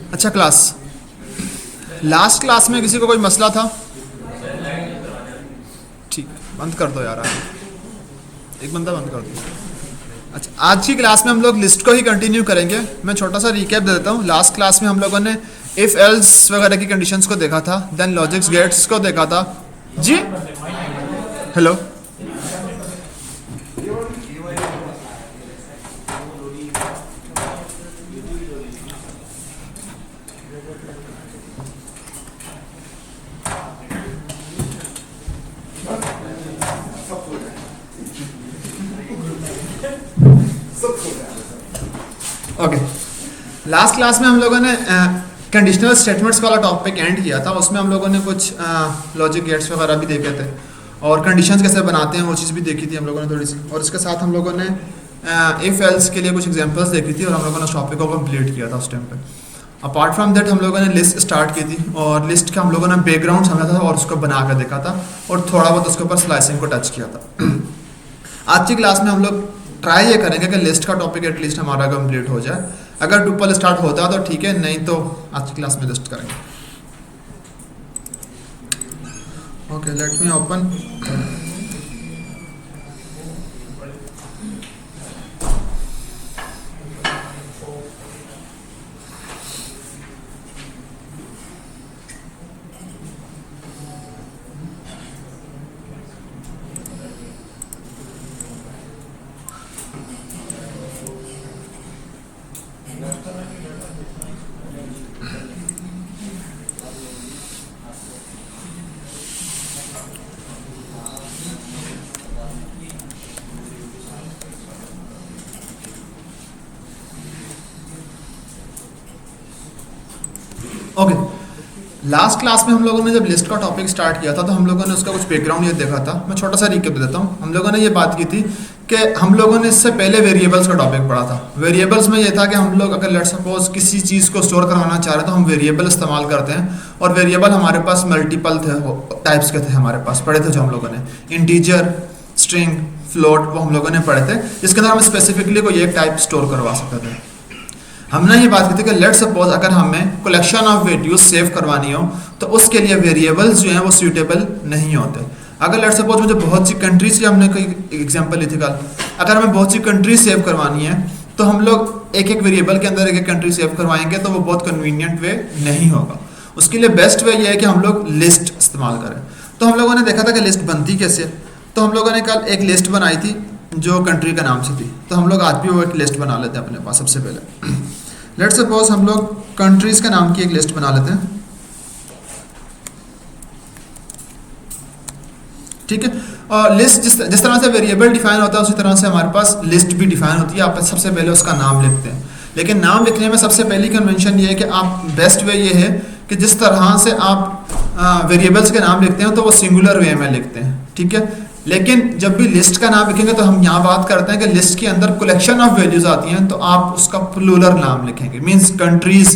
अच्छा class, last class में किसी को कोई मसला था? ठीक, बंद कर दो यार, एक बंदा बंद कर दो। अच्छा, आज की क्लास में हम लोग लिस्ट को ही कंटिन्यू करेंगे। मैं छोटा सा रिकैप दे देता हूँ। लास्ट क्लास में हम लोगों ने इफ एल्स वगैरह की कंडीशंस को देखा था, देन लॉजिक्स गेट्स को देखा था। जी हेलो, ओके। लास्ट क्लास में हम लोगों ने कंडीशनल स्टेटमेंट्स वाला टॉपिक एंड किया था। उसमें हम लोगों ने कुछ लॉजिक गेट्स वगैरह भी देखे थे और कंडीशंस कैसे बनाते हैं वो चीज़ भी देखी थी हम लोगों ने थोड़ी सी। और इसके साथ हम लोगों ने इफ एल्स के लिए कुछ एग्जांपल्स देखी थी और हम लोगों ने उस टॉपिक को कंप्लीट किया था उस टाइम पे। अपार्ट फ्रॉम दैट हम लोगों ने लिस्ट स्टार्ट की थी और लिस्ट का हम लोगों ने बैकग्राउंड समझा था और उसको बना कर देखा था और थोड़ा बहुत उसके ऊपर स्लाइसिंग को टच किया था। आज की क्लास में हम लोग ट्राई ये करेंगे कि लिस्ट का टॉपिक एटलीस्ट हमारा कंप्लीट हो जाए। अगर टुपल स्टार्ट होता है तो ठीक है, नहीं तो आज की क्लास में लिस्ट करेंगे। Okay, let me open. Okay, last class में हम लोगों ने जब लिस्ट का टॉपिक स्टार्ट किया था तो हम लोगों ने उसका कुछ बैकग्राउंड ये देखा था। मैं छोटा सा रिकैप देता हूँ। हम लोगों ने ये बात की थी कि हम लोगों ने इससे पहले वेरिएबल्स का टॉपिक पढ़ा था। वेरिएबल्स में ये था कि हम लोग अगर लेट्स सपोज किसी चीज़ को स्टोर करवाना चाह रहे हैं तो हम वेरिएबल इस्तेमाल करते हैं और वेरिएबल हमारे पास मल्टीपल थे, टाइप्स के थे हमारे पास, पढ़े थे जो हम लोगों ने। इंटीजर, स्ट्रिंग, फ्लोट, वो हम लोगों ने पढ़े थे, जिसके अंदर हम स्पेसिफिकली कोई एक टाइप स्टोर करवा सकते थे। हमने ये बात की थी कि लेट सपोज अगर हमें कलेक्शन ऑफ वैल्यूज सेव करवानी हो तो उसके लिए वेरिएबल्स जो हैं वो सूटेबल नहीं होते। अगर लेट सपोज मुझे बहुत सी कंट्रीज की, हमने कोई एग्जांपल ली थी कल, अगर हमें बहुत सी कंट्रीज सेव करवानी है तो हम लोग एक एक वेरिएबल के अंदर एक एक कंट्री सेव करवाएंगे तो वो बहुत कन्वीनियंट वे नहीं होगा। उसके लिए बेस्ट वे ये है कि हम लोग लिस्ट इस्तेमाल करें। तो हम लोगों ने देखा था कि लिस्ट बनती कैसे। तो हम लोगों ने कल एक लिस्ट बनाई थी जो कंट्री का नाम से थी, तो हम लोग आज भी वो एक लिस्ट बना लेते हैं अपने पास। सबसे पहले लेट सपोज हम लोग कंट्रीज के नाम की एक लिस्ट बना लेते हैं, ठीक है। और लिस्ट जिस तरह से वेरिएबल डिफाइन होता है उसी तरह से हमारे पास लिस्ट भी डिफाइन होती है। आप सबसे पहले उसका नाम लिखते हैं, लेकिन नाम लिखने में सबसे पहली कन्वेंशन ये है कि आप बेस्ट वे ये है कि जिस तरह से आप वेरिएबल्स के नाम लिखते हैं तो वो सिंगुलर वे में लिखते हैं, ठीक है। लेकिन जब भी लिस्ट का नाम लिखेंगे तो हम यहाँ बात करते हैं कि लिस्ट के अंदर कलेक्शन ऑफ वैल्यूज आती हैं तो आप उसका प्लूरल नाम लिखेंगे, मींस कंट्रीज,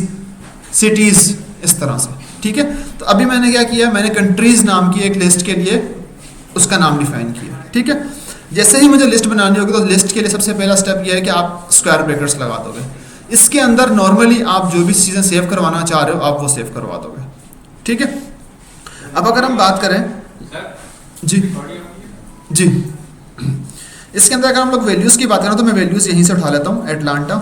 सिटीज, इस तरह से, ठीक है। तो अभी मैंने क्या किया, मैंने कंट्रीज नाम की एक लिस्ट के लिए उसका नाम डिफाइन किया, ठीक है। जैसे ही मुझे लिस्ट बनानी होगी तो लिस्ट के लिए सबसे पहला स्टेप यह है कि आप स्क्वायर ब्रैकेट्स लगा दोगे। इसके अंदर नॉर्मली आप जो भी चीज़ें सेव करवाना चाह रहे हो आप वो सेव करवा दोगे, ठीक है। अब अगर हम बात करें जी, इसके अंदर अगर हम लोग वैल्यूज़ की बात करें तो मैं वैल्यूज़ यहीं से उठा लेता हूँ, एटलांटा।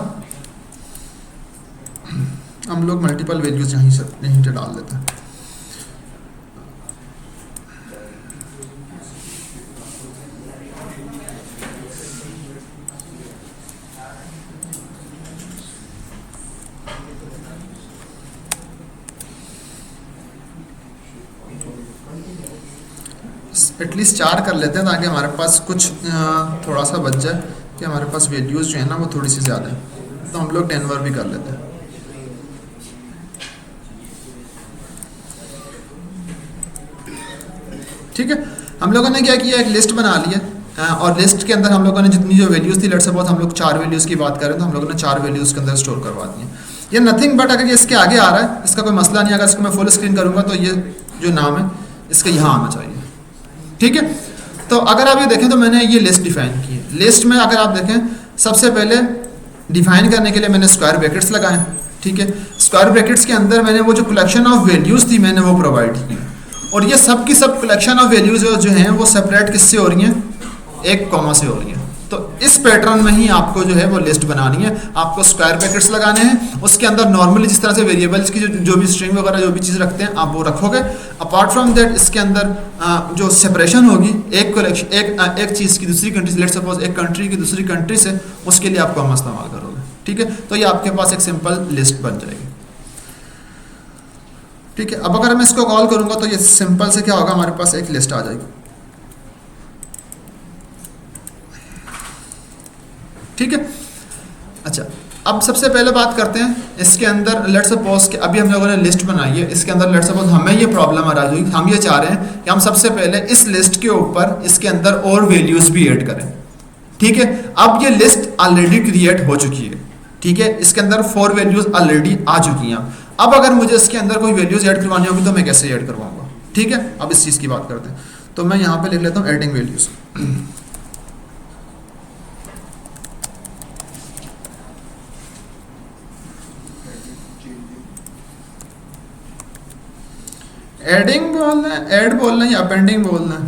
हम लोग मल्टीपल वैल्यूज़ यहीं से डाल देते हैं। एटलीस्ट 4 कर लेते हैं ताकि हमारे पास कुछ थोड़ा सा बच जाए कि हमारे पास वैल्यूज़ जो है ना वो थोड़ी सी ज़्यादा है। तो हम लोग डेनवर भी कर लेते हैं, ठीक है। हम लोगों ने क्या किया, एक लिस्ट बना लिया और लिस्ट के अंदर हम लोगों ने जितनी जो वैल्यूज़ थी, लेट्स सपोज हम लोग 4 वैल्यूज़ की बात करें तो हम लोगों ने 4 वैल्यूज़ के अंदर स्टोर करवा दी है। ये नथिंग बट अगर ये इसके आगे आ रहा है इसका कोई मसला नहीं। अगर इसको मैं फुल स्क्रीन करूँगा तो ये जो नाम है इसका यहाँ आना चाहिए, ठीक है। तो अगर आप ये देखें तो मैंने ये लिस्ट डिफाइन की है। लिस्ट में अगर आप देखें सबसे पहले डिफाइन करने के लिए मैंने स्क्वायर ब्रैकेट्स लगाए, ठीक है। स्क्वायर ब्रैकेट्स के अंदर मैंने वो जो कलेक्शन ऑफ वैल्यूज़ थी मैंने वो प्रोवाइड की, और ये सब की सब कलेक्शन ऑफ वैल्यूज़ जो हैं वो सेपरेट किससे हो रही हैं, एक कॉमा से हो रही हैं। तो इस पैटर्न में ही आपको जो है वो लिस्ट बनानी है, आपको स्क्वायर ब्रैकेट्स लगाने हैं, उसके अंदर नॉर्मली जिस तरह से वेरिएबल्स की जो भी स्ट्रिंग वगैरह जो भी चीज़ रखते हैं आप वो रखोगे। अपार्ट फ्रॉम दैट इसके अंदर जो सेपरेशन होगी एक कलेक्शन एक चीज़ की दूसरी कंट्री से, लेट्स सपोज एक कंट्री की दूसरी कंट्री से, उसके लिए आप कॉमा इस्तेमाल करोगे, ठीक है। तो ये आपके पास एक सिंपल लिस्ट बन जाएगी, ठीक है। अब अगर मैं इसको कॉल करूंगा तो ये सिंपल से क्या होगा, हमारे पास एक लिस्ट आ जाएगी, ठीक है। अच्छा, अब सबसे पहले बात करते हैं इसके अंदर, लेट्स सपोज कि अभी हम लोगों ने लिस्ट बनाई है, इसके अंदर लेट्स सपोज हमें ये प्रॉब्लम आ रही है, हम ये चाह रहे हैं कि हम सबसे पहले इस लिस्ट के ऊपर इसके अंदर और वैल्यूज भी ऐड करें, ठीक है। अब ये लिस्ट ऑलरेडी क्रिएट हो चुकी है, ठीक है, इसके अंदर 4 वैल्यूज ऑलरेडी आ चुकी हैं। अब अगर मुझे इसके अंदर कोई वैल्यूज ऐड करवानी होगी तो मैं कैसे ऐड करवाऊंगा, ठीक है। अब इस चीज़ की बात करते हैं, तो मैं यहाँ पे लिख लेता हूँ एडिंग वैल्यूज। एडिंग बोलना है, ऐड बोलना है या अपेंडिंग बोलना है,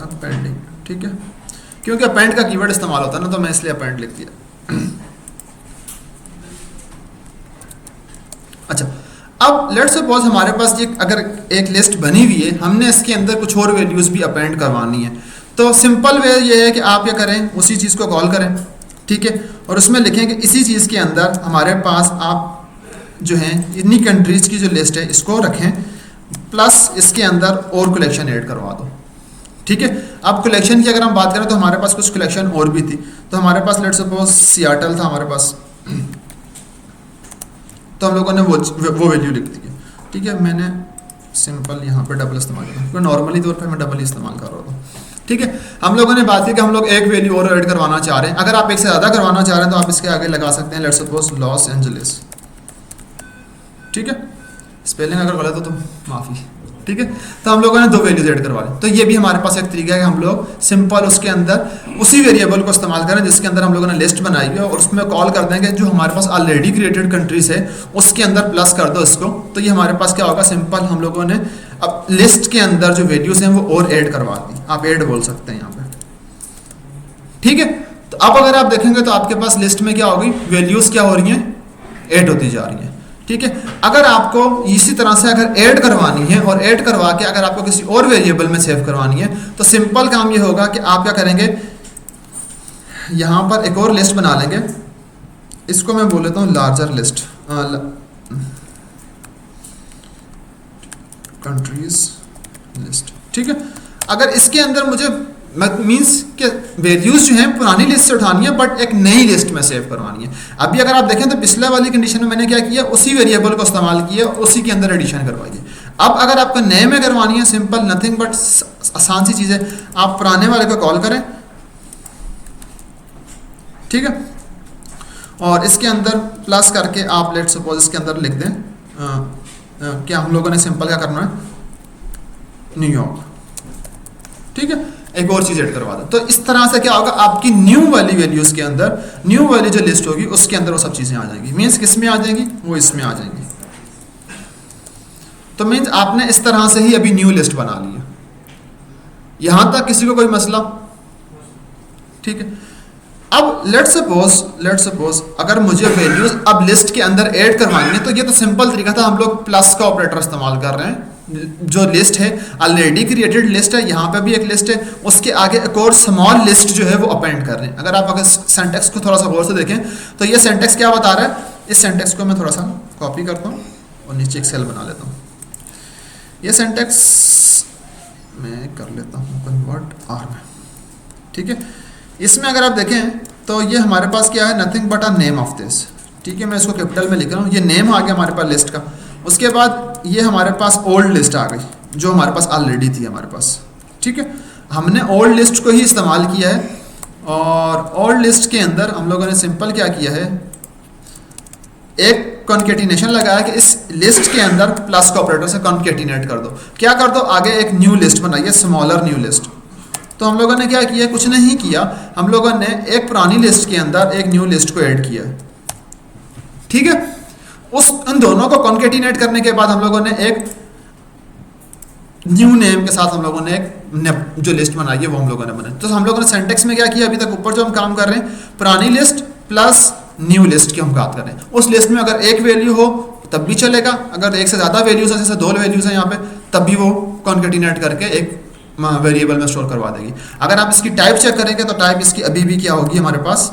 अपेंडिंग, ठीक है, क्योंकि अपेंड का कीवर्ड इस्तेमाल होता है ना, तो मैं इसलिए अपेंड लिख दिया। अच्छा, अब लेट्स सपोज हमारे पास ये अगर एक लिस्ट बनी हुई है, हमने इसके अंदर कुछ और वैल्यूज भी अपेंड करवानी है, तो सिंपल वे ये है कि आप क्या करें, उसी चीज़ को कॉल करें, ठीक है, और उसमें लिखें कि इसी चीज़ के अंदर हमारे पास आप जो है इन्हीं कंट्रीज की जो लिस्ट है इसको रखें, प्लस इसके अंदर और कलेक्शन ऐड करवा दो, ठीक है। अब कलेक्शन की अगर हम बात करें तो हमारे पास कुछ कलेक्शन और भी थी, तो हमारे पास लेट्स सपोज सियाटल था हमारे पास, तो हम लोगों ने वो वैल्यू लिख दी है, ठीक है। मैंने सिंपल यहाँ पे डबल इस्तेमाल किया, क्योंकि नॉर्मली तौर पर मैं डबल ही इस्तेमाल कर रहा था, ठीक है। हम लोगों ने बात की कि हम लोग एक वैल्यू और ऐड करवाना चाह रहे हैं, अगर आप एक से ज़्यादा करवाना चाह रहे हैं तो आप इसके आगे लगा सकते हैं लेट्स सपोज लॉस एंजलिस, ठीक है। स्पेलिंग अगर गलत हो तो माफ़ी, ठीक है। तो हम लोगों ने 2 वैल्यूज ऐड करवा ली, तो ये भी हमारे पास एक तरीका है कि हम लोग सिंपल उसके अंदर उसी वेरिएबल को इस्तेमाल करें जिसके अंदर हम लोगों ने लिस्ट बनाई है, और उसमें कॉल कर देंगे जो हमारे पास ऑलरेडी क्रिएटेड कंट्रीज है उसके अंदर प्लस कर दो इसको, तो ये हमारे पास क्या होगा, सिंपल हम लोगों ने अब लिस्ट के अंदर जो वैल्यूज हैं वो और ऐड करवा दी, आप ऐड बोल सकते हैं यहाँ पे, ठीक है। तो अब अगर आप देखेंगे तो आपके पास लिस्ट में क्या होगी, वैल्यूज क्या हो रही हैं, ऐड होती जा रही हैं, ठीक है। अगर आपको इसी तरह से अगर ऐड करवानी है और ऐड करवा के अगर आपको किसी और वेरिएबल में सेव करवानी है तो सिंपल काम ये होगा कि आप क्या करेंगे, यहाँ पर एक और लिस्ट बना लेंगे, इसको मैं बोल लेता हूँ लार्जर लिस्ट, कंट्रीज लिस्ट, ठीक है। अगर इसके अंदर मुझे मीन्स के वैल्यूज जो हैं पुरानी लिस्ट से उठानी है बट एक नई लिस्ट में सेव करवानी है। अभी अगर आप देखें तो पिछले वाली कंडीशन में मैंने क्या किया, उसी वेरिएबल को इस्तेमाल किया, उसी के अंदर एडिशन करवाई है। अब अगर आपको नए में करवानी है, सिंपल नथिंग बट आसान सी चीज़ है, आप पुराने वाले को कॉल करें, ठीक है, और इसके अंदर प्लस करके आप लेट सपोज इसके अंदर लिख दें क्या हम लोगों ने सिंपल क्या करना है, न्यूयॉर्क, ठीक है, एक और चीज़ ऐड करवा दो। तो इस तरह से क्या होगा, आपकी न्यू वाली वैल्यूज़ के अंदर न्यू वाली जो लिस्ट होगी उसके अंदर वो सब चीज़ें आ जाएंगी, मीन्स किस में आ जाएंगी, वो इसमें आ जाएंगी। तो मीन्स आपने इस तरह से ही अभी न्यू लिस्ट बना ली है, यहाँ तक किसी को कोई मसला, ठीक है। अब लेट्स सपोज अगर मुझे वैल्यूज अब लिस्ट के अंदर ऐड करवानी है तो ये तो सिंपल तरीका था, हम लोग प्लस का ऑपरेटर इस्तेमाल कर रहे हैं, जो लिस्ट है ऑलरेडी क्रिएटेड लिस्ट है, यहाँ पे भी एक लिस्ट है, उसके आगे एक और स्मॉल लिस्ट जो है वो अपेंड कर रहे हैं। अगर आप अगर सेंटेक्स को थोड़ा सा गौर से देखें तो ये सेंटेक्स क्या बता रहा है, इस सेंटेक्स को मैं थोड़ा सा कॉपी करता हूँ और नीचे एक सेल बना लेता हूँ। ये सेंटेक्स मैं कर लेता हूँ कन्वर्ट आर में, ठीक है। इसमें अगर आप देखें तो ये हमारे पास क्या है, nothing but a name of this, ठीक है, मैं इसको कैपिटल में लिख रहा हूँ, ये नेम आ गया हमारे पास लिस्ट का। उसके बाद ये हमारे पास ओल्ड लिस्ट आ गई जो हमारे पास ऑलरेडी थी हमारे पास, ठीक है। हमने ओल्ड लिस्ट को ही इस्तेमाल किया है और ओल्ड लिस्ट के अंदर हम लोगों ने सिंपल क्या किया है, एक कॉन्केटिनेशन लगाया कि इस लिस्ट के अंदर प्लस का ऑपरेटर से कॉन्केटिनेट कर दो, क्या कर दो, आगे एक न्यू लिस्ट बनाइए, स्मॉलर न्यू लिस्ट। तो हम लोगों ने क्या किया, कुछ नहीं किया, हम लोगों ने एक पुरानी लिस्ट के अंदर एक न्यू लिस्ट को ऐड किया, ठीक है। उन दोनों को कॉन्केटिनेट करने के बाद हम लोगों ने एक न्यू नेम के साथ हम लोगों ने एक जो लिस्ट बनाई है वो हम लोगों ने बनाई। तो हम लोगों ने सिंटैक्स में क्या किया, अभी तक ऊपर जो हम काम कर रहे हैं पुरानी लिस्ट प्लस न्यू लिस्ट की हम बात कर रहे हैं। उस लिस्ट में अगर एक वैल्यू हो तब भी चलेगा, अगर एक से ज़्यादा वैल्यूज है, जैसे 2 वैल्यूज हैं यहाँ पे, तब भी वो कॉन्केटिनेट करके एक वेरिएबल में स्टोर करवा देगी। अगर आप इसकी टाइप चेक करेंगे तो टाइप इसकी अभी भी क्या होगी, हमारे पास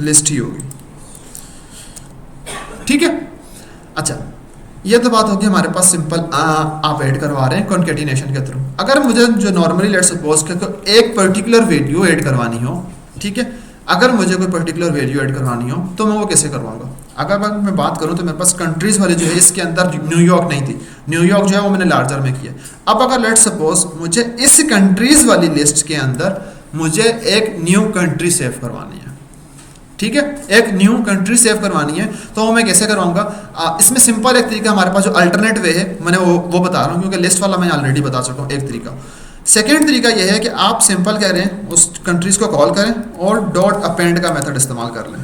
लिस्ट ही होगी। ठीक है, अच्छा ये तो बात होगी हमारे पास सिंपल आप ऐड करवा रहे हैं कॉन्केटिनेशन के थ्रू। अगर मुझे जो नॉर्मली लेट्स सपोज कि एक पर्टिकुलर वैल्यू ऐड करवानी हो, ठीक है, अगर मुझे कोई पर्टिकुलर वैल्यू ऐड करवानी हो तो मैं वो कैसे करवाऊंगा। अगर मैं बात करूं तो मेरे पास कंट्रीज वाली जो है इसके अंदर न्यूयॉर्क नहीं थी, न्यूयॉर्क जो है वो मैंने लार्जर में किया। अब अगर लेट्स सपोज मुझे इस कंट्रीज वाली लिस्ट के अंदर मुझे एक न्यू कंट्री सेव करवानी है, ठीक है, एक न्यू कंट्री सेव करवानी है, तो मैं कैसे करवाऊंगा। इसमें सिंपल एक तरीका हमारे पास जो अल्टरनेट वे है, मैंने वो बता रहा हूँ क्योंकि लिस्ट वाला मैं ऑलरेडी बता चुका हूँ एक तरीका। सेकेंड तरीका यह है कि आप सिंपल कह रहे हैं उस कंट्रीज को कॉल करें और डॉट अपेंड का मेथड इस्तेमाल कर लें।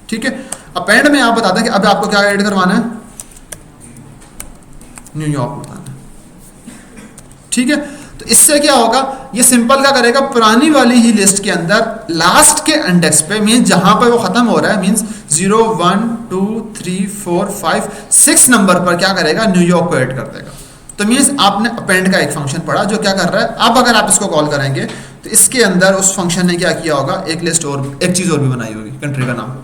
ठीक है, अपेंड में आप बता दें कि अब आपको क्या ऐड करवाना है, न्यूयॉर्क बताना है। ठीक है, तो इससे क्या होगा, ये सिंपल क्या करेगा, पुरानी वाली ही लिस्ट के अंदर लास्ट के इंडेक्स पे मींस जहां पर वो खत्म हो रहा है, मींस 0 1 2 3 4 5 6 नंबर पर क्या करेगा, न्यूयॉर्क को ऐड कर देगा। तो मींस आपने अपेंड का एक फंक्शन पढ़ा जो क्या कर रहा है। अब अगर आप इसको कॉल करेंगे तो इसके अंदर उस फंक्शन ने क्या किया होगा, एक लिस्ट और एक चीज और भी बनाई होगी, कंट्री का नाम।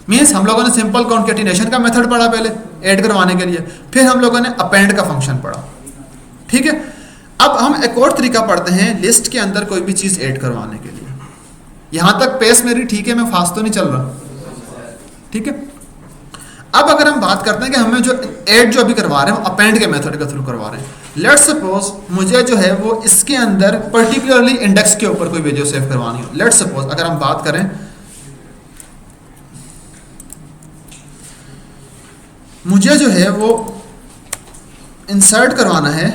मींस हम लोगों ने सिंपल कॉन्केटिनेशन का मेथड पढ़ा पहले ऐड करवाने के लिए, फिर हम लोगों ने अपेंड का फंक्शन पढ़ा। ठीक है, अब हम एक और तरीका पढ़ते हैं लिस्ट के अंदर कोई भी चीज ऐड करवाने के लिए। यहां तक पेस मेरी ठीक है, मैं फास्ट तो नहीं चल रहा। ठीक है, अब अगर हम बात करते हैं कि हमें जो ऐड जो अभी करवा रहे हैं वो अपेंड के मेथड के थ्रू करवा रहे हैं। लेट्स सपोज मुझे जो है वो इसके अंदर पर्टिकुलरली इंडेक्स के ऊपर कोई वैल्यू सेव करवानी हो। लेट्स सपोज अगर हम बात करें, मुझे जो है वो इंसर्ट करवाना है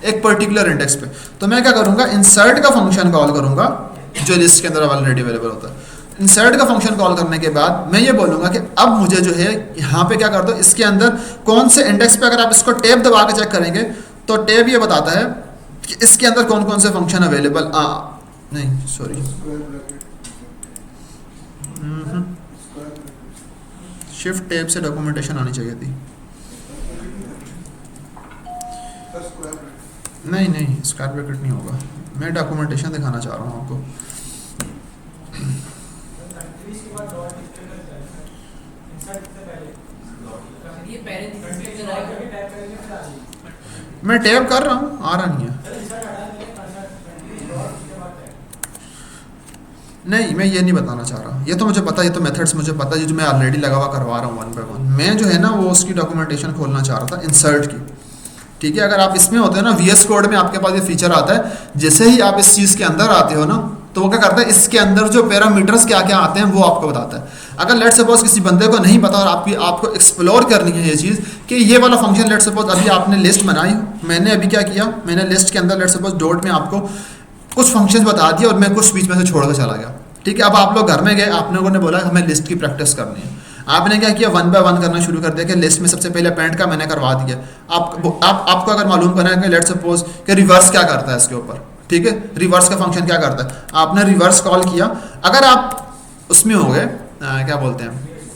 एक पर्टिकुलर इंडेक्स पे, तो मैं क्या करूंगा, इंसर्ट का फंक्शन कॉल करूंगा जो लिस्ट के अंदर ऑलरेडी अवेलेबल होता है। इंसर्ट का फंक्शन कॉल करने के बाद मैं ये बोलूंगा कि अब मुझे जो है यहाँ पे क्या कर दो, इसके अंदर कौन से इंडेक्स पे, अगर आप इसको टैब दबा के चेक करेंगे तो टैब ये बताता है कि इसके अंदर कौन कौन से फंक्शन अवेलेबल, नहीं सॉरी, शिफ्ट टैब से डॉक्यूमेंटेशन आनी चाहिए थी। नहीं स्क्वायर ब्रैकेट नहीं होगा, मैं डॉक्यूमेंटेशन दिखाना चाह रहा हूँ आपको। मैं टैब कर रहा हूँ, आ रहा नहीं है। नहीं, मैं ये नहीं बताना चाह रहा, ये तो मुझे पता, ये तो मेथड्स मुझे पता है जो मैं ऑलरेडी लगा हुआ करवा रहा हूँ 1 by 1। मैं जो है ना वो उसकी डॉक्यूमेंटेशन खोलना चाह रहा था इंसर्ट की। ठीक है, अगर आप इसमें होते हैं ना VS कोड में आपके पास ये फीचर आता है, जैसे ही आप इस चीज़ के अंदर आते हो ना तो वो क्या करता है, इसके अंदर जो पैरामीटर्स क्या क्या आते हैं वो आपको बताता है। अगर लेट सपोज किसी बंदे को नहीं पता और आपको एक्सप्लोर करनी है ये चीज़ कि ये वाला फंक्शन, लेट सपोज अभी आपने लिस्ट बनाई, मैंने अभी क्या किया, मैंने लिस्ट के अंदर लेट सपोज डॉट में आपको कुछ फंक्शंस बता दिया और मैं कुछ बीच में से छोड़ कर चला गया। ठीक है, अब आप लोग घर में गए, आप लोगों ने बोला हमें लिस्ट की प्रैक्टिस करनी है, आपने क्या किया, 1 by 1 करना शुरू कर दिया कि लिस्ट में सबसे पहले अपेंड का मैंने करवा दिया। आपको अगर मालूम करना है कि लेट सपोज कि रिवर्स क्या करता है इसके ऊपर, ठीक है, रिवर्स का फंक्शन क्या करता है, आपने रिवर्स कॉल किया। अगर आप उसमें हो गए क्या बोलते हैं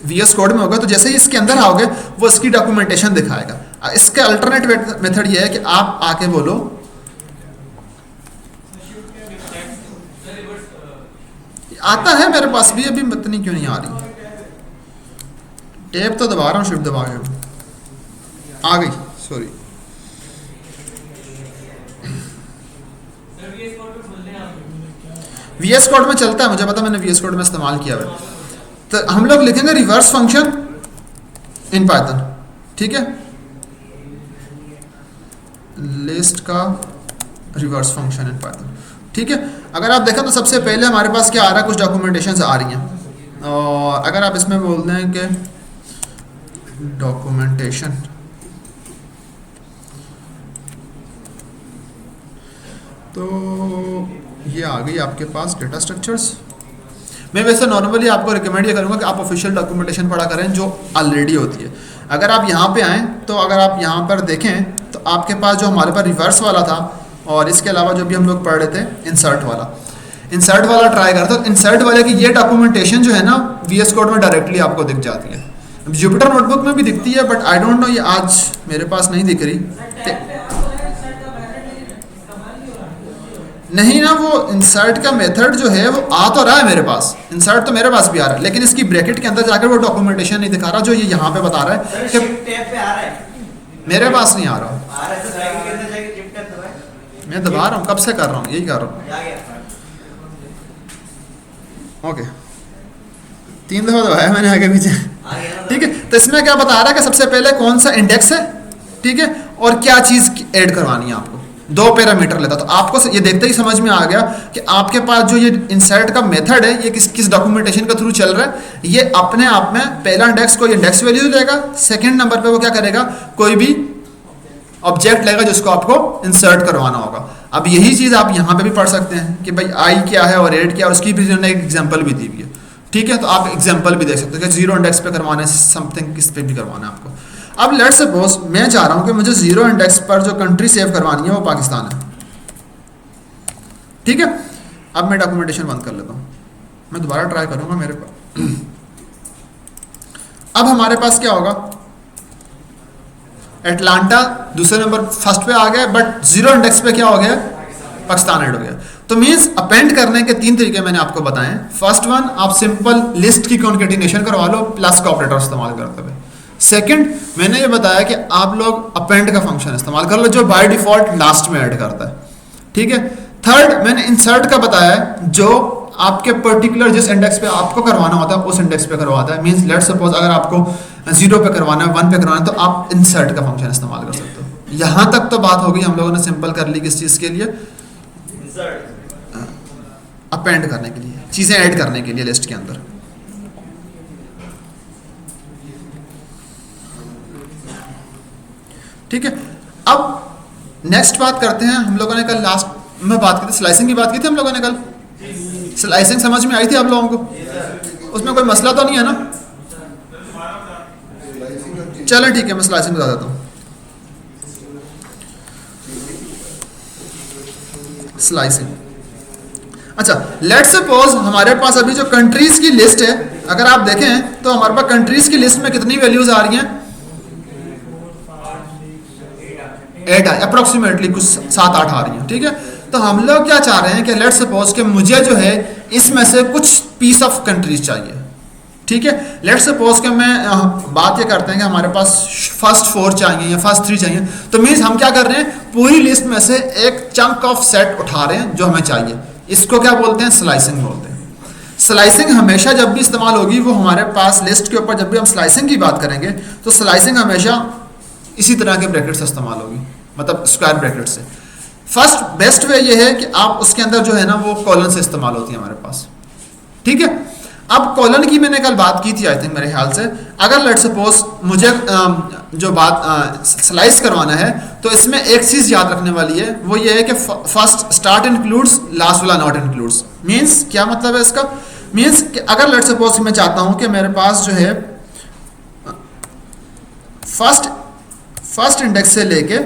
VS कोड में होगा तो जैसे ही इसके अंदर आओगे वो इसकी डॉक्यूमेंटेशन दिखाएगा। इसका अल्टरनेट मेथड ये है कि आप आके बोलो, आता है मेरे पास भी, अभी पता नहीं क्यों नहीं आ रही, टैब तो दबा रहा हूँ, शिफ्ट दबा के आ गई, सॉरी। VS कोड में चलता है, मुझे पता, मैंने VS कोड में इस्तेमाल किया है। तो हम लोग लिखेंगे रिवर्स फंक्शन इन पाइथन। ठीक है, लिस्ट का रिवर्स फंक्शन इन पाइथन। ठीक है, अगर आप देखें तो सबसे पहले हमारे पास क्या आ रहा है, कुछ डॉक्यूमेंटेशन आ रही हैं, और अगर आप इसमें बोल दें कि डॉक्यूमेंटेशन, तो ये आ गई आपके पास डेटा स्ट्रक्चर्स। मैं वैसे नॉर्मली आपको रिकमेंड ये करूँगा कि आप ऑफिशियल डॉक्यूमेंटेशन पढ़ा करें जो ऑलरेडी होती है। अगर आप यहाँ पे आएँ तो अगर आप यहाँ पर देखें तो आपके पास जो हमारे पास रिवर्स वाला था और इसके अलावा जो भी हम लोग पढ़ रहे थे इंसर्ट वाला ट्राई करते तो इंसर्ट वाले की ये डॉक्यूमेंटेशन जो है ना VS कोड में डायरेक्टली आपको दिख जाती है। जुपिटर नोटबुक में भी दिखती है बट आई डोंट नो ये आज मेरे पास नहीं दिख रही नहीं ना। वो इंसर्ट का मेथड जो है वो आ तो रहा है मेरे पास, इंसर्ट तो मेरे पास भी आ रहा है, लेकिन इसकी ब्रैकेट के अंदर जाकर वो डॉक्यूमेंटेशन नहीं दिखा रहा जो ये यहाँ पे बता रहा है कि मेरे पास नहीं आ रहा। मैं दबा रहा हूँ, कब से कर रहा हूँ, यही कर रहा हूँ। ओके 3 दफ़ा दबाया मैंने आगे पीछे, ठीक है। तो इसमें क्या बता रहा है कि सबसे पहले कौन सा इंडेक्स है, ठीक है, और क्या चीज़ ऐड करवानी है आपको। 2 पैरामीटर लेता, तो आपको ये देखते ही समझ में आ गया कि आपके पास जो ये इंसर्ट का मेथड है ये किस डॉक्यूमेंटेशन के थ्रू चल रहा है। ये अपने आप में पहला इंडेक्स कोई इंडेक्स वैल्यू लेगा, सेकंड नंबर पे वो क्या करेगा, कोई भी ऑब्जेक्ट लेगा जिसको आपको इंसर्ट करवाना होगा। अब यही चीज़ आप यहाँ पे भी पढ़ सकते हैं कि भाई आई क्या है और एड क्या है, उसकी भी एक एग्जाम्पल भी दी हुई है, ठीक है। तो आप एग्जाम्पल भी देख सकते हो कि 0 इंडेक्स पे करवाना है समथिंग, किस पे भी करवाना है आपको। अब लेट्स सपोज मैं चाह रहा हूं कि मुझे 0 इंडेक्स पर जो कंट्री सेव करवानी है वो पाकिस्तान है, ठीक है। अब मैं डॉक्यूमेंटेशन बंद कर लेता हूं, मैं दोबारा ट्राई करूंगा मेरे पास। अब हमारे पास क्या होगा, एटलांटा दूसरे नंबर फर्स्ट पे आ गया बट 0 इंडेक्स पे क्या हो गया, पाकिस्तान ऐड हो गया। तो मीन्स अपेंड करने के 3 तरीके मैंने आपको बताए। फर्स्ट वन, आप सिंपल लिस्ट की कॉन्केटिनेशन करवा लो प्लस का ऑपरेटर इस्तेमाल करते हुए। सेकंड, मैंने ये बताया कि आप लोग अपेंड का फंक्शन इस्तेमाल कर लो जो बाय डिफॉल्ट लास्ट में ऐड करता है, ठीक है। थर्ड, मैंने इंसर्ट का बताया जो आपके पर्टिकुलर जिस इंडेक्स पे आपको करवाना होता है उस इंडेक्स पे करवाता है। मींस लेट्स सपोज अगर आपको 0 पे करवाना है, 1 पे करवाना है, तो आप इंसर्ट का फंक्शन इस्तेमाल कर सकते हो। यहाँ तक तो बात होगी, हम लोगों ने सिंपल कर ली किस चीज़ के लिए, अपेंड करने के लिए, चीज़ें ऐड करने के लिए लिस्ट के अंदर। ठीक है। अब नेक्स्ट बात करते हैं, हम लोगों ने कल लास्ट में बात की थी, स्लाइसिंग की बात की थी हम लोगों ने कल। स्लाइसिंग समझ में आई थी आप लोगों को, उसमें कोई मसला तो नहीं है ना। चलो ठीक है, मैं स्लाइसिंग बता देता हूँ। स्लाइसिंग, अच्छा लेट्स सपोज हमारे पास अभी जो कंट्रीज की लिस्ट है, अगर आप देखें तो हमारे पास कंट्रीज की लिस्ट में कितनी वैल्यूज आ रही हैं, 8 अप्रोक्सीमेटली, कुछ 7-8 आ रही हैं, ठीक है। तो हम लोग क्या चाह रहे हैं कि लेट्स सपोज कि मुझे जो है इसमें से कुछ पीस ऑफ कंट्रीज चाहिए, ठीक है। लेट्स सपोज कि मैं बात ये करते हैं कि हमारे पास फर्स्ट 4 चाहिए या फर्स्ट 3 चाहिए, तो मीन्स हम क्या कर रहे हैं, पूरी लिस्ट में से एक चंक ऑफ सेट उठा रहे हैं जो हमें चाहिए। इसको क्या बोलते हैं, स्लाइसिंग बोलते हैं। स्लाइसिंग हमेशा जब भी इस्तेमाल होगी वो हमारे पास लिस्ट के ऊपर, जब भी हम स्लाइसिंग की बात करेंगे तो स्लाइसिंग हमेशा इसी तरह के ब्रैकेट से इस्तेमाल होगी, मतलब स्क्वायर ब्रैकेट से। फर्स्ट बेस्ट वे ये है कि आप उसके अंदर जो है ना वो कॉलन से इस्तेमाल होती है हमारे पास, ठीक है। अब कॉलन की मैंने कल बात की थी आई थिंक मेरे ख्याल से। अगर लेट्स सपोज मुझे जो बात स्लाइस करवाना है तो इसमें एक चीज़ याद रखने वाली है, वो ये है कि फर्स्ट स्टार्ट इंक्लूड्स, लास्ट वाला नॉट इंक्लूड्स। मीन्स क्या मतलब है इसका, मीन्स कि अगर लेट्स सपोज मैं चाहता हूँ कि मेरे पास जो है फर्स्ट इंडेक्स से लेके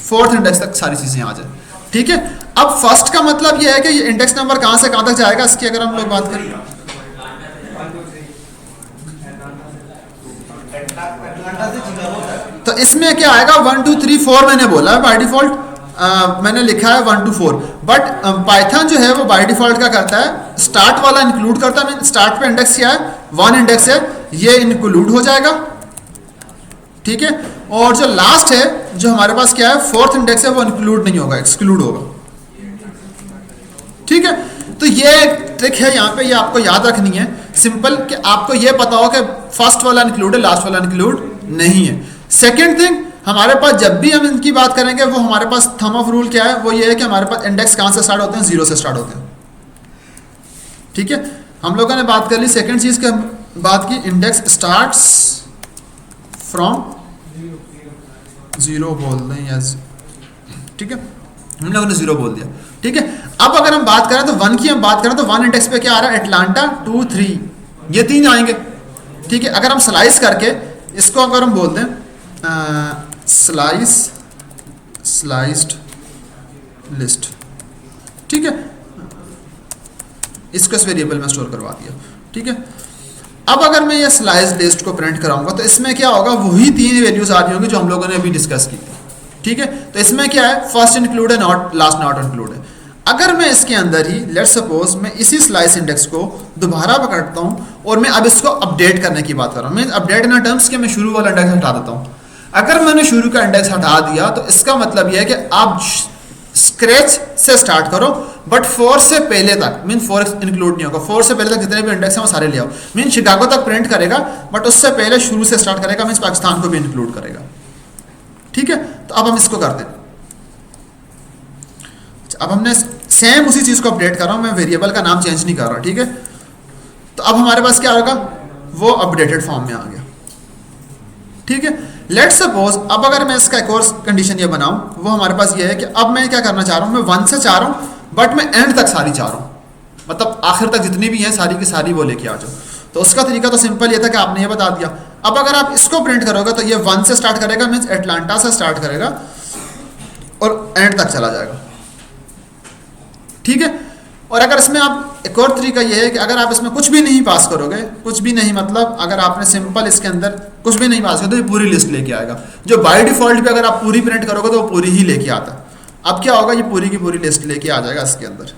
4th इंडेक्स तक सारी चीज़ें आ जाए, ठीक है। अब फर्स्ट का मतलब ये है कि ये इंडेक्स नंबर कहाँ से कहाँ तक जाएगा, इसकी अगर हम लोग बात करें तो इसमें क्या आएगा, 1 2 3 4 मैंने बोला है बाय डिफॉल्ट, मैंने लिखा है 1 2 4, बट पाइथन जो है वो बाय डिफॉल्ट क्या करता है, स्टार्ट वाला इंक्लूड करता है। स्टार्ट पे इंडेक्स क्या है, 1 इंडेक्स है, ये इंक्लूड हो जाएगा, ठीक है। और जो लास्ट है जो हमारे पास क्या है 4th इंडेक्स है, वो इंक्लूड नहीं होगा, एक्सक्लूड होगा, ठीक है। तो ये ट्रिक है यहाँ पे, ये आपको याद रखनी है सिंपल, कि आपको ये पता हो कि फर्स्ट वाला इंक्लूड है, लास्ट वाला इंक्लूड नहीं है। सेकंड थिंग, हमारे पास जब भी हम इनकी बात करेंगे वो हमारे पास थंब ऑफ रूल क्या है, वो ये है कि हमारे पास इंडेक्स कहाँ से स्टार्ट होते हैं, 0 से स्टार्ट होते हैं, ठीक है। हम लोगों ने बात कर ली सेकंड चीज की बात की, इंडेक्स स्टार्ट्स फ्रॉम 0 बोल दें या, ठीक है, हम लोगों ने 0 बोल दिया। ठीक है। अब अगर हम बात करें तो 1 की हम बात करें तो 1 इंडेक्स पे क्या आ रहा है, एटलांटा 2 3, ये 3 आएंगे। ठीक है, अगर हम स्लाइस करके इसको अगर हम बोल दें स्लाइस्ड लिस्ट, ठीक है, इसको इस वेरिएबल में स्टोर करवा दिया। ठीक है, अब अगर मैं ये स्लाइस्ड लिस्ट को प्रिंट कराऊंगा तो इसमें क्या होगा, वही 3 वैल्यूज आ रही होंगी जो हम लोगों ने अभी डिस्कस की थी। ठीक है, तो इसमें क्या है, फर्स्ट इंक्लूड है, नॉट लास्ट नॉट इंक्लूड है। अगर मैं इसके अंदर ही लेट्स सपोज मैं इसी स्लाइस इंडेक्स को दोबारा पकड़ता हूं और मैं अब इसको अपडेट करने की बात कर रहा हूं, मैं अपडेट इन टर्म्स के मैं शुरू वाला इंडेक्स हटा देता हूं। अगर मैंने शुरू का इंडेक्स हटा दिया तो इसका मतलब यह है कि आप स्क्रैच से स्टार्ट करो, बट 4 से पहले तक, मीन 4 इंक्लूड नहीं होगा, 4 से पहले तक जितने भी इंडेक्स हैं वो सारे ले आओ। मीन शिकागो तक प्रिंट करेगा बट उससे पहले शुरू से स्टार्ट करेगा, मीन पाकिस्तान को भी इंक्लूड करेगा। ठीक है, तो अब हम इसको करते हैं। अब हमने सेम उसी चीज को अपडेट कर रहा हूं, मैं वेरिएबल का नाम चेंज नहीं कर रहा। ठीक है, तो अब हमारे पास क्या होगा, वो अपडेटेड फॉर्म में आ गया। ठीक है, लेट्स सपोज अब अगर मैं इसका एक और कंडीशन ये बनाऊं, वो हमारे पास ये है कि अब मैं क्या करना चाह रहा हूं, मैं 1 से चाह रहा हूं बट मैं एंड तक सारी चाह रहा हूं, मतलब आखिर तक जितनी भी हैं सारी की सारी वो लेके आ जाओ। तो उसका तरीका तो सिंपल ये था कि आपने ये बता दिया। अब अगर आप इसको प्रिंट करोगे तो ये 1 से स्टार्ट करेगा, मीन्स एटलांटा से स्टार्ट करेगा और एंड तक चला जाएगा। ठीक है, और अगर इसमें आप एक और तरीका ये है कि अगर आप इसमें कुछ भी नहीं पास करोगे, कुछ भी नहीं मतलब अगर आपने सिंपल इसके अंदर कुछ भी नहीं पास किया तो ये पूरी लिस्ट लेके आएगा, जो बाय डिफॉल्ट भी अगर आप पूरी प्रिंट करोगे तो वो पूरी ही लेके आता है। अब क्या होगा, ये पूरी की पूरी लिस्ट लेके आ जाएगा इसके अंदर।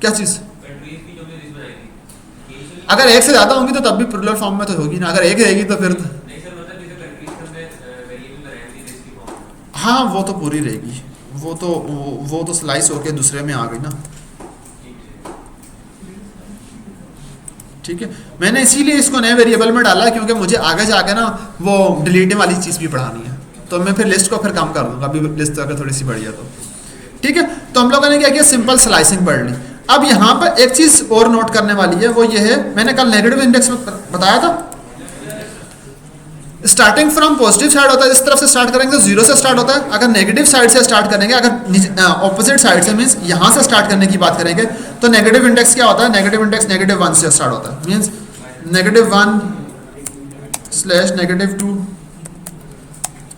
क्या चीज, अगर एक से ज्यादा होंगी तो तब भी प्लूरल फॉर्म में तो होगी ना, अगर एक रहेगी तो फिर हाँ वो तो पूरी रहेगी, वो तो स्लाइस होके दूसरे में आ गई ना। ठीक है, मैंने इसीलिए इसको नए वेरिएबल में डाला क्योंकि मुझे आगे जाके ना वो डिलीटिंग वाली चीज़ भी पढ़ानी है, तो मैं फिर लिस्ट को फिर कम कर दूंगा, अभी लिस्ट अगर थोड़ी सी बढ़ी है तो। ठीक है, तो हम लोगों ने क्या किया, सिंपल स्लाइसिंग पढ़ ली। अब यहाँ पर एक चीज़ और नोट करने वाली है, वो ये है, मैंने कल नेगेटिव इंडेक्स में बताया था, स्टार्टिंग फ्रॉम पॉजिटिव साइड होता है, इस तरफ से स्टार्ट करेंगे तो 0 से स्टार्ट होता है। अगर नेगेटिव साइड से स्टार्ट करेंगे, अगर ऑपोजिट साइड से मींस यहाँ से स्टार्ट करने की बात करेंगे तो नेगेटिव इंडेक्स क्या होता है, नेगेटिव इंडेक्स -1 से स्टार्ट होता है, मींस -1 / -2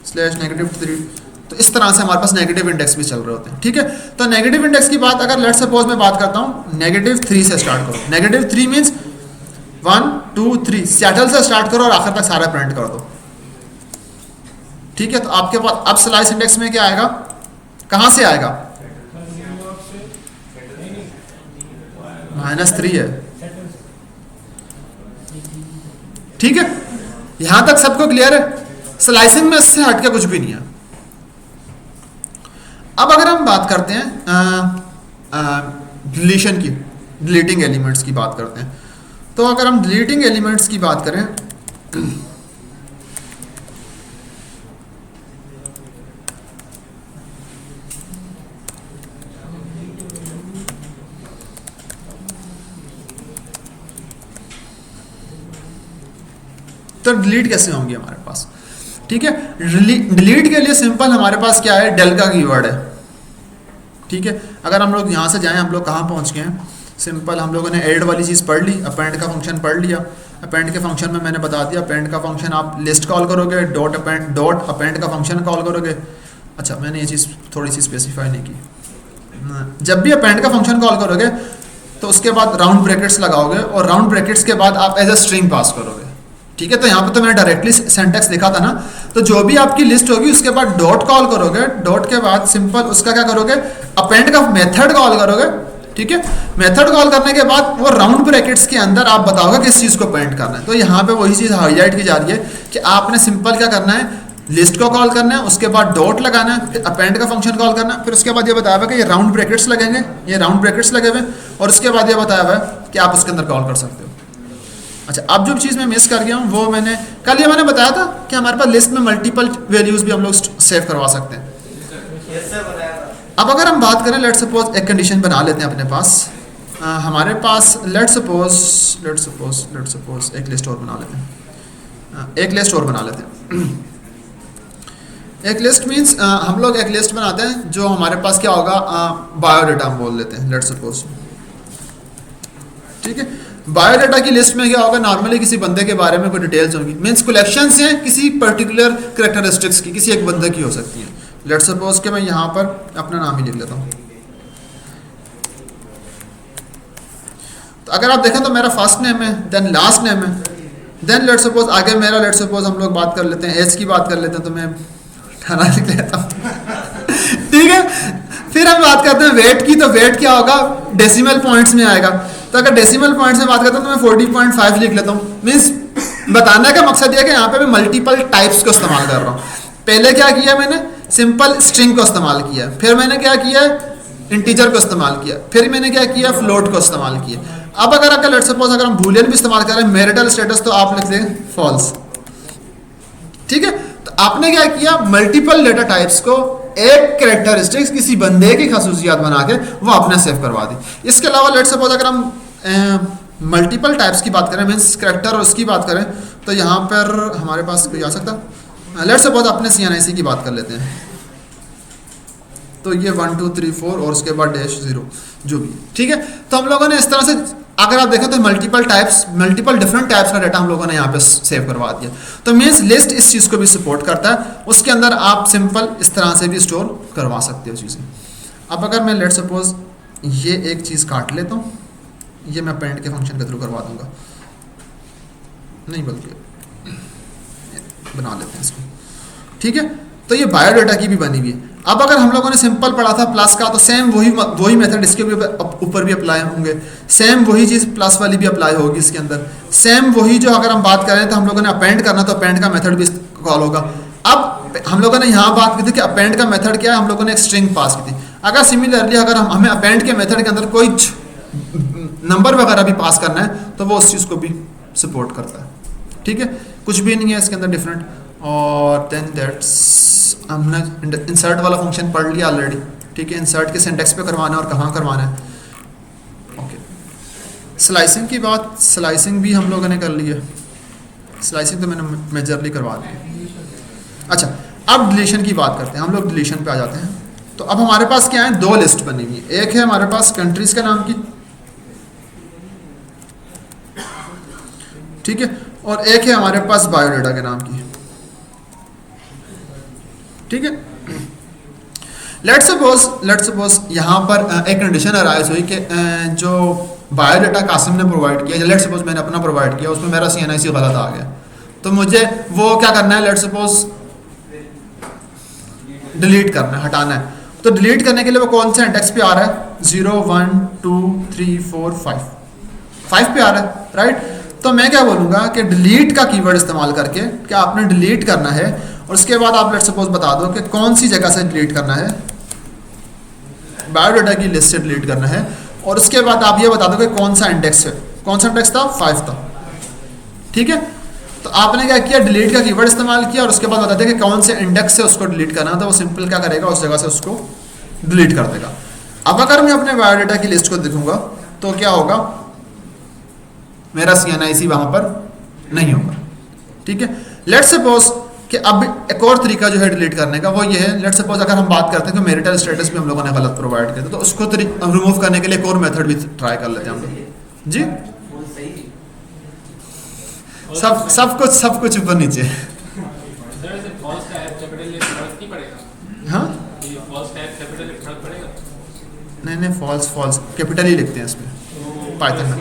/ -3। तो इस तरह से हमारे पास नेगेटिव इंडेक्स भी चल रहे होते हैं। ठीक है, तो नेगेटिव इंडेक्स की बात अगर लेट सपोज मैं बात करता हूँ -3 से स्टार्ट करो, -3 मीन्स 1 2 3 सैटल से स्टार्ट करो और आखिर तक सारा प्रिंट कर दो। ठीक है, तो आपके पास अब स्लाइस इंडेक्स में क्या आएगा, कहां से आएगा, -3 है। ठीक है, यहां तक सबको क्लियर है, स्लाइसिंग में इससे हटके कुछ भी नहीं है। अब अगर हम बात करते हैं डिलीशन की, डिलीटिंग एलिमेंट्स की बात करते हैं, तो अगर हम डिलीटिंग एलिमेंट्स की बात करें तो डिलीट कैसे होंगे हमारे पास। ठीक है, डिलीट के लिए सिंपल हमारे पास क्या है, डेल का कीवर्ड है। ठीक है, अगर हम लोग यहाँ से जाएं, हम लोग कहाँ पहुँच गए हैं, सिंपल हम लोगों ने ऐड वाली चीज़ पढ़ ली, अपेंड का फंक्शन पढ़ लिया। अपेंड के फंक्शन में मैंने बता दिया, अपेंड का फंक्शन आप लिस्ट कॉल करोगे, डॉट अपेंड का फंक्शन कॉल करोगे। अच्छा, मैंने ये चीज़ थोड़ी सी स्पेसिफाई नहीं की, जब भी अपेंड का फंक्शन कॉल करोगे तो उसके बाद राउंड ब्रैकेट्स लगाओगे और राउंड ब्रैकेट्स के बाद आप एज ए स्ट्रिंग पास करोगे। ठीक है, तो यहाँ पे तो मैंने डायरेक्टली सेंटेक्स लिखा था ना, तो जो भी आपकी लिस्ट होगी उसके बाद डॉट कॉल करोगे, डॉट के बाद सिंपल उसका क्या करोगे, अपेंड का मेथड कॉल करोगे। ठीक है, मेथड कॉल करने के बाद वो राउंड ब्रैकेट्स के अंदर आप बताओगे किस चीज़ को अपेंड करना है। तो यहाँ पे वही चीज़ हाईलाइट की जा रही है कि आपने सिंपल क्या करना है, लिस्ट को कॉल करना है, उसके बाद डॉट लगाना है, फिर अपेंड का फंक्शन कॉल करना है, फिर उसके बाद ये बताया हुआ कि ये राउंड ब्रैकेट्स लगेंगे, ये राउंड ब्रैकेट्स लगे हुए, और उसके बाद ये बताया हुआ है कि आप उसके अंदर कॉल कर सकते हो। अच्छा, अब जो चीज़ मैं मिस कर गया हूँ वो मैंने कल ये मैंने बताया था कि हमारे पास लिस्ट में मल्टीपल वैल्यूज भी हम लोग सेव करवा सकते हैं। अब अगर हम बात करें, लेट सपोज एक कंडीशन बना लेते हैं अपने पास, हमारे पास लेट सपोज एक लिस्ट और बना लेते हैं, एक लिस्ट और बना लेते हैं। एक लिस्ट मीन्स हम लोग एक लिस्ट बनाते हैं जो हमारे पास क्या होगा, बायोडाटा हम बोल देते हैं, लेट्स सपोज, ठीक है। बायोडाटा की लिस्ट में क्या होगा, नॉर्मली किसी बंदे के बारे में कोई डिटेल्स होंगी, मीन्स कलेक्शन से किसी पर्टिकुलर करेक्टरिस्टिक्स की, किसी एक बंदे की हो सकती है। लेट्स सपोज कि मैं यहाँ पर अपना नाम ही लिख लेता हूँ। तो अगर आप देखें तो मेरा फर्स्ट नेम है, देन लास्ट नेम है, देन लेट्स सपोज आगे मेरा, लेट्स सपोज हम लोग बात कर लेते हैं एज की बात कर लेते हैं, तो मैं 18 लिख लेता हूँ ठीक है। फिर हम बात करते हैं वेट की, तो वेट क्या होगा, डेसिमल पॉइंट्स में आएगा। तो अगर डेसिमल पॉइंट्स में बात करता हूँ तो मैं 40.5 लिख लेता हूँ। मीन्स बताने का मकसद यह है कि यहाँ पे मैं मल्टीपल टाइप्स को इस्तेमाल कर रहा हूँ। पहले क्या किया मैंने, सिंपल स्ट्रिंग को इस्तेमाल किया, फिर मैंने क्या किया, इंटीजर को इस्तेमाल किया, फिर मैंने क्या किया, फ्लोट को इस्तेमाल किया। अब अगर लेट्स सपोज अगर हम बूलियन भी इस्तेमाल कर रहे हैं, मैरिटल स्टेटस, तो आप लिख दें फॉल्स, ठीक है। तो आपने क्या किया, मल्टीपल डेटा टाइप्स को एक कैरेक्टरिस्टिक्स किसी बंदे की खसूसियात बना के वो आपने सेव करवा दी। इसके अलावा लेट्स सपोज अगर हम मल्टीपल टाइप्स की बात करें, मीन्स कैरेक्टर और उसकी बात करें, तो यहाँ पर हमारे पास कोई आ सकता, लेट्स सपोज अपने CNIC की बात कर लेते हैं। तो ये 1 2 3 4 और उसके बाद -0 जो भी, ठीक है। तो हम लोगों ने इस तरह से अगर आप देखें तो मल्टीपल डिफरेंट टाइप्स का डाटा हम लोगों ने यहाँ पे सेव करवा दिया। तो मीन्स लिस्ट इस चीज़ को भी सपोर्ट करता है, उसके अंदर आप सिंपल इस तरह से भी स्टोर करवा सकते हो चीज़ें। अब अगर मैं लेट सपोज ये एक चीज़ काट लेता हूँ, ये मैं अपेंड के फंक्शन के थ्रू करवा दूंगा, नहीं बल्कि बना लेते हैं इसको, ठीक है। तो ये बायोडाटा की भी बनी हुई है। अब अगर हम लोगों ने सिंपल पढ़ा था प्लस का, तो सेम वही मेथड इसके ऊपर भी अप्लाई होंगे, सेम वही चीज़ प्लस वाली भी अप्लाई होगी इसके अंदर, सेम वही जो अगर हम बात करें तो हम लोगों ने अपेंड करना, तो अपेंड का मेथड भी कॉल होगा। अब हम लोगों ने यहाँ बात की थी कि अपेंड का मेथड क्या है, हम लोगों ने एक स्ट्रिंग पास की थी। अगर सिमिलरली अगर हमें अपेंड के मेथड के अंदर कोई नंबर वगैरह भी पास करना है तो वो उस चीज़ को भी सपोर्ट करता है, ठीक है। कुछ भी नहीं है इसके अंदर डिफरेंट। और देन दैट्स हमने इंसर्ट वाला फंक्शन पढ़ लिया ऑलरेडी, ठीक है। इंसर्ट के सिंटेक्स पे करवाना है और कहाँ करवाना है, ओके। स्लाइसिंग की बात, स्लाइसिंग भी हम लोगों ने कर ली है, स्लाइसिंग तो मैंने मेजरली करवा दी। अच्छा, अब डिलीशन की बात करते हैं, हम लोग डिलीशन पे आ जाते हैं। तो अब हमारे पास क्या है, दो लिस्ट बनी हुई है, एक है हमारे पास कंट्रीज के नाम की, ठीक है, और एक है हमारे पास बायोडाटा के नाम की, ठीक है। लेट्स सपोज यहाँ पर एक कंडीशन अराइज हुई कि जो बायोडाटा कासिम ने प्रोवाइड किया, लेट्स सपोज मैंने अपना प्रोवाइड किया, उसमें मेरा CNIC गलत आ गया, तो मुझे वो क्या करना है, लेट्स सपोज डिलीट करना है, हटाना है। तो डिलीट करने के लिए वो कौन से इंडेक्स पे आ रहा है, 0 1 2 3 4 5 पे आ रहा है, राइट। तो मैं क्या बोलूँगा कि डिलीट का कीवर्ड इस्तेमाल करके क्या आपने डिलीट करना है, और उसके बाद आप लेट्स सपोज बता दो कि कौन सी जगह से डिलीट करना है, बायोडाटा की लिस्ट से डिलीट करना है, और उसके बाद आप ये बता दो कि कौन सा इंडेक्स है, कौन सा इंडेक्स था, 5 था, ठीक है। तो आपने क्या किया, डिलीट का कीवर्ड इस्तेमाल किया, और उसके बाद बता दें कि कौन से इंडेक्स से उसको डिलीट करना है, तो वो सिंपल क्या करेगा, उस जगह से उसको डिलीट कर देगा। अब अगर मैं अपने बायोडाटा की लिस्ट को देखूंगा तो क्या होगा, मेरा CNIC वहां पर नहीं होगा, ठीक है। लेट्स सपोज कि अब एक और तरीका जो है डिलीट करने का वो ये है, लेट्स सपोज अगर हम बात करते हैं कि मैरिटल स्टेटस भी हम लोगों ने गलत प्रोवाइड किया, तो उसको रिमूव करने के लिए एक और मेथड भी ट्राई कर लेते हैं हम लोग जी। सब कुछ ऊपर नीचे, हाँ नहीं फॉल्स कैपिटल ही लिखते हैं इसमें पाइथन में,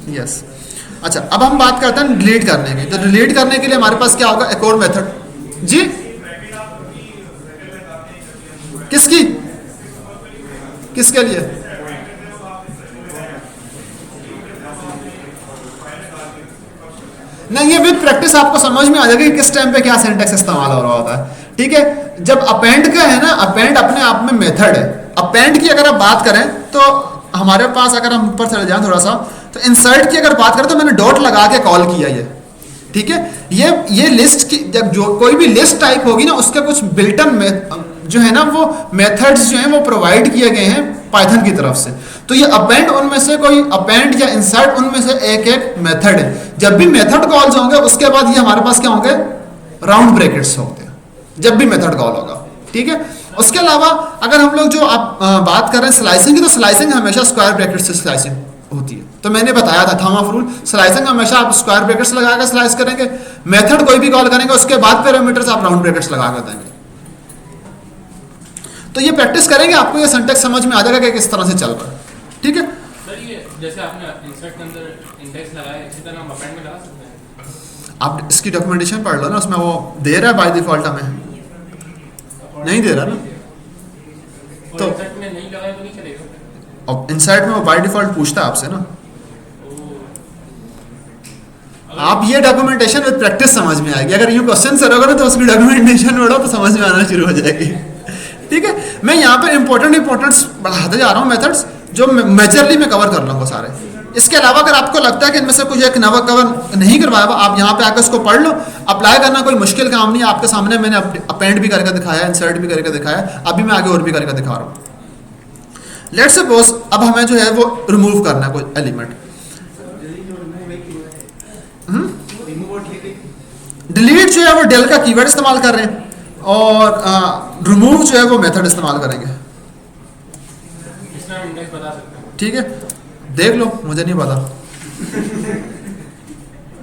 यस। अच्छा, अब हम बात करते हैं डिलीट करने की। तो डिलीट करने के लिए हमारे पास क्या होगा, एक और मेथड जी, किसके लिए, नहीं ये विद प्रैक्टिस आपको समझ में आ जाएगा कि किस टाइम पे क्या सिंटेक्स इस्तेमाल हो रहा होता है, ठीक है। जब अपेंड का है ना, अपेंड अपने आप में मेथड है। अपेंड की अगर आप बात करें तो हमारे पास, अगर हम ऊपर चले जाएं थोड़ा सा, तो इंसर्ट की अगर बात करें तो मैंने डॉट लगा के कॉल किया ये, ठीक है। ये लिस्ट की, जब जो कोई भी लिस्ट टाइप होगी ना, उसके कुछ बिल्टन जो है ना वो मेथड्स जो हैं वो प्रोवाइड किए गए हैं पाइथन की तरफ से। तो ये अपेंड उनमें से कोई, अपेंड या इंसर्ट उनमें से एक मेथड है। जब भी मेथड कॉल्स होंगे उसके बाद ये हमारे पास क्या होंगे, राउंड ब्रैकेट्स होते हैं, जब भी मेथड कॉल होगा, ठीक है। उसके अलावा अगर हम लोग जो आप बात कर रहे हैं स्लाइसिंग की, तो स्लाइसिंग हमेशा स्क्वायर ब्रैकेट से स्लाइसिंग होती है। तो मैंने बताया था थंब ऑफ रूल, स्लाइसिंग हमेशा आप स्क्वायर ब्रैकेट्स लगा कर स्लाइस करेंगे। मेथड कोई भी कॉल करेंगे उसके बाद पैरामीटर्स आप राउंड ब्रैकेट्स लगा कर देंगे। तो ये प्रैक्टिस करेंगे, आपको ये सिंटैक्स समझ में आ जाएगा कि किस तरह से चल रहा है, ठीक है। सर ये जैसे आपने इंसर्ट के अंदर इंडेक्स लगाया, इसी तरह हम अपेंड में लगा सकते हैं? आप इसकी डॉक्यूमेंटेशन पढ़ लो ना, उसमें वो दे रहा है बाय डिफॉल्ट, हमें नहीं दे रहा ना। तो इंसर्ट में नहीं लगाया तो नहीं चलेगा? अब इनसाइड में वो बाय डिफॉल्ट पूछता है आपसे ना। आप ये डॉक्यूमेंटेशन विद प्रैक्टिस समझ में आएगी। अगर ये क्वेश्चन सर होगा ना तो उसकी डॉक्यूमेंटेशन पढ़ो तो समझ में आना शुरू हो जाएगी, ठीक है। मैं यहाँ पे इंपॉर्टेंट्स बढ़ाते जा रहा हूँ, मेथड्स जो मेजरली मैं कवर कर लूँगा सारे। इसके अलावा अगर आपको लगता है कि इनमें से कुछ एक नवा कवर नहीं करवाया हुआ, आप यहाँ पे आकर उसको पढ़ लो। अप्लाई करना कोई मुश्किल काम नहीं है, आपके सामने मैंने अपेंड भी करके दिखाया, इंसर्ट भी करके दिखाया, अभी मैं आगे और भी करके दिखा रहा हूँ। लेट्स सपोज अब हमें जो है वो रिमूव करना है कोई एलिमेंट। डिलीट जो है वो डेल का कीवर्ड इस्तेमाल कर रहे हैं, और रिमूव जो है वो मेथड इस्तेमाल करेंगे, इसमें हम इंडेक्स बता सकते हैं, ठीक है। देख लो, मुझे नहीं पता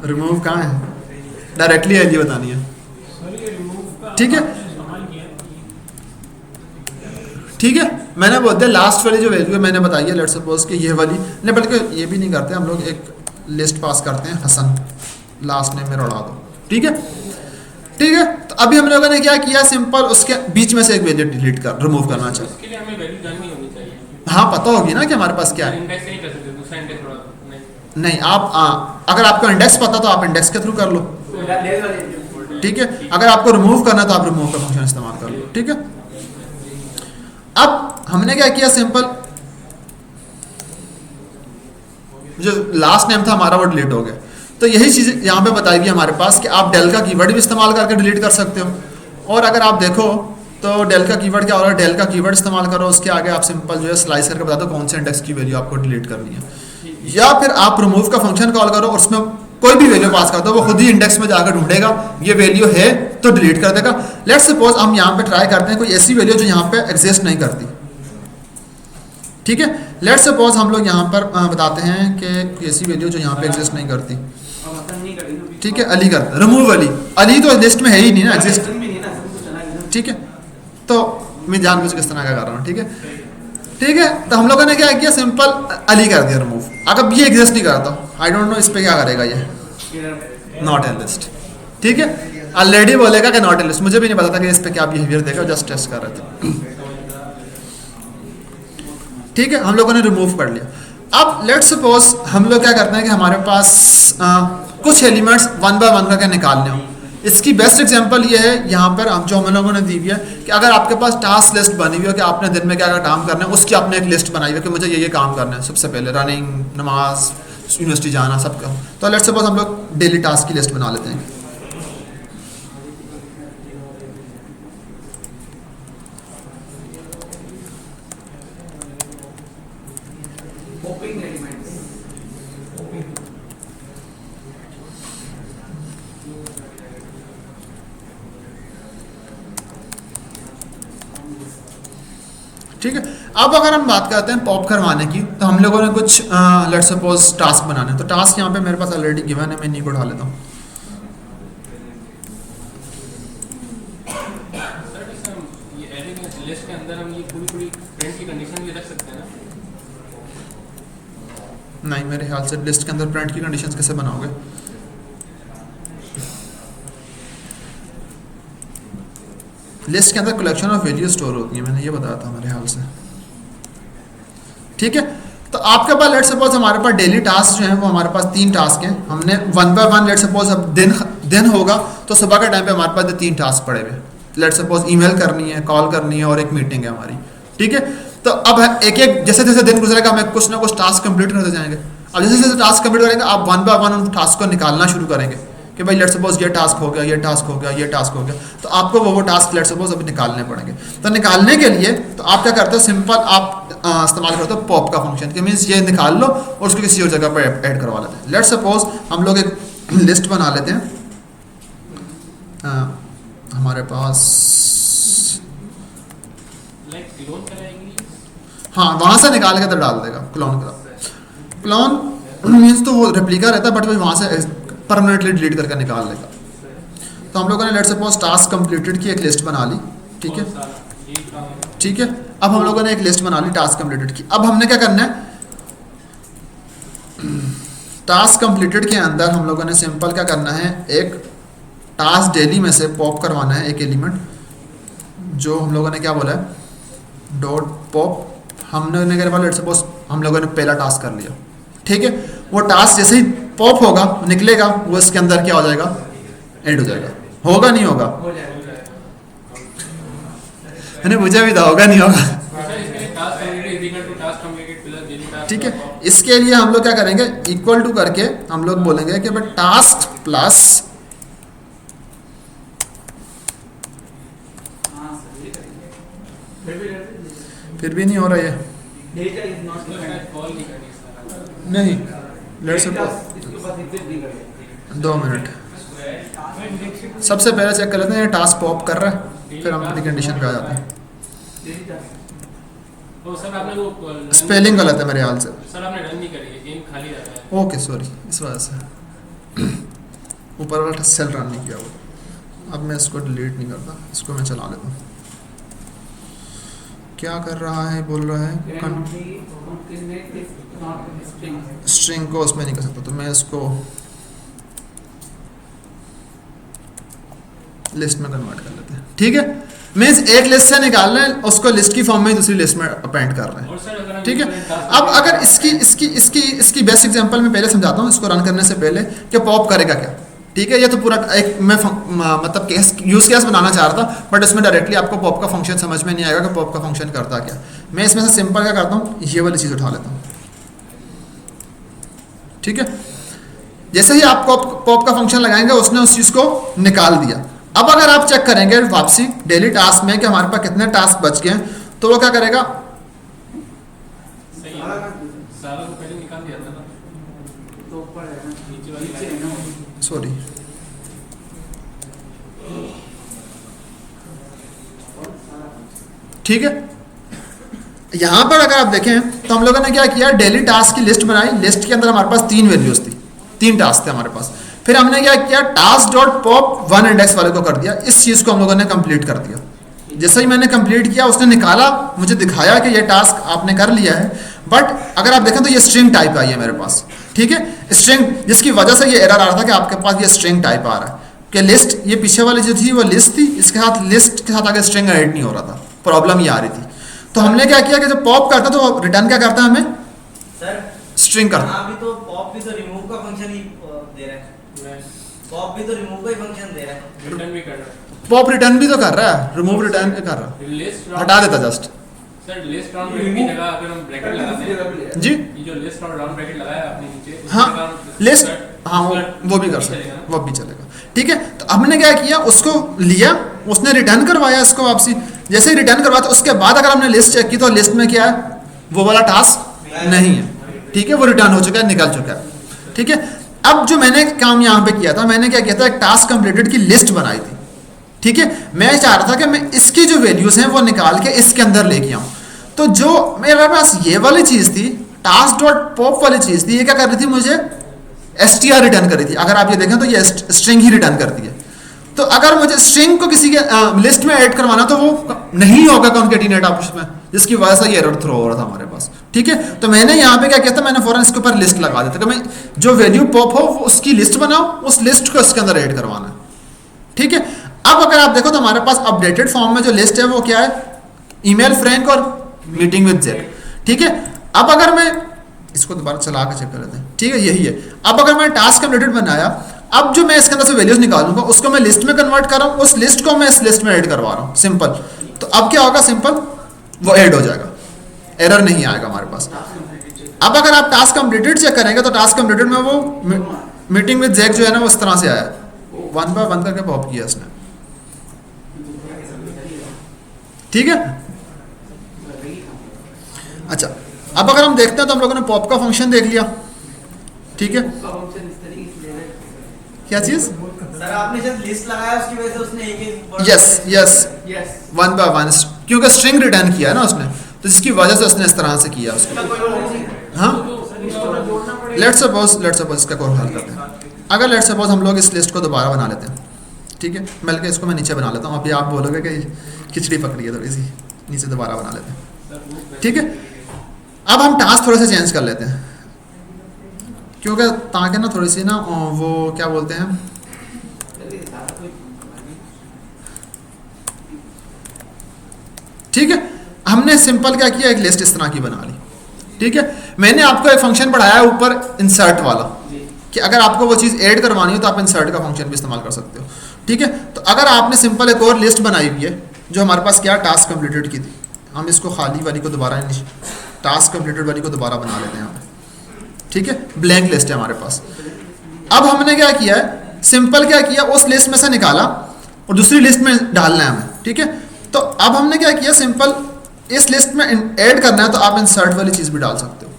रिमूव कहाँ है, डायरेक्टली एल बतानी है, ठीक है। ठीक है, मैंने बोल दिया लास्ट वाली जो वैल्यू है मैंने बताई है, लेट्स सपोज कि ये वाली नहीं, बल्कि ये भी नहीं करते हम लोग, एक लिस्ट पास करते हैं हसन, लास्ट नेम मेरा उड़ा दो, ठीक है। ठीक है, तो अभी हम लोगों ने क्या किया, सिंपल उसके बीच में से एक वैल्यू डिलीट कर रिमूव करना चाहिए। इसके लिए हमें वैल्यू जाननी होनी चाहिए। हाँ, पता होगी ना कि हमारे पास क्या है। इंडेक्स नहीं कर सकते, दूसरा इंडेक्स उड़ा दो। नहीं, आप अगर आपको इंडेक्स पता तो आप इंडेक्स के थ्रू कर लो, ठीक है। अगर आपको रिमूव करना तो आप रिमूव का फंक्शन इस्तेमाल कर लो, ठीक है। अब हमने क्या किया, सिंपल जो लास्ट नेम था हमारा वो डिलीट हो गया। तो यही चीज़ यहाँ पे बताई गई हमारे पास कि आप डेल का कीवर्ड भी इस्तेमाल करके डिलीट कर सकते हो। और अगर आप देखो तो डेल का कीवर्ड क्या हो रहा है, डेल का कीवर्ड इस्तेमाल करो, उसके आगे आप सिंपल जो है स्लाइस करके बता दो कौन से इंडेक्स की वैल्यू आपको डिलीट करनी है, या फिर आप रिमूव का फंक्शन कॉल करो और उसमें कोई भी वैल्यू पास कर दो, वो खुद ही इंडेक्स में जाकर ढूंढेगा, ये वैल्यू है तो डिलीट कर देगा। लेट्स सपोज हम यहाँ पे ट्राई करते हैं कोई ऐसी वैल्यू जो यहाँ पे एग्जिस्ट नहीं करती, ठीक है। लेट्स सपोज हम लोग यहाँ पर बताते हैं कि ऐसी वैल्यू जो यहाँ पे एग्जिस्ट नहीं करती, ठीक है, अली कर रिमूव अली तो लिस्ट में है ही नहीं ना, एग्जिस्ट, ठीक है। तो मैं जानबूझ के इस तरह का कर रहा हूँ, ठीक है, ठीक है। तो हम लोगों ने क्या किया, सिंपल अली कर दिया रिमूव। अगर ये एग्जिस्ट नहीं करता, आई डोंट नो इस पे क्या करेगा, ये नॉट इन लिस्ट, ठीक है। ऑलरेडी बोलेगा कि नॉट इन लिस्ट, मुझे भी नहीं पता था कि इस पे क्या बिहेवियर देगा, जस्ट टेस्ट कर रहे थे, ठीक है। हम लोगों ने रिमूव कर लिया। अब लेट्स सपोज हम लोग क्या करते हैं कि हमारे पास कुछ एलिमेंट्स वन बाय वन करके निकालने हो। इसकी बेस्ट एग्जांपल ये है, यहाँ पर हम जो हम लोगों ने दी हुई है कि अगर आपके पास टास्क लिस्ट बनी हुई हो कि आपने दिन में क्या क्या काम करना है, उसकी आपने एक लिस्ट बनाई हुई है कि मुझे ये काम करना है, सबसे पहले रनिंग, नमाज, यूनिवर्सिटी जाना, सबका। तो लेट्स सपोज हम लोग डेली टास्क की लिस्ट बना लेते हैं, ठीक है। अब अगर हम बात करते हैं पॉप करवाने की, तो हम लोगों ने कुछ लेट्स सपोज टास्क बनाने, तो टास्क यहाँ पे मेरे पास ऑलरेडी गिवन है, मैं इन्हीं को उठा लेता हूँ। लिस्ट के अंदर हम ये पूरी प्रिंट की कंडीशन भी रख सकते हैं ना? नहीं, मेरे ख्याल से लिस्ट के अंदर प्रिंट की कंडीशंस कैसे बनाओगे। लिस्ट के अंदर कलेक्शन ऑफ वैल्यू स्टोर होती है, मैंने ये बताया था मेरे ख्याल से, ठीक है। तो आपके पास लेट्स सपोज हमारे पास डेली टास्क जो हैं वो हमारे पास 3 टास्क हैं, हमने one by one let's suppose अब दिन होगा तो सुबह के टाइम पे हमारे पास 3 टास्क पड़े हुए, लेट्स सपोज ईमेल करनी है, कॉल करनी है और एक मीटिंग है हमारी, ठीक है। तो अब एक एक जैसे जैसे दिन गुजरेगा हमें कुछ ना कुछ टास्क कंप्लीट करते जाएंगे। अब जैसे जैसे टास्क कंप्लीट करेंगे आप वन बाय वन उन टास्क को निकालना शुरू करेंगे कि भाई लेट्स सपोज ये टास्क हो गया, ये टास्क हो गया, ये टास्क हो गया, तो आपको वो टास्क लेट्स सपोज अभी निकालने पड़ेंगे। तो निकालने के लिए तो आप क्या करते हो, सिंपल आप इस्तेमाल करते हो पॉप का फंक्शन, कि मीन्स ये निकाल लो और उसको किसी और जगह पर ऐड करवा लेते हैं। लेट्स सपोज हम लोग एक लिस्ट बना लेते हैं, हमारे पास, लाइक क्लोन कराएंगे। हाँ वहाँ से निकाल के तो डाल देगा क्लोन का। क्लोन मीन्स तो वो रेप्लिका रहता है, बट वो वहाँ से परमानेंटली डिलीट करके निकाल लेगा। तो हम लोगों ने लेट्स सपोज टास्क कंप्लीटेड की एक लिस्ट बना ली, ठीक है, ठीक है। अब हम लोगों ने एक लिस्ट बना ली टास्क कंप्लीटेड की। अब हमने क्या करना है, टास्क कंप्लीटेड के अंदर हम लोगों ने सिंपल क्या करना है, एक टास्क डेली में से पॉप करवाना है एक एलिमेंट, जो हम लोगों ने क्या बोला है, डॉट पॉप। हमने क्या बोला, लेट्स सपोज हम लोगों ने पहला टास्क कर लिया, ठीक है। वो टास्क जैसे ही पॉप होगा निकलेगा, वो इसके अंदर क्या हो जाएगा, एड हो जाएगा। होगा नहीं होगा, मैंने पूछा भी था, होगा नहीं होगा, ठीक है। इसके लिए हम लोग क्या करेंगे, इक्वल टू करके हम लोग बोलेंगे कि भाई टास्क प्लस फिर भी नहीं हो रहा है, नहीं लेट्स सपोज 2 मिनट, सबसे पहले चेक कर लेते हैं टास्क पॉप कर रहा है, फिर हम अपनी कंडीशन पे आ जाते हैं। तो सर आपने वो स्पेलिंग गलत है मेरे ख्याल से, सर आपने रन नहीं करी है, गेम खाली रहता है। ओके सॉरी, इस वजह से ऊपर वाला सेल रन नहीं किया वो। अब मैं इसको डिलीट नहीं करता, इसको मैं चला लेता हूँ। क्या कर रहा है, बोल रहा है स्ट्रिंग को उसमें नहीं कर सकता, तो मैं इसको लिस्ट में कन्वर्ट कर लेते हैं, ठीक है। मीन्स एक लिस्ट से निकाल रहे हैं, उसको लिस्ट की फॉर्म में दूसरी लिस्ट में अपेंड कर रहे हैं, ठीक है। अब अगर इसकी बेस्ट एग्जांपल मैं पहले समझाता हूँ, इसको रन करने से पहले कि पॉप करेगा क्या, ठीक है। ये तो पूरा एक मैं मतलब केस यूज केस बनाना चाह रहा था, बट इसमें डायरेक्टली आपको पॉप का फंक्शन समझ में नहीं आएगा कि पॉप का फंक्शन करता क्या। मैं इसमें से सिंपल क्या करता हूँ, ये वाली चीज़ उठा लेता हूँ, ठीक है। जैसे ही आप पॉप का फंक्शन लगाएंगे, उसने उस चीज़ को निकाल दिया। अब अगर आप चेक करेंगे वापसी डेली टास्क में कि हमारे पास कितने टास्क बच गए हैं, तो वो क्या करेगा, सॉरी ठीक है। यहां पर अगर आप देखें तो हम लोगों ने क्या किया, डेली टास्क की लिस्ट बनाई, लिस्ट के अंदर हमारे पास 3 वैल्यूज थी, 3 टास्क थे हमारे पास। फिर हमने क्या किया, टास्क डॉट पॉप 1 इंडेक्स वाले को कर दिया, इस चीज को हम लोगों ने कंप्लीट कर दिया। जैसे ही मैंने कंप्लीट किया, उसने निकाला, मुझे दिखाया कि ये टास्क आपने कर लिया है, बट अगर आप देखें तो ये स्ट्रिंग टाइप आई है मेरे पास, ठीक है, स्ट्रिंग, जिसकी वजह से ये एरर आ रहा था कि आपके पास ये स्ट्रिंग टाइप आ रहा है कि लिस्ट, ये पीछे वाली जो थी वो लिस्ट थी, इसके साथ लिस्ट के साथ आगे स्ट्रिंग ऐड नहीं हो रहा था, प्रॉब्लम ये आ रही थी। तो हमने क्या किया कि जब पॉप करता तो रिटर्न क्या करता है, हमें सर स्ट्रिंग करता। अभी तो पॉप भी तो रिमूव का फंक्शन ही दे रहा है, पॉप भी तो रिमूव का ही फंक्शन दे रहा है, रिटर्न भी कर रहा है, पॉप रिटर्न भी तो कर रहा है, रिमूव रिटर्न कर रहा है, लिस्ट हटा देता just. Sir list round bracket की जगह अगर हम ब्रैकेट लगाते हैं जी, ये जो लिस्ट और राउंड ब्रैकेट लगाया है आपने नीचे, हाँ लिस्ट, हाँ वो भी कर सकते हैं, वो भी चलेगा, ठीक है। तो हमने क्या किया, उसको लिया, उसने रिटर्न करवाया इसको वापसी। जैसे ही रिटर्न करवाया, तो उसके बाद अगर हमने लिस्ट चेक की तो लिस्ट में क्या है, वो वाला टास्क नहीं है, ठीक है, वो रिटर्न हो चुका है, निकल चुका है, ठीक है। अब जो मैंने काम यहाँ पे किया था, मैंने क्या किया था, एक टास्क कंप्लीटेड की लिस्ट बनाई थी, ठीक है। मैं चाह रहा था कि मैं इसकी जो वैल्यूज हैं वो निकाल के इसके अंदर लेके आऊँ। तो जो मेरे पास ये वाली चीज़ थी, टास्क डॉट पॉप वाली चीज़ थी, ये क्या कर रही थी, मुझे str रिटर्न कर रही थी। अगर आप ये देखें तो ये स्ट्रिंग ही रिटर्न करती है। तो अगर मुझे स्ट्रिंग को किसी के लिस्ट में ऐड करवाना, तो वो नहीं होगा कॉन्केटिनेट ऑप्शन में, जिसकी वजह से ये एरर थ्रो हो रहा था हमारे पास, ठीक है। तो मैंने यहाँ पे क्या किया था, मैंने फौरन इसके ऊपर लिस्ट लगा दिया था कि मैं जो वैल्यू पॉप हो वो उसकी लिस्ट बनाओ, उस लिस्ट को इसके अंदर ऐड करवाना है, ठीक है। अब अगर आप देखो तो हमारे पास अपडेटेड फॉर्म में जो लिस्ट है वो क्या है, ईमेल फ्रैंक और मीटिंग विद जेक, ठीक है। अब अगर मैं इसको दोबारा चला के चेक कर लेते हैं, ठीक है, यही है। अब अगर मैं टास्क कंप्लीटेड बनाया, अब जो मैं इसके अंदर से वैल्यूज निकालूंगा उसको मैं लिस्ट में कन्वर्ट कर रहा हूँ, उस लिस्ट को मैं इस लिस्ट में ऐड करवा रहा हूँ, सिंपल। तो अब क्या होगा, सिंपल वो ऐड हो जाएगा, एरर नहीं आएगा हमारे पास। अब अगर आप टास्क कंप्लीटेड चेक करेंगे तो टास्क कंप्लीटेड में वो मीटिंग विद जैक जो है ना, वो इस तरह से आया, 1 बाय 1 करके पॉप किया इसने, ठीक है। अच्छा, अब अगर हम देखते हैं तो हम लोगों ने पॉप का फंक्शन देख लिया, ठीक है। क्या चीज, सर आपने जब लिस्ट लगाया उसकी वजह से उसने एक yes yes yes one by one, क्योंकि स्ट्रिंग रिटर्न किया ना उसने, तो इसकी वजह से उसने इस तरह से किया उसको। हाँ लेट्स सपोज इसका कोड हल करते हैं। अगर लेट्स सपोज हम लोग इस लिस्ट को दोबारा बना लेते हैं, ठीक है, बल्कि इसको मैं नीचे बना लेता हूँ, अभी आप बोलोगे कि खिचड़ी पकड़ी है थोड़ी सी, नीचे दोबारा बना लेते हैं, ठीक है। अब हम टास्क थोड़े से चेंज कर लेते हैं, क्योंकि ताकि ना थोड़ी सी ना वो क्या बोलते हैं, ठीक है। हमने सिंपल क्या किया, एक लिस्ट इस तरह की बना ली, ठीक है। मैंने आपको एक फंक्शन पढ़ाया है ऊपर इंसर्ट वाला, कि अगर आपको वो चीज़ ऐड करवानी हो तो आप इंसर्ट का फंक्शन भी इस्तेमाल कर सकते हो, ठीक है। तो अगर आपने सिंपल एक और लिस्ट बनाई हुई है जो हमारे पास क्या टास्क कंप्लीटेड की थी, हम इसको खाली वाली को दोबारा, टास्क कंप्लीटेड वाली को दोबारा बना लेते हैं यहाँ, ठीक है। ब्लैंक लिस्ट है हमारे पास। अब हमने क्या किया है, सिंपल क्या किया, उस लिस्ट में से निकाला और दूसरी लिस्ट में डालना है हमें, ठीक है। तो अब हमने क्या किया, सिंपल इस लिस्ट में ऐड करना है तो आप इंसर्ट वाली चीज़ भी डाल सकते हो,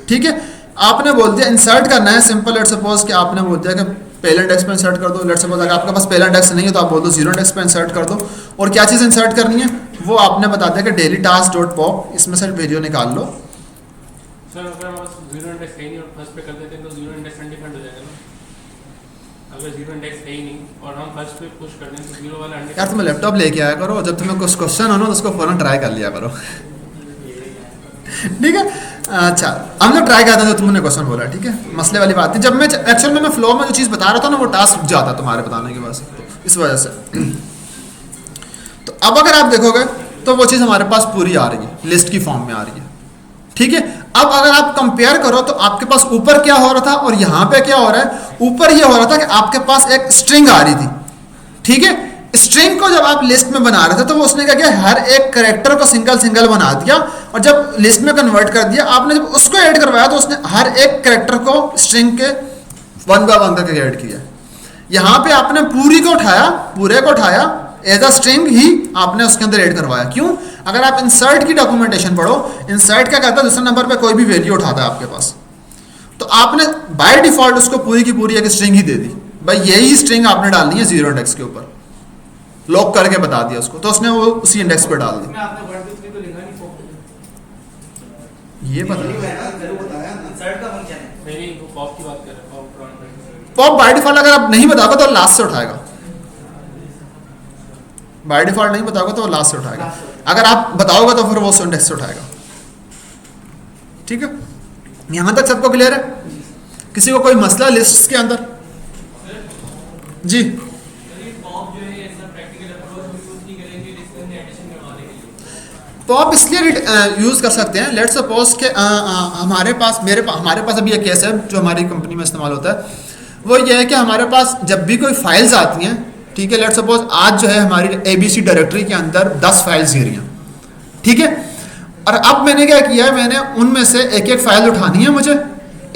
ठीक है। आपने बोल दिया इंसर्ट करना है, सिंपल लेट्स सपोज कि आपने बोल दिया कि पहले इंडेक्स पे इंसर्ट कर दो। लेट्स सपोज अगर आपके पास पहला इंडेक्स नहीं है तो आप बोल दो 0 इंडेक्स पे इंसर्ट कर दो, और क्या चीज़ इंसर्ट करनी है वो आपने बता दिया कि डेली टास्क डॉट पॉप, इसमें से वैल्यू निकाल लो। सर अगर हम 0 इंडेक्स है नहीं और फर्स्ट पे कर देते हैं तो 0 इंडेक्स अनडिफाइंड हो जाएगा ना। अगर 0 इंडेक्स है ही नहीं और हम फर्स्ट पे पुश कर दें तो 0 वाला अनडिफाइंड। यार तुम्हें लैपटॉप लेके आया करो, जब तुम्हें कुछ क्वेश्चन हो ना तो उसको फ़ौरन ट्राई कर लिया करो, ठीक है। अच्छा हम लोग ट्राई करते हैं जो तुमने क्वेश्चन बोला, ठीक है, मसले वाली बात नहीं। जब मैं एक्चुअल में फ्लो में जो चीज़ बता रहा था ना वो टास्क रुक जाता तुम्हारे बताने के बाद, इस वजह से। तो अब अगर आप देखोगे तो वो चीज़ हमारे पास पूरी आ रही है, लिस्ट की फॉर्म में आ रही है, ठीक है। अब अगर आप कंपेयर करो तो आपके पास ऊपर क्या हो रहा था और यहाँ पे क्या हो रहा है, ऊपर ये हो रहा था कि आपके पास एक स्ट्रिंग आ रही थी, ठीक है। स्ट्रिंग को जब आप लिस्ट में बना रहे थे तो वो उसने क्या किया, हर एक कैरेक्टर को सिंगल सिंगल बना दिया, और जब लिस्ट में कन्वर्ट कर दिया आपने, जब उसको ऐड करवाया तो उसने हर एक कैरेक्टर को स्ट्रिंग के 1 बाय 1 करके ऐड किया। यहाँ पे आपने पूरे को उठाया एज अ स्ट्रिंग ही आपने उसके अंदर ऐड करवाया। क्यों? अगर आप इंसर्ट की डॉक्यूमेंटेशन पढ़ो, इंसर्ट क्या कहता है, दूसरे नंबर पे कोई भी वैल्यू उठाता है आपके पास, तो आपने बाय डिफॉल्ट उसको पूरी की पूरी एक स्ट्रिंग ही दे दी, भाई यही स्ट्रिंग आपने डालनी है 0 इंडेक्स के ऊपर, लॉक करके बता दिया उसको, तो उसने वो उसी इंडेक्स पे डाल दी। ये बता इंसर्ट का फंक्शन है। नहीं वो पॉप की बात कर रहे हैं, पॉप पॉप बाय डिफॉल्ट अगर आप नहीं बताओगे तो लास्ट से उठाएगा, बाय डिफॉल्ट नहीं बताओगे तो लास्ट से उठाएगा, अगर आप बताओगे तो फिर वो इंडेक्स से उठाएगा, ठीक है। यहां तक सबको क्लियर है? किसी को कोई मसला लिस्ट के अंदर? जी पॉप इसलिए यूज़ कर सकते हैं, लेट्स सपोज के हमारे पास अभी एक केस है जो हमारी कंपनी में इस्तेमाल होता है, वो ये है कि हमारे पास जब भी कोई फाइल्स आती हैं, ठीक है, लेट्स सपोज आज जो है हमारी ABC डायरेक्टरी के अंदर 10 फाइल्स गिरी हैं, ठीक है। और अब मैंने क्या किया है, मैंने उनमें से एक एक फाइल उठानी है, मुझे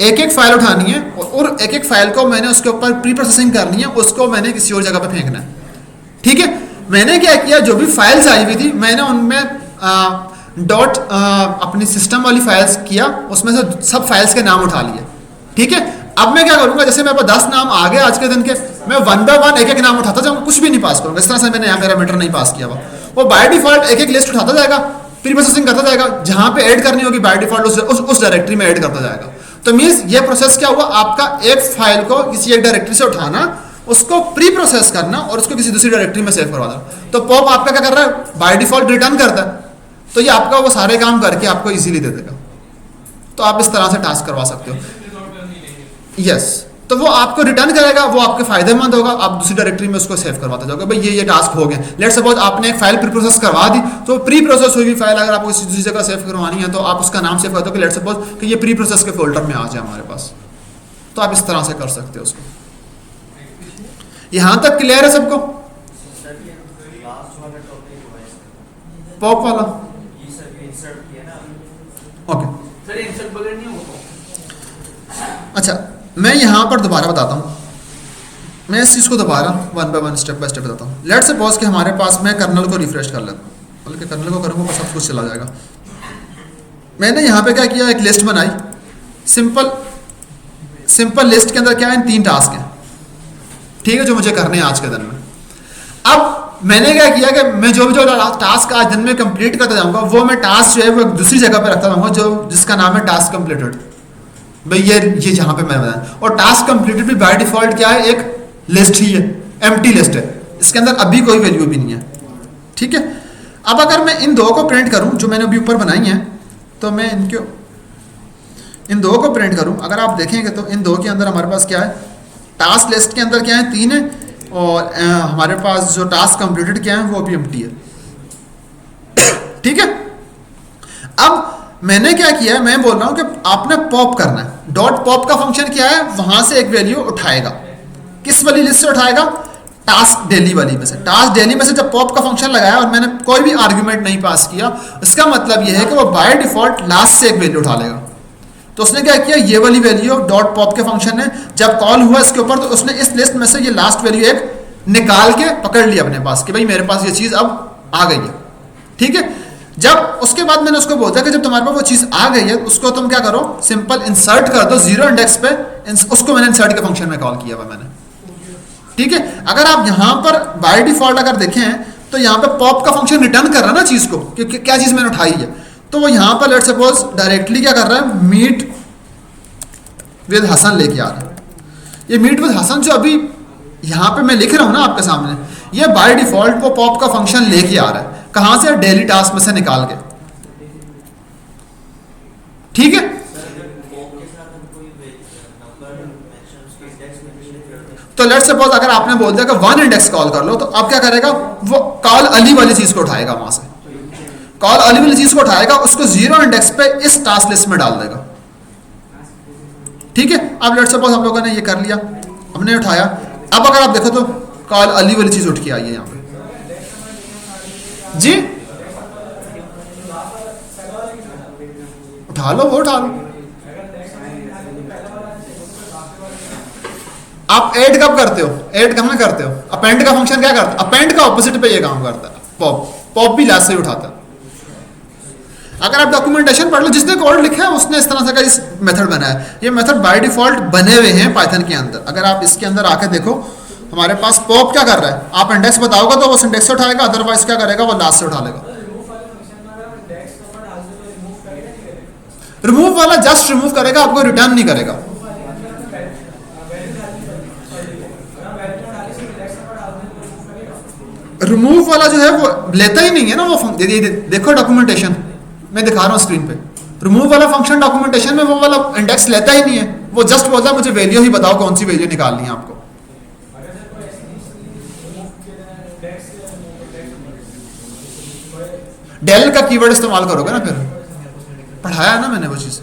एक एक फाइल उठानी है, और एक एक फाइल को मैंने उसके ऊपर प्री प्रोसेसिंग करनी है, उसको मैंने किसी और जगह पे फेंकना है, ठीक है। मैंने क्या किया, जो भी फाइल्स आई हुई थी मैंने उनमें डॉट अपनी सिस्टम वाली फाइल्स किया, उसमें से सब फाइल्स के नाम उठा लिए, ठीक है। अब मैं क्या करूंगा, जैसे मेरे पास 10 नाम आ गए आज के दिन के, मैं 1 बाय 1 एक एक नाम उठाता जाऊंगा, कुछ भी नहीं पास करूंगा, इस तरह से मैंने यहाँ पैरामीटर नहीं पास किया हुआ, वो बाय डिफॉल्ट एक एक लिस्ट उठाता जाएगा, प्री प्रोसेसिंग करता जाएगा, जहां पे ऐड करनी होगी बाय डिफॉल्ट उस डायरेक्टरी में ऐड करता जाएगा। तो मीन्स ये प्रोसेस क्या हुआ, आपका एक फाइल को किसी एक डायरेक्टरी से उठाना, उसको प्री प्रोसेस करना और उसको किसी दूसरी डायरेक्टरी में सेव करवा देना। तो पॉप आपका क्या कर रहा है, बाय डिफॉल्ट रिटर्न करता है, तो ये आपका वो सारे काम करके आपको इजीली दे देगा। तो आप इस तरह से टास्क करवा सकते हो, यस। तो वो आपको रिटर्न करेगा, वो आपके फायदेमंद होगा, आप दूसरी डायरेक्टरी में उसको सेव करवाते जाओगे, भाई ये टास्क हो गए। लेट्स सपोज आपने एक फाइल प्री प्रोसेस करवा दी, तो प्री प्रोसेस हुई फाइल अगर आपको किसी दूसरी जगह सेव करवानी है तो आप उसका नाम सेव कर दो कि लेट्स सपोज कि ये प्री प्रोसेस के फोल्डर में आ जाए हमारे पास, तो आप इस तरह से कर सकते हो उसको। यहां तक क्लियर है सबको? पॉप वाला ओके। अच्छा मैं यहाँ पर दोबारा बताता हूँ, मैं इस चीज़ को दोबारा 1 बाय 1 स्टेप बाय स्टेप बताता हूँ। लेट्स सपोज कि हमारे पास, मैं कर्नल को रिफ्रेश कर लेता हूँ, बल्कि कर्नल को करूँगा सब कुछ चला जाएगा। मैंने यहाँ पे क्या किया, एक लिस्ट बनाई, सिंपल लिस्ट के अंदर क्या है, 3 टास्क हैं, ठीक है, जो मुझे करने हैं आज के दिन में। अब मैंने क्या किया कि मैं जो टास्क आज दिन में कंप्लीट करता जाऊंगा, वो मैं टास्क जो है वो एक दूसरी जगह पे रखता जाऊंगा, जो जिसका नाम है टास्क कंप्लीटेड। भाई ये जहां पे मैंने बताया, और टास्क कंप्लीटेड भी बाय डिफॉल्ट क्या है, एक लिस्ट ही है, एम्प्टी लिस्ट है, इसके अंदर अभी कोई वैल्यू भी नहीं है। ठीक है, अब अगर मैं इन दो को प्रिंट करूं जो मैंने अभी ऊपर बनाई है, तो मैं इन दो को प्रिंट करूं, अगर आप देखेंगे तो इन दो के अंदर हमारे पास क्या है, टास्क लिस्ट के अंदर क्या है, 3 है, और हमारे पास जो टास्क कंप्लीटेड क्या है वो भी एम्प्टी है। ठीक है, अब मैंने क्या किया है, मैं बोल रहा हूं कि आपने पॉप करना है। डॉट पॉप का फंक्शन क्या है, वहां से एक वैल्यू उठाएगा, किस वाली लिस्ट से उठाएगा, टास्क डेली वाली में से। टास्क डेली में से जब पॉप का फंक्शन लगाया और मैंने कोई भी आर्गुमेंट नहीं पास किया, इसका मतलब यह है कि वो बाय डिफॉल्ट लास्ट से एक वैल्यू उठा लेगा। तो उसने क्या किया, ये वाली वैल्यू डॉट पॉप के फंक्शन ने जब कॉल हुआ इसके ऊपर, तो उसने इस लिस्ट में से ये लास्ट वैल्यू एक निकाल के पकड़ लिया अपने पास कि भाई मेरे पास ये चीज अब आ गई है। ठीक है, जब उसके बाद मैंने उसको बोला कि जब तुम्हारे पास वो चीज आ गई है, उसको तुम क्या करो, सिंपल इंसर्ट कर दो 0 इंडेक्स पे, उसको मैंने इंसर्ट के फंक्शन में कॉल किया हुआ मैंने। ठीक है, अगर आप यहां पर बाय डिफॉल्ट अगर देखें तो यहां पे पॉप का फंक्शन रिटर्न कर रहा है ना चीज को, कि क्या चीज मैंने उठाई है, तो वो यहां पर लेट्स सपोज डायरेक्टली क्या कर रहा है, मीट विद हसन लेके आ रहा है। ये मीट विद हसन जो अभी यहां पे मैं लिख रहा हूं ना आपके सामने, ये बाय डिफॉल्ट वो पॉप का फंक्शन लेके आ रहा है, कहां से, डेली टास्क में से निकाल के। ठीक है, तो लेट्स सपोज अगर आपने बोल दिया कि 1 इंडेक्स कॉल कर लो, तो अब क्या करेगा, वो कॉल अली वाली चीज को उठाएगा, वहां से कॉल अली वाली चीज को उठाएगा, उसको 0 इंडेक्स पे इस टास्क लिस्ट में डाल देगा। ठीक है, अब लेट्स सपोज हम लोगों ने ये कर लिया, हमने उठाया, अब अगर आप देखो तो कॉल अली वाली चीज उठ के आई है यहां पे। जी उठा लो, वो उठा लो। आप ऐड कब करते हो, ऐड कब में करते हो, अपेंड का फंक्शन क्या करता है, अपेंड का ऑपोजिट पे ये काम करता है, पॉप। पॉप भी लास्ट से उठाता है। अगर आप डॉक्यूमेंटेशन पढ़ लो, जिसने कोड लिखा है उसने इस तरह से का इस मेथड बनाया है। ये मेथड बाय डिफॉल्ट बने हुए हैं पाइथन के अंदर। अगर आप इसके अंदर आके देखो, हमारे पास पॉप क्या कर रहा है, आप इंडेक्स बताओगे तो वो इंडेक्स से उठाएगा, अदरवाइज क्या करेगा, वो लास्ट से उठा लेगा। रिमूव वाला जस्ट रिमूव करेगा, आपको रिटर्न नहीं करेगा। रिमूव वाला जो है वो लेता ही नहीं है ना, वो देखो डॉक्यूमेंटेशन मैं दिखा रहा हूं स्क्रीन पे, रिमूव वाला फंक्शन डॉक्यूमेंटेशन में वो वाला इंडेक्स लेता ही नहीं है, वो जस्ट बोलता है मुझे वैल्यू ही बताओ कौन सी वैल्यू निकालनी है आपको। डेल का कीवर्ड इस्तेमाल करोगे ना, फिर पढ़ाया है ना मैंने वो चीज।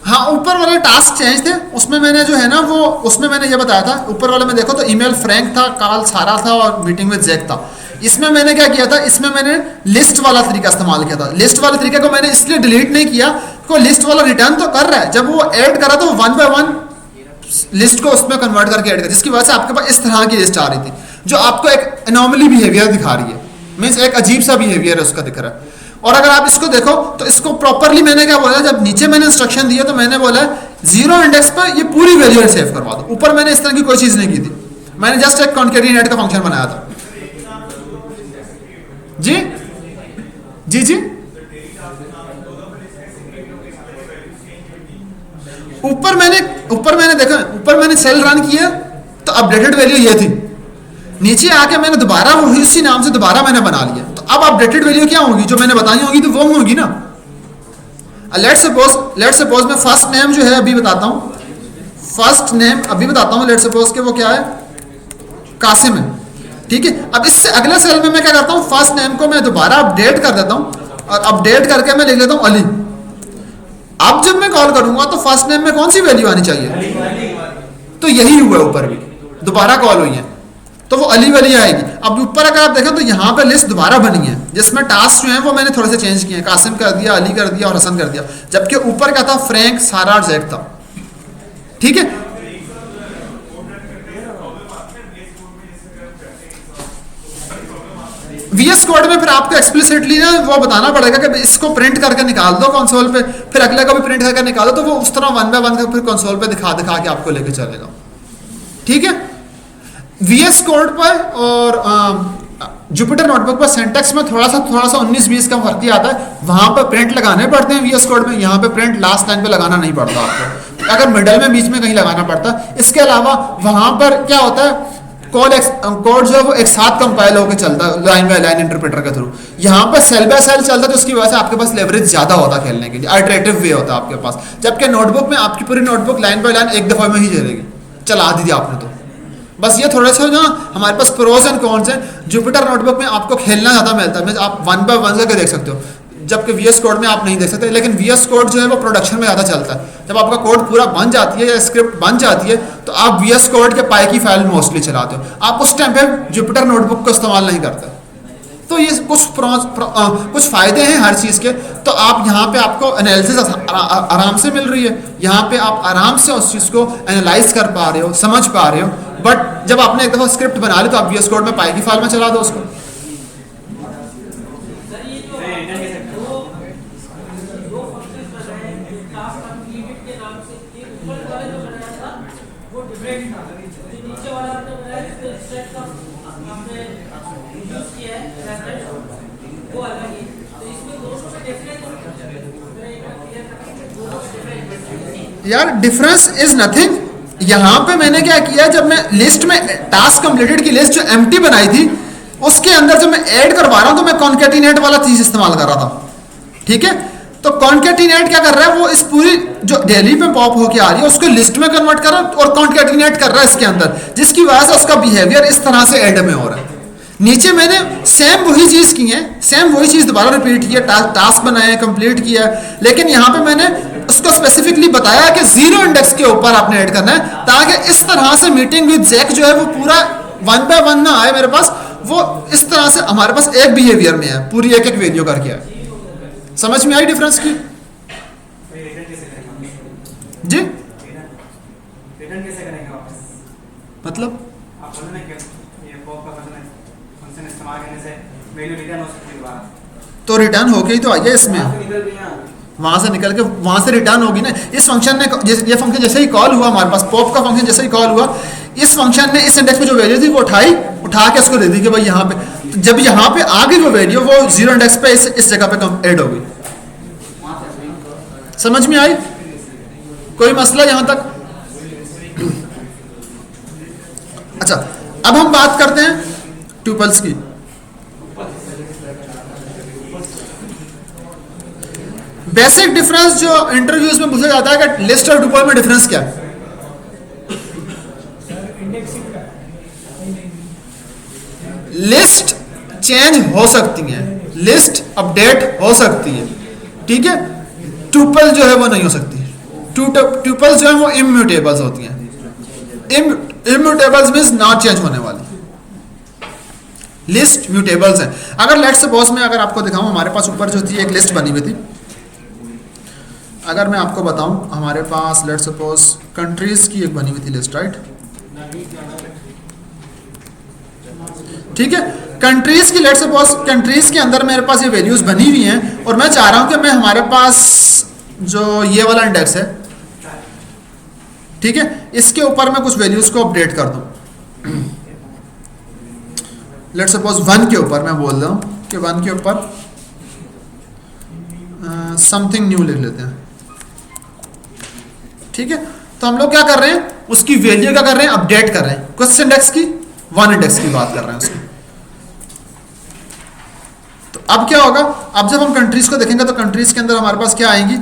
हाँ, ऊपर वाले टास्क चेंज थे, उसमें मैंने जो है ना वो, उसमें मैंने ये बताया था, ऊपर वाले में देखो तो ईमेल फ्रैंक था, कॉल सारा था और मीटिंग विद जैक था। इसमें मैंने क्या किया था, इसमें मैंने लिस्ट वाला तरीका इस्तेमाल किया था। लिस्ट वाले तरीके को मैंने इसलिए डिलीट नहीं किया, को लिस्ट वाला रिटर्न तो कर रहा है, जब वो ऐड करा तो 1 बाय 1 लिस्ट को उसमें कन्वर्ट करके ऐड कर, जिसकी वजह से आपके पास इस तरह की लिस्ट आ रही थी, जो आपको एक एनॉमली बिहेवियर दिखा रही है, मीन्स एक अजीब सा बिहेवियर उसका दिख रहा है। और अगर आप इसको देखो तो इसको प्रॉपरली मैंने क्या बोला, जब नीचे मैंने इंस्ट्रक्शन दिया तो मैंने बोला 0 इंडेक्स पर ये पूरी वैल्यू सेव करवा दो। ऊपर मैंने इस तरह की कोई चीज नहीं की थी, मैंने जस्ट एक कॉन्कैटिनेट का फंक्शन बनाया था। जी जी जी, ऊपर मैंने देखा, ऊपर मैंने सेल रन किया तो अपडेटेड वैल्यू ये थी, नीचे आके मैंने दोबारा वही उसी नाम से दोबारा मैंने बना लिया, तो अब अपडेटेड वैल्यू क्या होगी, जो मैंने बताई होगी तो वो होगी ना। लेट्स सपोज मैं फर्स्ट नेम जो है अभी बताता हूं, फर्स्ट नेम अभी बताता हूं, लेट्स सपोज के वो क्या है, कासिम है। ठीक है, अब इससे अगले सेल में मैं क्या करता हूं, फर्स्ट नेम को मैं दोबारा अपडेट कर देता हूं और अपडेट करके मैं लिख लेता हूं अली। अब जब मैं कॉल करूंगा तो फर्स्ट नेम में कौन सी वैल्यू आनी चाहिए, तो यही हुआ, ऊपर भी दोबारा कॉल हुई है तो वो अली वाली आएगी। अब ऊपर अगर आप देखें तो यहाँ पे लिस्ट दोबारा बनी है, जिसमें टास्क जो है वो मैंने थोड़े से चेंज किए हैं, कासिम कर दिया, अली कर दिया और हसन कर दिया, जबकि ऊपर क्या था, फ्रैंक, सारा और जैक था। ठीक है, VS कोड में फिर आपको एक्सप्लिसिटली ना वो बताना पड़ेगा कि इसको प्रिंट करके निकाल दो कंसोल पे, फिर अगले को भी प्रिंट करके निकालो, तो वो उस तरह वन बाय वन फिर कंसोल पे दिखा दिखा के आपको लेके चलेगा। ठीक है, VS कोड पर और जुपिटर नोटबुक पर सिंटैक्स में थोड़ा सा 19-20 का फर्क ही आता है। वहां पर प्रिंट लगाने पड़ते हैं VS कोड में, यहाँ पे प्रिंट लास्ट लाइन पे लगाना नहीं पड़ता आपको, अगर मिडल में बीच में कहीं लगाना पड़ता है। इसके अलावा वहां पर क्या होता है, कोड जो है वो एक साथ कंपाइल होकर चलता है लाइन बाय लाइन इंटरप्रेटर के थ्रू। यहाँ पर सेल बाय सेल चलता है, तो उसकी वजह से आपके पास लेवरेज ज्यादा होता है खेलने के लिए, आइटरेटिव वे होता है आपके पास। जबकि नोटबुक में आपकी पूरी नोटबुक लाइन बाय लाइन एक दफा में ही चलेगी, चला दी थी आपने तो। बस ये थोड़ा सा ना हमारे पास प्रोज एंड कॉन्स हैं। जुपिटर नोटबुक में आपको खेलना ज़्यादा मिलता है, आप वन बाय वन करके देख सकते हो, जबकि VS कोड में आप नहीं देख सकते। लेकिन VS कोड जो है वो प्रोडक्शन में ज़्यादा चलता है। जब आपका कोड पूरा बन जाती है या स्क्रिप्ट बन जाती है, तो आप VS कोड के पाई की फाइल मोस्टली चलाते हो, आप उस टाइम पे जुपिटर नोटबुक का इस्तेमाल नहीं करते। तो ये कुछ फ़ायदे हैं हर चीज़ के। तो आप यहाँ पे आपको एनालिसिस आराम से मिल रही है, यहाँ पे आप आराम से उस चीज़ को एनालाइज कर पा रहे हो, समझ पा रहे हो। बट जब आपने एक दफ़ा स्क्रिप्ट बना ली, तो आप VS कोड में पाई की फाइल में चला दो उसको। यार डिफरेंस इज नथिंग। यहां पे मैंने क्या किया, जब मैं लिस्ट में टास्क कंप्लीटेड की लिस्ट जो एम्प्टी बनाई थी, उसके अंदर जब मैं ऐड करवा रहा हूं, तो मैं कॉन्केटिनेट वाला चीज इस्तेमाल कर रहा था। ठीक है, तो कॉन्केटिनेट क्या कर रहा है, वो इस पूरी जो डेली पे पॉप होके आ रही है उसको लिस्ट में कन्वर्ट कर रहा है और कॉन्केटिनेट कर रहा है इसके अंदर, जिसकी वजह से उसका बिहेवियर इस तरह से ऐड में हो रहा है। नीचे मैंने सेम वही चीज की है, सेम वही चीज दोबारा रिपीट किया, टास्क बनाए, कंप्लीट किया, लेकिन यहाँ पे मैंने उसको स्पेसिफिकली बताया कि 0 इंडेक्स के ऊपर आपने ऐड करना है, ताकि इस तरह से मीटिंग विद जैक जो है वो पूरा वन बाय वन ना आए मेरे पास, वो इस तरह से हमारे पास एक बिहेवियर में है, पूरी एक एक वैल्यू करके है। समझ में आई डिफरेंस की? जी रिटर्न कैसे करेंगे वापस? मतलब आप बोल रहे हैं कि ये पॉप का फंक्शन इस्तेमाल करने से वैल्यू रिटर्न हो सकती है दोबारा, तो रिटर्न होके ही तो आई है इसमें, निकल गई यहाँ। वहां से निकल के वहां से रिटर्न होगी ना। इस फंक्शन ने ये फंक्शन जैसे ही कॉल हुआ हमारे पास, पॉप का फंक्शन जैसे ही कॉल हुआ, इस फंक्शन ने इस इंडेक्स पे जो वैल्यू थी वो उठा के उसको दे दी कि भाई यहाँ पे, जब यहाँ पे आ गई वो वैल्यू, वो 0 इंडेक्स पे इस जगह पे ऐड हो गई। समझ में आई? कोई मसला यहां तक? अच्छा, अब हम बात करते हैं ट्यूपल्स की। बेसिक डिफरेंस जो इंटरव्यूज में पूछा जाता है कि लिस्ट और ट्यूपल में डिफरेंस क्या है? लिस्ट चेंज हो सकती है, लिस्ट अपडेट हो सकती है, ठीक है। ट्यूपल जो है वो नहीं हो सकती। ट्यूपल्स जो है वो इम्यूटेबल्स होती हैं। इम्यूटेबल्स मींस नॉट चेंज होने वाली। लिस्ट म्यूटेबल्स है। अगर लेट्स सपोज मैं अगर आपको दिखाऊं, हमारे पास ऊपर जो थी एक लिस्ट बनी हुई थी, अगर मैं आपको बताऊं हमारे पास लेट्स सपोज कंट्रीज की एक बनी हुई थी लिस्ट, राइट? ठीक है, कंट्रीज की लेट्स सपोज कंट्रीज के अंदर मेरे पास ये वैल्यूज बनी हुई हैं और मैं चाह रहा हूं कि मैं हमारे पास जो ये वाला इंडेक्स है, ठीक है, इसके ऊपर मैं कुछ वैल्यूज को अपडेट कर दूं। लेट्स सपोज 1 के ऊपर मैं बोल रहा हूं कि 1 के ऊपर समथिंग न्यू लिख लेते हैं, ठीक है। तो हम लोग क्या कर रहे हैं, उसकी वैल्यू क्या कर रहे हैं, अपडेट कर रहे हैं। किस इंडेक्स की? 1 इंडेक्स की बात कर रहे हैं उसकी। तो अब क्या होगा, अब जब हम कंट्रीज को देखेंगे तो कंट्रीज के अंदर हमारे पास क्या आएंगी,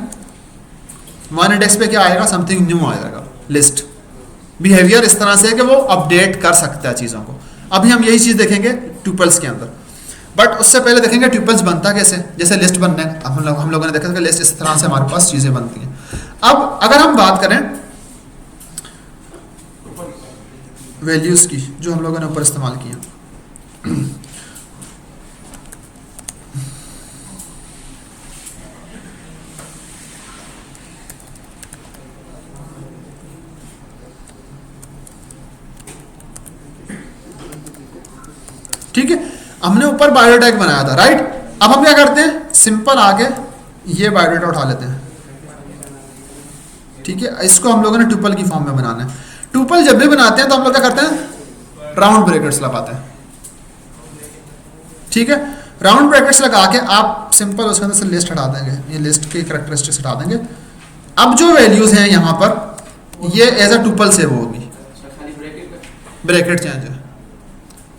1 इंडेक्स पे क्या आएगा, समथिंग न्यू आ जाएगा। लिस्ट बिहेवियर इस तरह से है कि वो अपडेट कर सकता है चीज़ों को। अभी हम यही चीज़ देखेंगे ट्यूपल्स के अंदर, बट उससे पहले देखेंगे ट्यूपल्स बनता कैसे। जैसे लिस्ट बनने हम लोगों ने देखा था कि लिस्ट इस तरह से हमारे पास चीज़ें बनती हैं। अब अगर हम बात करें वैल्यूज़ की जो हम लोगों ने ऊपर इस्तेमाल की हैं, ठीक है। हमने ऊपर बायोडाटा एक बनाया था, राइट। अब हम क्या करते हैं, सिंपल आके ये बायोडाटा उठा लेते हैं, ठीक है। इसको हम लोगों ने ट्यूपल की फॉर्म में बनाना है। ट्यूपल जब भी बनाते हैं तो हम लोग क्या करते हैं, राउंड ब्रैकेट्स लगाते हैं, ठीक है। राउंड ब्रैकेट्स लगा के आप सिंपल उसके अंदर से लिस्ट हटा देंगे, ये लिस्ट के कैरेक्टरिस्टिक्स हटा देंगे। अब जो वैल्यूज हैं यहाँ पर, ये एज अ ट्यूपल सेव होगी, ब्रैकेट चेंज है,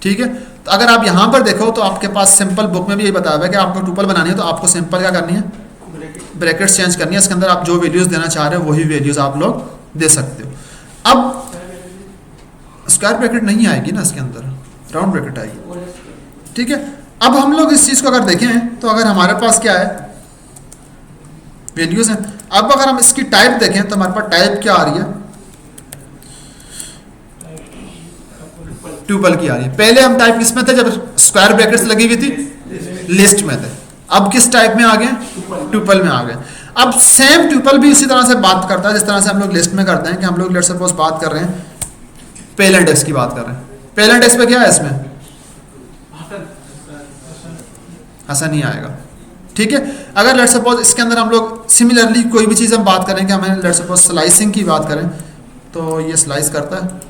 ठीक है। तो अगर आप यहाँ पर देखो तो आपके पास सिंपल बुक में भी यही बताया हुआ है कि आपको ट्यूपल बनानी है तो आपको सिंपल क्या करनी है, ब्रैकेट्स चेंज करनी है। इसके अंदर आप जो वैल्यूज देना चाह रहे हो वही वैल्यूज आप लोग दे सकते हो। अब स्क्वायर ब्रैकेट नहीं आएगी ना इसके अंदर, राउंड ब्रैकेट आएगी, ठीक है। अब हम लोग इस चीज़ को अगर देखें तो अगर हमारे पास क्या है, वैल्यूज हैं। अब अगर हम इसकी टाइप देखें तो हमारे पास टाइप क्या आ रही है, ट्यूपल की आ रही है। पहले हम टाइप किस में थे, जब स्क्वायर ब्रैकेट्स लगी हुई थी, लिस्ट में थे। अब किस टाइप में आ गए, ट्यूपल में आ गए। अब सेम ट्यूपल भी उसी तरह से बात करता है जिस तरह से हम लोग लिस्ट में करते हैं कि हम लोग लेट्स सपोज बात कर रहे हैं, पहले इंडेक्स की बात कर रहे हैं। पहले इंडेक्स पे क्या है, इसमें ऐसा नहीं आएगा, ठीक है। अगर लेट्स सपोज इसके अंदर हम लोग सिमिलरली कोई भी चीज़ हम बात करें कि हमें लेट्स सपोज स्लाइसिंग की बात करें तो ये स्लाइस करता है,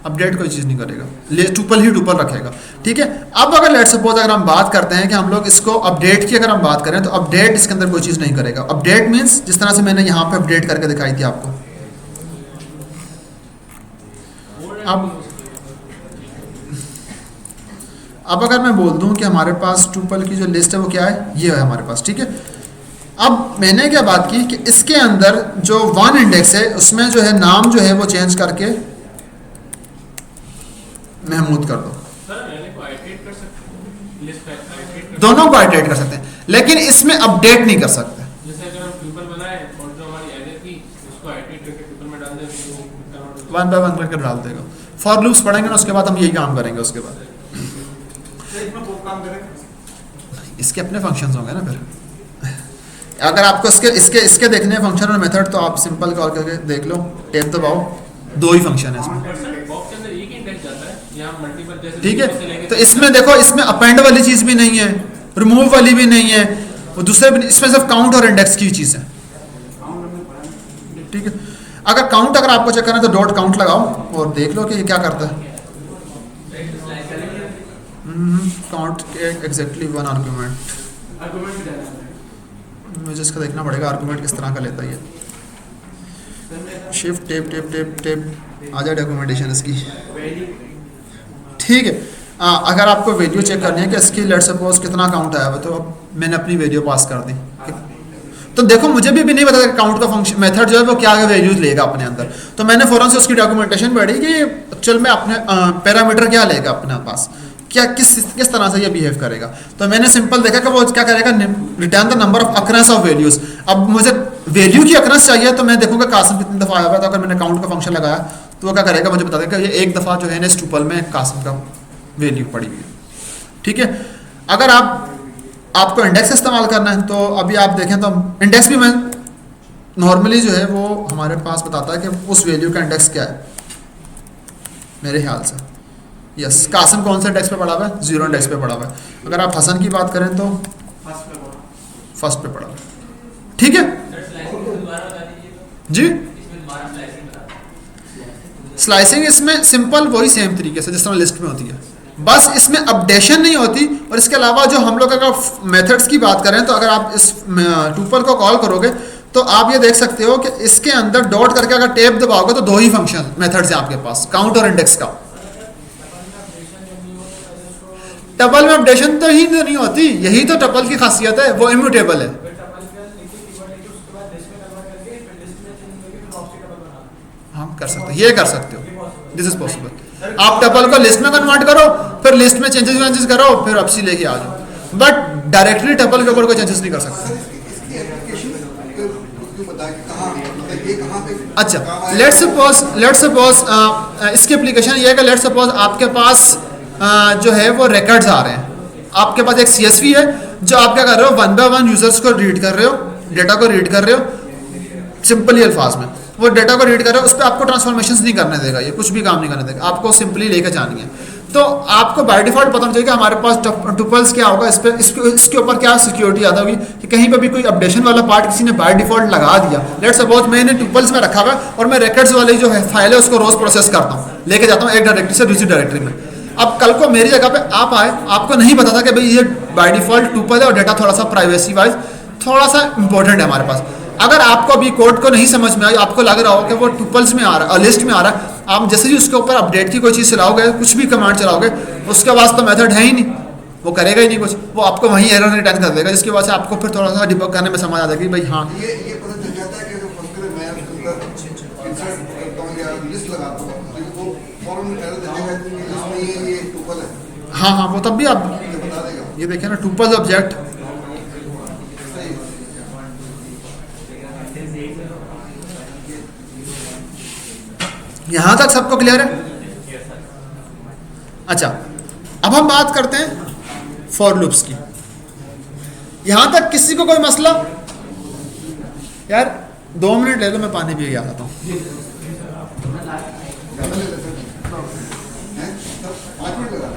अपडेट कोई चीज़ नहीं करेगा, ट्यूपल ही ट्यूपल रखेगा, ठीक है। अब अगर लेट्स सपोज अगर हम बात करते हैं कि हम लोग इसको अपडेट की अगर हम बात करें तो अपडेट इसके अंदर कोई चीज़ नहीं करेगा। अपडेट मीन्स जिस तरह से मैंने यहाँ पे अपडेट करके दिखाई थी आपको। अब अगर मैं बोल दूं कि हमारे पास ट्यूपल की जो लिस्ट है वो क्या है, ये है हमारे पास, ठीक है। अब मैंने क्या बात की कि इसके अंदर जो वन इंडेक्स है उसमें जो है नाम जो है वो चेंज करके महमूद कर दो, दोनों को आइटरेट कर सकते हैं, लेकिन इसमें अपडेट नहीं कर सकते। जैसे अगर हम ट्यूपल बनाए और जो हमारी एरर थी उसको आइटरेट करके ट्यूपल में डाल दें तो वन बाय वन करके डाल देगा। फॉर लूप्स पढ़ेंगे ना, उसके बाद हम यही काम करेंगे। उसके बाद इसके अपने फंक्शंस होंगे ना। फिर अगर आपको इसके इसके देखने फंक्शन और मेथड तो आप सिंपल कॉल करके देख लो, टेप दबाओ, दो ही फंक्शन है इसमें, ठीक है। तो इसमें देखो, इसमें अपेंड वाली चीज भी नहीं है, रिमूव वाली भी नहीं है, वो दूसरे भी, इसमें सिर्फ काउंट और इंडेक्स की चीज है, ठीक है। अगर काउंट अगर आपको चेक करना है तो डॉट काउंट लगाओ और देख लो कि ये क्या करता है। काउंट एग्जैक्टली वन आर्गुमेंट, मुझे इसका देखना पड़ेगा आर्गुमेंट किस तरह का लेता है ये। Shift tape tape tape tape आ जाए डॉक्यूमेंटेशन इसकी, ठीक है। अगर आपको वैल्यू चेक करनी है कि इसकी लेट्स सपोज कितना काउंट आया हुआ, तो अब मैंने अपनी वैल्यू पास कर दी, तो देखो मुझे भी नहीं पता कि काउंट का फंक्शन मेथड जो है वो क्या वैल्यूज लेगा अपने अंदर। तो मैंने फौरन से उसकी डॉक्यूमेंटेशन पढ़ी कि एक्चुअल में अपने पैरामीटर क्या लेगा अपने पास, क्या किस तरह से ये बिहेव करेगा। तो मैंने सिंपल देखा कि वो क्या करेगा, return the number of occurrence of values. अब मुझे वैल्यू की अकरेंस चाहिए तो मैं देखूंगा कासिम कितनी दफ़ा आया हुआ था। अगर मैंने काउंट का फंक्शन लगाया तो वो क्या करेगा, मुझे बता देगा कि ये एक दफ़ा जो है ना इस ट्यूपल में कासिम का वैल्यू पड़ी हुई है, ठीक है। अगर आपको इंडेक्स इस्तेमाल करना है तो अभी आप देखें तो इंडेक्स भी मैं नॉर्मली जो है वो हमारे पास बताता है कि उस वैल्यू का इंडेक्स क्या है मेरे ख्याल से। यस, कासिम कौन से इंडेक्स पे पड़ा हुआ है, 0 इंडेक्स पे पड़ा हुआ है। अगर आप हसन की बात करें तो फर्स्ट पे पड़ा हुआ है, ठीक है जी। स्लाइसिंग इसमें सिंपल वही सेम तरीके से जिस तरह लिस्ट में होती है, बस इसमें अपडेशन नहीं होती। और इसके अलावा जो हम लोग अगर मेथड्स की बात करें तो अगर आप इस ट्यूपल को कॉल करोगे तो आप ये देख सकते हो कि इसके अंदर डॉट करके अगर टेप दबाओगे तो दो ही फंक्शन मेथड्स हैं आपके पास, काउंट और इंडेक्स का। टपल में अपडेशन तो ही नहीं होती, यही तो टपल की खासियत है, वो इम्यूटेबल है। हम कर सकते, ये कर सकते हो, दिस इज पॉसिबल। आप टपल को लिस्ट में कन्वर्ट करो, फिर लिस्ट में चेंजेस करो, फिर अपसी लेके आ जाओ, बट डायरेक्टली टपल के ऊपर कोई चेंजेस नहीं कर सकते। अच्छा, लेट्स सपोज इसकी एप्लीकेशन ये है कि लेट्स सपोज आपके पास जो है वो रिकॉर्ड्स आ रहे हैं, आपके पास एक CSV है जो आप क्या कर रहे हो, 1 by 1 यूजर्स को रीड कर रहे हो, डेटा को रीड कर रहे हो सिंपली अल्फाज में। वो डेटा को रीड कर रहा है, उस पर आपको ट्रांसफॉर्मेशन नहीं करने देगा, ये कुछ भी काम नहीं करने देगा, आपको सिंपली लेकर जानी है। तो आपको बाय डिफॉल्ट पता होना चाहिए कि हमारे पास टुपल्स क्या होगा, इसके ऊपर क्या सिक्योरिटी आता होगी कि कहीं पर भी कोई अपडेशन वाला पार्ट किसी ने बाय डिफॉल्ट लगा दिया। लेट्स सपोज मैंने टुपल्स में रखा हुआ और मैं रिकॉर्ड्स वाली जो है फाइल है उसको रोज प्रोसेस करता हूँ, लेके जाता हूँ एक डायरेक्टरी से दूसरी डायरेक्टरी में। अब कल को मेरी जगह पे आप आए, आपको नहीं पता था कि भाई ये बाय डिफॉल्ट टुपल है और डेटा थोड़ा सा प्राइवेसी वाइज थोड़ा सा इंपॉर्टेंट है हमारे पास। अगर आपको अभी कोड को नहीं समझ में आई, आपको लग रहा हो कि वो टुपल्स में आ रहा है, लिस्ट में आ रहा है, आप जैसे ही उसके ऊपर अपडेट की कोई चीज़ चलाओगे, कुछ भी कमांड चलाओगे, उसके पास तो मेथड है ही नहीं, वो करेगा ही नहीं कुछ, वो आपको वहीं एरर रिटर्न कर देगा, जिसकी वजह से आपको फिर थोड़ा सा डिबग करने में समझ आ जाएगी भाई हाँ ये पता चल जाता है कि जो फंक्शन मैं इंसर्ट करता हूं या लिस्ट लगाता हूं तो वो फॉर्म एरर देगा कि इसमें ये टुपल है। हाँ हाँ, वो तब भी आप ये बता देगा। ये देखें ना, टुपल्स ऑब्जेक्ट, यहां तक सबको क्लियर है? अच्छा, अब हम बात करते हैं फॉर लूप्स की। यहां तक किसी को कोई मसला? यार 2 मिनट ले लो, मैं पानी पी के आता हूँ। हैं? तब 5 मिनट लगा।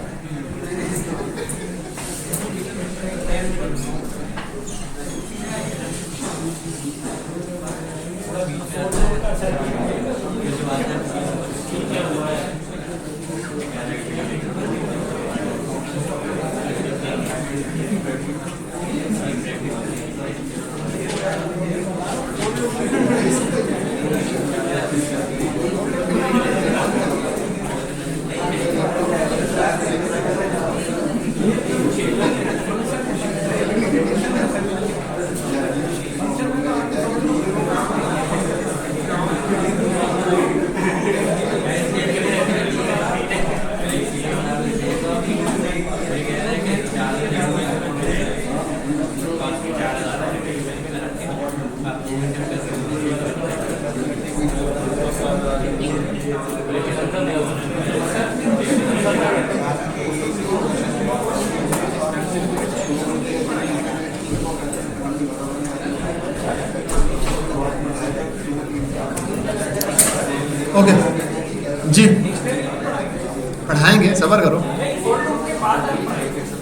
ओके जी, पढ़ाएंगे, सब्र करो।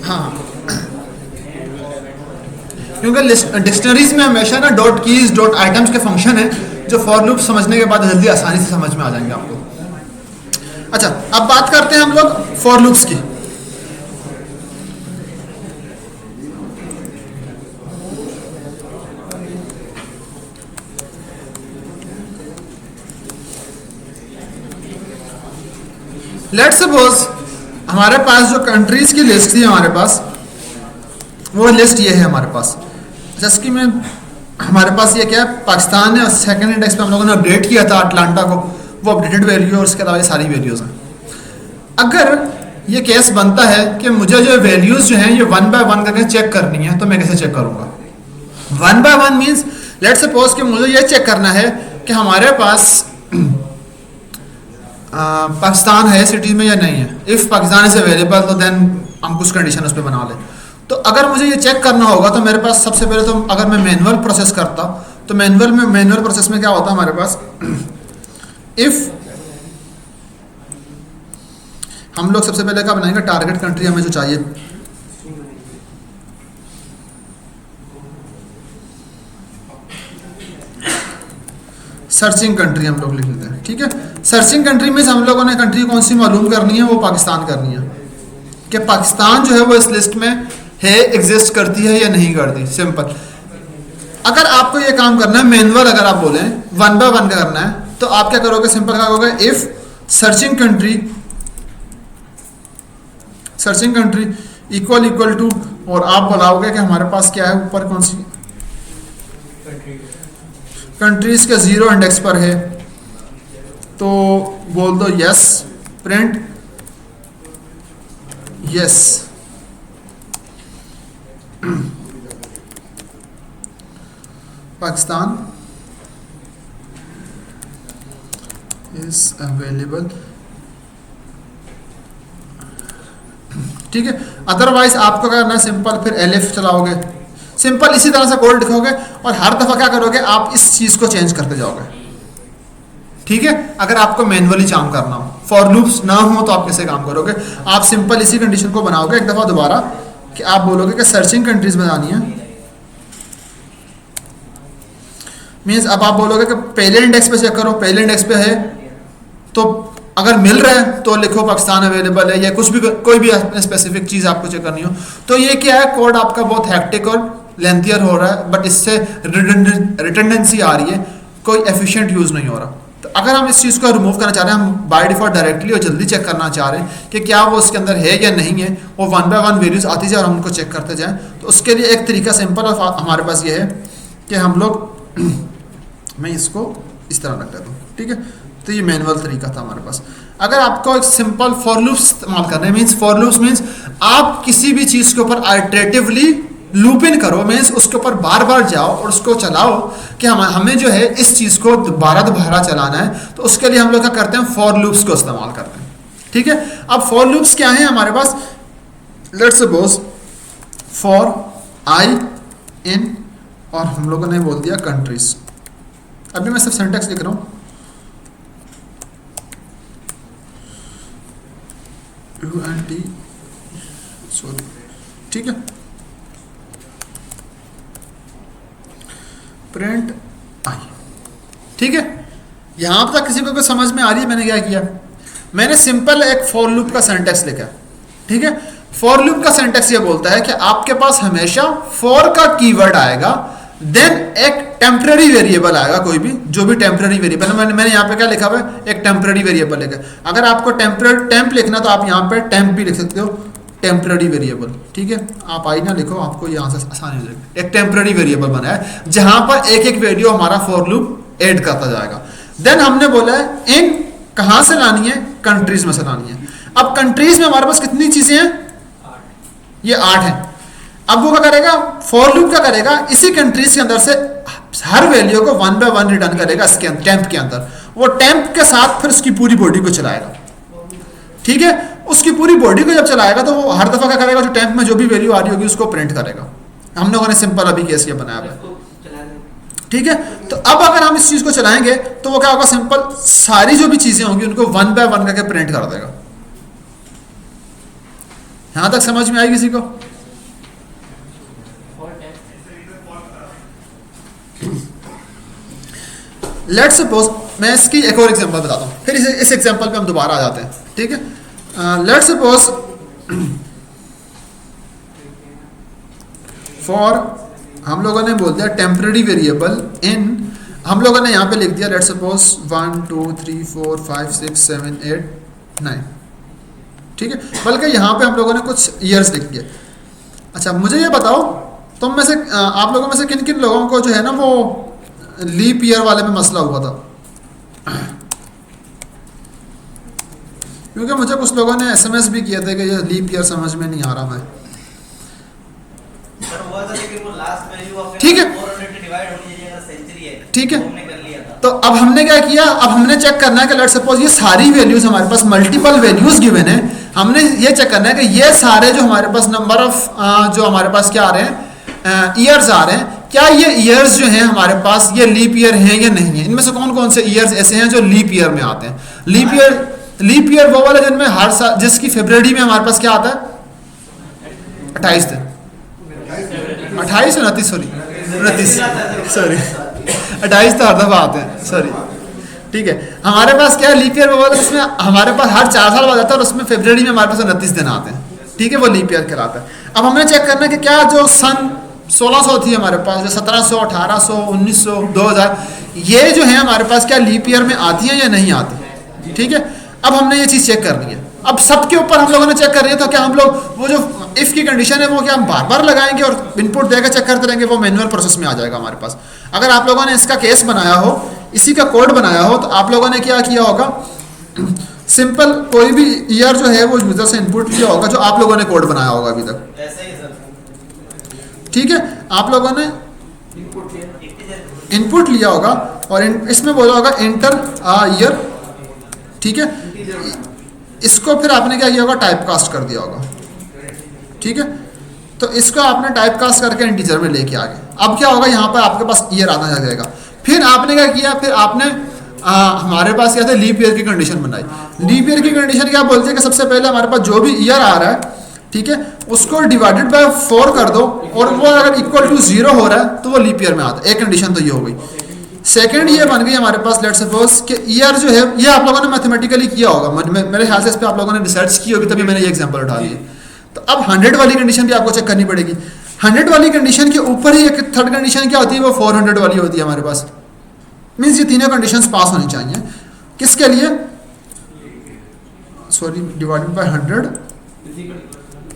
हाँ, क्योंकि डिक्शनरीज में हमेशा ना डॉट कीज डॉट आइटम्स के फंक्शन है जो फॉर लूप समझने के बाद जल्दी आसानी से समझ में आ जाएंगे आपको। अच्छा, अब बात करते हैं हम लोग फॉर लूप्स की। लेट्स सपोज हमारे पास जो कंट्रीज की लिस्ट थी हमारे पास, वो लिस्ट ये है हमारे पास। जैसे कि मैं हमारे पास ये क्या है, पाकिस्तान है और सेकंड इंडेक्स पे हम लोगों ने अपडेट किया था अटलांटा को, वो अपडेटेड वैल्यू और उसके अलावा ये सारी वैल्यूज़ हैं। अगर ये केस बनता है कि मुझे जो वैल्यूज़ जो हैं ये 1 by 1 करके चेक करनी है, तो मैं कैसे चेक करूँगा? 1 by 1 मीन्स लेट्स सपोज कि मुझे ये चेक करना है कि हमारे पास पाकिस्तान है सिटी में या नहीं है। इफ़ पाकिस्तान इज अवेलेबल तो देन हम कुछ कंडीशन उस पर बना लें। तो अगर मुझे ये चेक करना होगा तो मेरे पास सबसे पहले तो अगर मैं मैनुअल प्रोसेस करता तो मैनुअल प्रोसेस में क्या होता हमारे पास, इफ़ हम लोग सबसे पहले क्या बनाएंगे, टारगेट कंट्री हमें जो चाहिए, सर्चिंग कंट्री हम लोग लिख लेते हैं। ठीक है, सर्चिंग कंट्री में हम लोगों ने कंट्री कौन सी मालूम करनी है, वो पाकिस्तान करनी है कि पाकिस्तान जो है वो इस लिस्ट में है, एग्जिस्ट करती है या नहीं करती। सिंपल। अगर आपको ये काम करना है मैनुअल, अगर आप बोलें 1 by 1 का करना है, तो आप क्या करोगे, सिंपल क्या करोगे, if searching country equal to, और आप बुलाओगे कि हमारे पास क्या है, ऊपर कौन सी कंट्रीज के 0 इंडेक्स पर है, तो बोल दो yes, print yes. Pakistan is available. ठीक है, अदरवाइज आपको क्या करना है, सिंपल फिर एलिफ चलाओगे, सिंपल इसी तरह से कोड लिखोगे और हर दफ़ा क्या करोगे, आप इस चीज़ को चेंज करते जाओगे। ठीक है, अगर आपको मैनुअली काम करना हो, फॉर लूप्स ना हो तो आप कैसे काम करोगे? आप सिंपल इसी कंडीशन को बनाओगे एक दफ़ा दोबारा कि आप बोलोगे कि सर्चिंग कंट्रीज बनानी है, मीन्स अब आप बोलोगे कि पहले इंडेक्स पे चेक करो, पहले इंडेक्स पे है तो अगर मिल रहा है तो लिखो पाकिस्तान अवेलेबल है, या कुछ भी कोई भी स्पेसिफिक चीज़ आपको चेक करनी हो। तो ये क्या है, कोड आपका बहुत हैक्टिक और लेंथियर हो रहा है, बट इससे रिटर्डेंसी आ रही है, कोई एफिशिएंट यूज़ नहीं हो रहा। तो अगर हम इस चीज़ को रिमूव करना चाह रहे हैं, हम बाय डिफॉल्ट डायरेक्टली और जल्दी चेक करना चाह रहे हैं कि क्या वो उसके अंदर है या नहीं है, वो 1 बाय 1 वैल्यूज़ आती जाए और हम उनको चेक करते जाएँ, तो उसके लिए एक तरीका सिंपल हमारे पास ये है कि हम लोग मैं इसको इस तरह रख देता हूँ, ठीक है। तो ये मैनुअल तरीका था हमारे पास। अगर आपको एक सिंपल फॉर लूप्स इस्तेमाल करना है, मीन्स फॉर लूप्स मीन्स आप किसी भी चीज़ के ऊपर आइटरेटिवली लूप इन करो, मीन्स उसके ऊपर बार बार जाओ और उसको चलाओ कि हमें जो है इस चीज़ को दोबारा चलाना है, तो उसके लिए हम लोग क्या करते हैं, फॉर लूप्स को इस्तेमाल करते हैं, ठीक है। अब फॉर लूप्स क्या है हमारे पास, लेट्स सपोज फॉर आई इन, और हम लोगों ने बोल दिया कंट्रीज। अभी मैं सिर्फ सिंटैक्स लिख रहा हूँ, UNT सॉरी, ठीक है। प्रिंट आई, ठीक है। यहां तक किसी को समझ में आ रही है मैंने क्या किया? मैंने सिंपल एक फॉर लूप का सिंटैक्स लिखा, ठीक है। फॉर लूप का सिंटैक्स ये बोलता है कि आपके पास हमेशा फॉर का कीवर्ड आएगा, देन एक टेम्पररी वेरिएबल आएगा, कोई भी जो भी टेम्पररी वेरिएबल, मैंने यहाँ पे क्या लिखा हुआ है, एक टेम्पररी वेरिएबल लिखा है। अगर आपको टेम्प लिखना तो आप यहाँ पे टेम्प भी लिख सकते हो, टेम्पररी वेरिएबल, ठीक है। आप आई ना लिखो, आपको यहाँ से आसानी हो जाएगी। एक टेम्पररी वेरिएबल बना है जहाँ पर एक एक वैल्यू हमारा फॉर लूप ऐड करता जाएगा। देन हमने बोला है इन कहाँ से लानी है, कंट्रीज में से लानी है। अब कंट्रीज में हमारे पास कितनी चीजें हैं, ये 8 हैं। अब वो क्या करेगा, फॉर लूप क्या करेगा, इसी कंट्रीज के अंदर से हर वैल्यू को 1 बाय 1 रिटर्न करेगा इसके टेम्प के अंदर। वो टेम्प के साथ फिर उसकी पूरी बॉडी को चलाएगा, ठीक है। उसकी पूरी बॉडी को जब चलाएगा तो वो हर दफा क्या करेगा, जो टेम्प में जो भी वैल्यू आ रही होगी उसको प्रिंट करेगा। हम लोगों ने सिंपल अभी केस ये बनाया हुआ है, ठीक है। तो अब अगर हम इस चीज को चलाएंगे तो वो क्या होगा, सिंपल सारी जो भी चीजें होंगी उनको 1 बाय 1 करके प्रिंट कर देगा। यहां तक समझ में आई किसी को? लेट्स सपोज मैं इसकी एक और एग्जांपल बताता हूँ, फिर इस एग्जांपल पे हम दोबारा आ जाते हैं, ठीक है। लेट्स सपोज फॉर हम लोगों ने बोल दिया टेम्पररी वेरिएबल इन, हम लोगों ने यहाँ पे लिख दिया लेट्स सपोज 1 2 3 4 5 6 7 8 9, ठीक है। बल्कि यहाँ पे हम लोगों ने कुछ ईयर्स लिख दिए। अच्छा मुझे ये बताओ, तुम में से आप लोगों में से किन किन लोगों को जो है ना वो लीप ईयर वाले में मसला हुआ था? क्योंकि मुझे कुछ लोगों ने SMS भी किया था कि ये लीप ईयर समझ में नहीं आ रहा मैं, ठीक है, ठीक है। तो अब हमने क्या किया, अब हमने चेक करना है कि लेट्स सपोज ये सारी वैल्यूज हमारे पास मल्टीपल वैल्यूज गिवन है, हमने ये चेक करना है कि ये सारे जो हमारे पास नंबर ऑफ जो हमारे पास क्या आ रहे हैं, ईयर्स आ रहे हैं, क्या ये ईयर्स जो हैं हमारे पास ये लीप ईयर हैं या नहीं है। इनमें से कौन कौन से ईयर्स ऐसे हैं जो लीप ईयर में आते हैं। लीप ईयर वो वाले जिनमें हर साल, जिसकी फरवरी में हमारे पास क्या आता है, 28 दिन, 28 29 सॉरी 29 सॉरी 28 तो हर दफा आते हैं, सॉरी, ठीक है। हमारे पास क्या लीप ईयर वो वाला जिसमें हमारे पास हर 4 साल बाद आता है और उसमें फरवरी में हमारे पास 29 दिन आते हैं, ठीक है, वो लीप ईयर कहलाता है। अब हमने चेक करना है कि क्या जो सन 1600 थी हमारे पास, जो 1700 1800 1900 2000 ये जो है हमारे पास क्या लीप ईयर में आती है या नहीं आती, ठीक है। अब हमने ये चीज़ चेक करनी है। अब सबके ऊपर हम लोगों ने चेक कर रही है, तो क्या हम लोग वो जो इफ़ की कंडीशन है वो क्या हम बार बार लगाएंगे और इनपुट देकर चेक करते रहेंगे, वो मैनुअल प्रोसेस में आ जाएगा हमारे पास। अगर आप लोगों ने इसका केस बनाया हो, इसी का कोड बनाया हो, तो आप लोगों ने क्या किया होगा, सिंपल कोई भी ईयर जो है वो यूजर से इनपुट लिया होगा जो आप लोगों ने कोड बनाया होगा अभी तक, ठीक है। आप लोगों ने इनपुट लिया होगा और इसमें बोला होगा इंटर ईयर, ठीक है। इसको फिर आपने क्या किया होगा, टाइप कास्ट कर दिया होगा, ठीक है। तो इसको आपने टाइप कास्ट करके इंटीजर में लेके आ गए। अब क्या होगा, यहाँ पर आपके पास ईयर आना जाएगा। फिर आपने क्या किया, फिर आपने हमारे पास क्या था, लीप ईयर की कंडीशन बनाई। लीप ईयर की कंडीशन क्या बोलती है कि सबसे पहले हमारे पास जो भी ईयर आ रहा है, ठीक है, उसको डिवाइडेड बाय 4 कर दो, और वो अगर इक्वल टू 0 हो रहा है तो वो लीप ईयर में आता है। एक कंडीशन तो ये हो गई। सेकंड ये बन गई हमारे पास, लेट्स सपोज कि ईयर जो है, ये आप लोगों ने मैथमेटिकली किया होगा, मेरे ख्याल से इस पर आप लोगों ने रिसर्च की होगी, तभी मैंने ये एग्जांपल उठा लिया। तो अब 100 वाली कंडीशन भी आपको चेक करनी पड़ेगी। 100 वाली कंडीशन के ऊपर ही एक थर्ड कंडीशन क्या होती है, वो 400 वाली होती है हमारे पास। मीन्स ये तीनों कंडीशंस पास होनी चाहिए। किसके लिए, sorry, divided by 100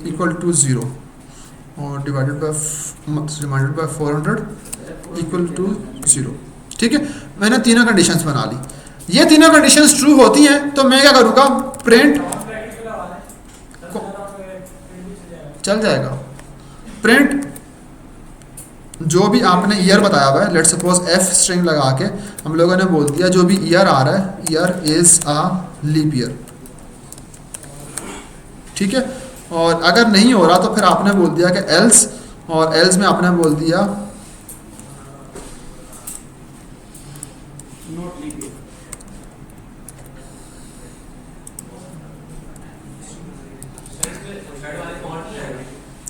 equal to 0 और डिवाइडेड बाय 400 इक्वल टू 0। ठीक है, मैंने तीनों कंडीशंस बना ली। ये तीनों कंडीशंस ट्रू होती हैं तो मैं क्या करूँगा, प्रिंट चल जाएगा। प्रिंट जो भी आपने ईयर बताया हुआ है, लेट्स सपोज एफ स्ट्रिंग लगा के हम लोगों ने बोल दिया जो भी ईयर आ रहा है, year is a leap year. ठीक है, और अगर नहीं हो रहा तो फिर आपने बोल दिया कि एल्स, और एल्स में आपने बोल दिया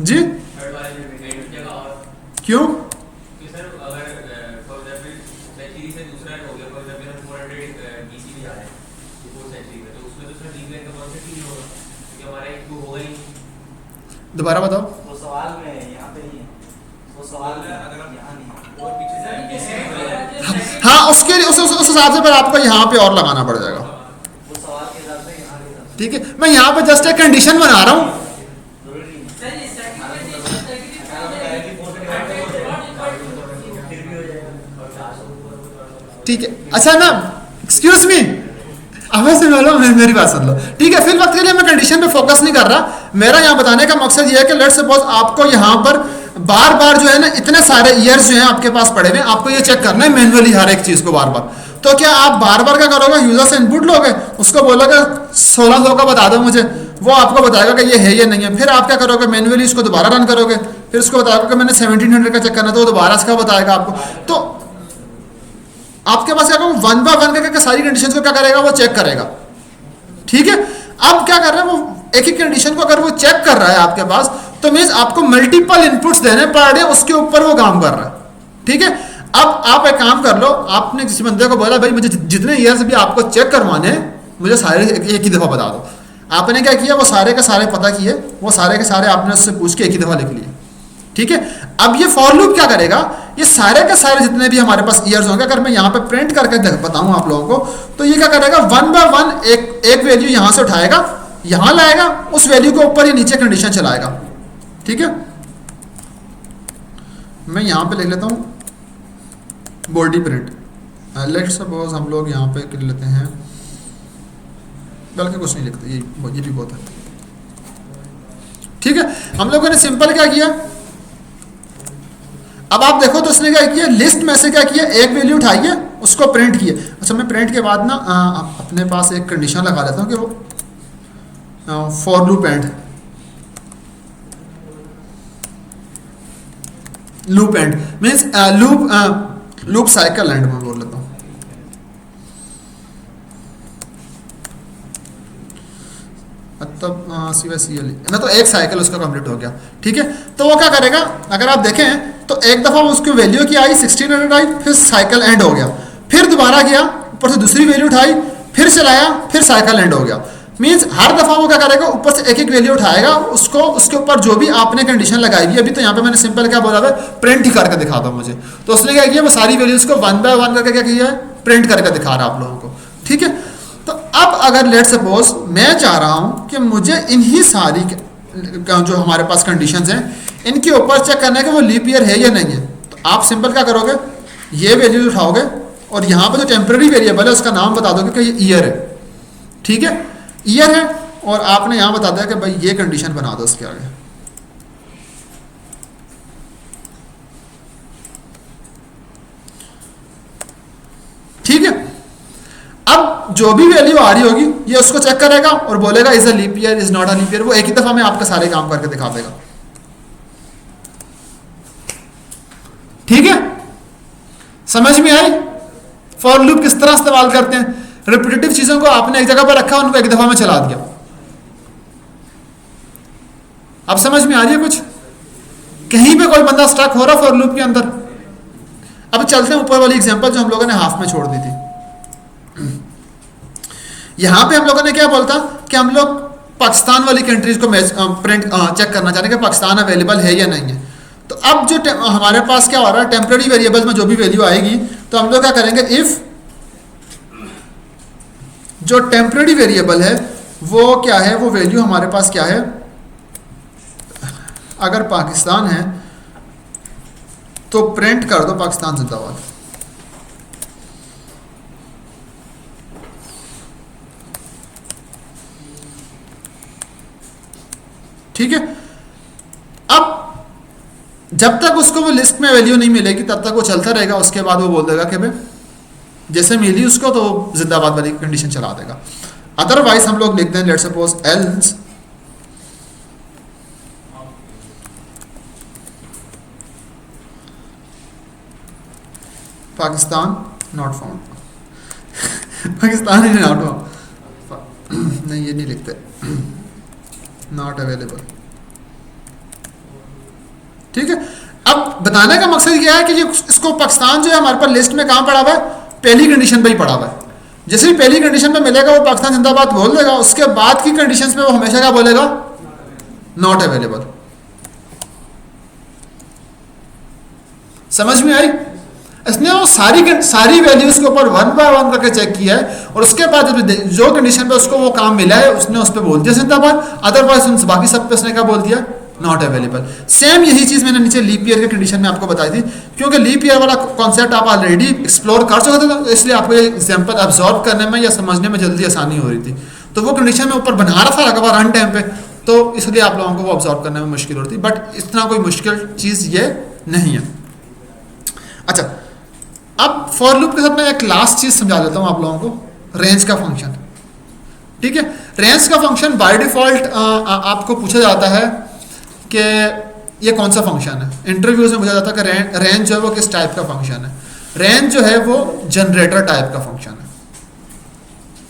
जी। क्यों, दोबारा बताओ। वो सवाल में यहाँ पे नहीं है, वो सवाल में अगर हम यहाँ नहीं और पीछे हाँ, उसके लिए उस हिसाब से फिर आपको यहाँ पे और लगाना पड़ जाएगा। वो सवाल के हिसाब से यहाँ के हिसाब से ठीक है, मैं यहाँ पे जस्ट एक कंडीशन बना रहा हूँ। जरूरी नहीं है। फिर भी हो जाएगा। ठीक है, अच्छा ना, एक्सक्यूज मी, अब से मेरी बात सुन लो। ठीक है, फिर वक्त के लिए मैं कंडीशन पे फोकस नहीं कर रहा। मेरा यहाँ बताने का मकसद ये है कि लेट्स सपोज आपको यहाँ पर बार बार जो है ना, इतने सारे ईयर्स जो हैं आपके पास पड़े हुए, आपको ये चेक करना है मैन्युअली हर एक चीज़ को बार बार। तो क्या आप बार बार क्या करोगे, यूजर से इनपुट लोगे, उसको बोलोगे 1600 का बता दो मुझे, वो आपको बताएगा कि ये है या नहीं है। फिर आप क्या करोगे, मैन्युअली उसको दोबारा रन करोगे, फिर उसको बताएगा कि मैंने 1700 का चेक करना, तो वो दोबारा इसका बताएगा आपको। तो आपके पास क्या करूँ, 1 बाय 1 करके सारी कंडीशन को क्या करेगा, वो चेक करेगा। ठीक है, अब क्या कर रहा है वो, एक ही कंडीशन को अगर वो चेक कर रहा है आपके पास, तो मीन्स आपको मल्टीपल इनपुट्स देने पड़ रहे हैं, उसके ऊपर वो काम कर रहा है। ठीक है, अब आप एक काम कर लो, आपने किसी बंदे को बोला भाई मुझे जितने ईयर्स भी आपको चेक करवाने हैं, मुझे सारे एक ही दफ़ा बता दो। आपने क्या किया, वो सारे के सारे पता किए, वो सारे के सारे आपने उससे पूछ के एक ही दफ़ा लिख लिए। ठीक है, अब ये फॉर लूप क्या करेगा, ये सारे के सारे जितने भी हमारे पास ईयर्स होंगे, अगर मैं यहाँ पे प्रिंट करके बताऊँ आप लोगों को, तो ये क्या करेगा, 1 बाय 1 एक वैल्यू यहाँ से उठाएगा, यहाँ लाएगा, उस वैल्यू के ऊपर ये नीचे कंडीशन चलाएगा। ठीक है, मैं यहाँ पे लिख लेता हूँ बॉडी प्रिंट। लेट्स सपोज हम लोग यहाँ पे लिख लेते हैं, बल्कि कुछ नहीं लिखते, ये भी बहुत है। ठीक है, हम लोगों ने सिंपल क्या किया, अब आप देखो तो उसने क्या किया, लिस्ट में से क्या किया, एक वैल्यू उठाई है, उसको प्रिंट किया। अच्छा, मैं प्रिंट के बाद ना अपने पास एक कंडीशन लगा लेता हूँ कि वो for loop and, loop and means loop cycle and में बोल लेता हूँ। तब मैं तो एक साइकिल उसका कंप्लीट हो गया। ठीक है, तो वो क्या करेगा, अगर आप देखें तो एक दफ़ा उसकी वैल्यू की आई 1600 आई, फिर साइकिल एंड हो गया, फिर दोबारा गया, ऊपर से दूसरी वैल्यू उठाई, फिर चलाया, फिर साइकिल एंड हो गया। मीन्स हर दफ़ा वो क्या करेगा, ऊपर से एक एक वैल्यू उठाएगा, उसको उसके ऊपर जो भी आपने कंडीशन लगाई हुई, अभी तो यहाँ पे मैंने सिंपल क्या बोला है, प्रिंट ही करके दिखा दो मुझे। तो उसने क्या किया, वो सारी वैल्यूज़ को 1 बाय 1 करके क्या किया है, प्रिंट करके दिखा रहा है आप लोगों को। ठीक है, तो अब अगर लेट सपोज मैं चाह रहा हूँ कि मुझे इन्हीं सारी जो हमारे पास कंडीशंस हैं, इनके ऊपर चेक करना है कि वो लीप ईयर है या नहीं है, तो आप सिंपल क्या करोगे, ये वैल्यूज उठाओगे और यहाँ पे जो टेम्पररी वेरिएबल है उसका नाम बता दोगे कि ये ईयर है। ठीक है, ईयर है, और आपने यहाँ बता दिया कि भाई ये कंडीशन बना दो उसके आगे। ठीक है, अब जो भी वैल्यू आ रही होगी ये उसको चेक करेगा और बोलेगा is a leap year, is not a leap year. वो एक ही दफा में आपका सारे काम करके दिखा देगा। ठीक है, समझ में आई? फॉर लूप किस तरह इस्तेमाल करते हैं, रिपीटेटिव चीजों को आपने एक जगह पर रखा, उनको एक दफा में चला दिया। अब समझ में आ रही है कुछ? कहीं पे कोई बंदा स्टक हो रहा फॉर लूप के अंदर। अब चलते हैं ऊपर वाली एग्जांपल जो हम लोगों ने हाफ में छोड़ दी थी। यहां पे हम लोगों ने क्या बोलता कि हम लोग पाकिस्तान वाली कंट्रीज को प्रिंट चेक करना चाहते हैं कि पाकिस्तान अवेलेबल है या नहीं है। तो अब जो हमारे पास क्या हो रहा है, टेम्पररी वेरिएबल्स में जो भी वैल्यू आएगी तो हम लोग क्या करेंगे, इफ जो टेम्पररी वेरिएबल है वो क्या है, वो वैल्यू हमारे पास क्या है, अगर पाकिस्तान है तो प्रिंट कर दो पाकिस्तान जिंदाबाद। ठीक है। अब जब तक उसको वो लिस्ट में वैल्यू नहीं मिलेगी तब तक वो चलता रहेगा, उसके बाद वो बोल देगा कि भाई जैसे मिली उसको तो जिंदाबाद वाली कंडीशन चला देगा। अदरवाइज हम लोग लिखते हैं let's suppose else Pakistan not found. Pakistan is not found, नहीं ये नहीं लिखते, नॉट अवेलेबल। ठीक है। अब बताने का मकसद क्या है कि इसको पाकिस्तान जो है हमारे पास लिस्ट में कहां पड़ा हुआ है, पहली कंडीशन पे ही पड़ा हुआ है। जैसे ही पहली कंडीशन पे मिलेगा वो पाकिस्तान जिंदाबाद बोल देगा, उसके बाद की कंडीशंस में वो हमेशा क्या बोलेगा, नॉट अवेलेबल। समझ में आई? इसने वो सारी वैल्यूज के ऊपर 1 बाय 1 करके चेक किया है और उसके बाद जो कंडीशन पे उसको वो काम मिला है उसने उस पर बोल दिया जिंदाबाद, अदरवाइज बाकी सब पे उसने क्या बोल दिया, नॉट अवेलेबल। सेम यही चीज मैंने नीचे लीप ईयर के कंडीशन में आपको बताई थी, क्योंकि लीप ईयर वाला कॉन्सेप्ट आप ऑलरेडी एक्सप्लोर कर चुके थे, तो इसलिए आपको ये एग्जांपल अब्जॉर्व करने में या समझने में जल्दी आसानी हो रही थी। तो वो कंडीशन में ऊपर बना रहा था अगर रन टाइम पे, तो इसलिए आप लोगों को वो ऑब्जॉर्व करने में मुश्किल होती, बट इतना कोई मुश्किल चीज ये नहीं है। अच्छा, अब फॉर लूप के साथ मैं एक लास्ट चीज समझा देता हूं आप लोगों को, रेंज का फंक्शन। ठीक है। रेंज का फंक्शन बाय डिफॉल्ट आपको पूछा जाता है कि ये कौन सा फंक्शन है। इंटरव्यूज में पूछा जाता है कि रेंज जो है वो किस टाइप का फंक्शन है। रेंज जो है वो जनरेटर टाइप का फंक्शन है।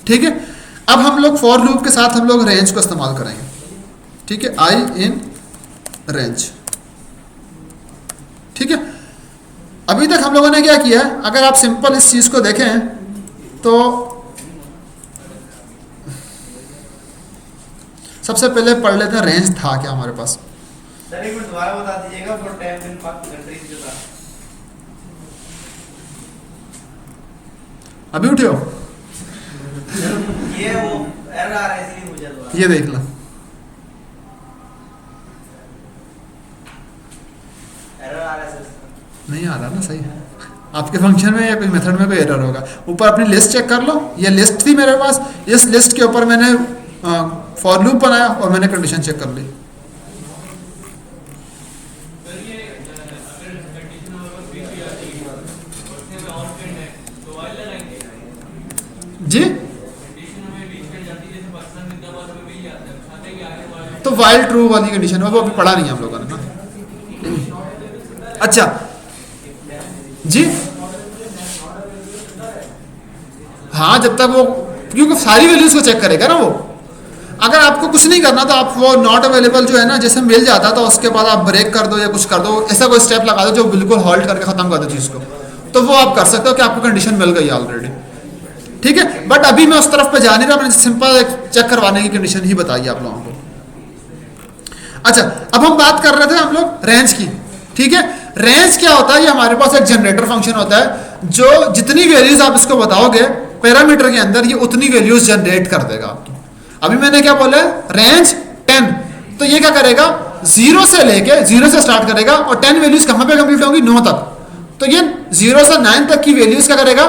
ठीक है। अब हम लोग फॉर लूप के साथ हम लोग रेंज को इस्तेमाल करेंगे। ठीक है, आई इन रेंज। ठीक है। अभी तक हम लोगों ने क्या किया है, अगर आप सिंपल इस चीज को देखें तो सबसे पहले पढ़ लेते हैं रेंज था क्या हमारे पास। सर एक मिनट दोबारा बता दीजिएगा फॉर टाइम इन कंट्रीज के साथ। अभी उठे हो? ये वो एरर आ रहा है इसलिए मुझे दोबारा ये देख लो, एरर आ रहा है सर। नहीं आ रहा ना सही। आपके फंक्शन में या कोई मेथड में कोई एरर होगा। ऊपर अपनी लिस्ट चेक कर लो, ये लिस्ट थी मेरे पास, इस लिस्ट के ऊपर मैंने फॉर लूप बनाया और मैंने कंडीशन चेक कर ली। जी, तो वाइल ट्रू वाली कंडीशन है वो अभी पढ़ा नहीं है हम लोगों ने ना। अच्छा जी, हाँ, जब तक वो, क्योंकि सारी वैल्यूज को चेक करेगा ना वो। अगर आपको कुछ नहीं करना तो आप वो नॉट अवेलेबल जो है ना, जैसे मिल जाता तो उसके बाद आप ब्रेक कर दो या कुछ कर दो, ऐसा कोई स्टेप लगा दो जो बिल्कुल हॉल्ट करके खत्म कर दो चीज को, तो वो आप कर सकते हो कि आपको कंडीशन मिल गई ऑलरेडी। ठीक है। बट अभी मैं उस तरफ पे जा नहीं रहा, मैंने सिंपल चेक करवाने की कंडीशन ही बताई आप लोगों को। अच्छा, अब हम बात कर रहे थे हम लोग रेंज की। ठीक है। रेंज क्या होता है, ये हमारे पास एक जनरेटर फंक्शन होता है जो जितनी वैल्यूज आप इसको बताओगे पैरामीटर के अंदर, ये उतनी वैल्यूज जनरेट कर देगा आपकी। अभी मैंने क्या बोला है, रेंज 10, तो ये क्या करेगा, 0 से लेके 0 से स्टार्ट करेगा और 10 वैल्यूज कहां पे कंप्लीट होंगी, 9 तक। तो ये 0 से 9 तक की वैल्यूज क्या करेगा,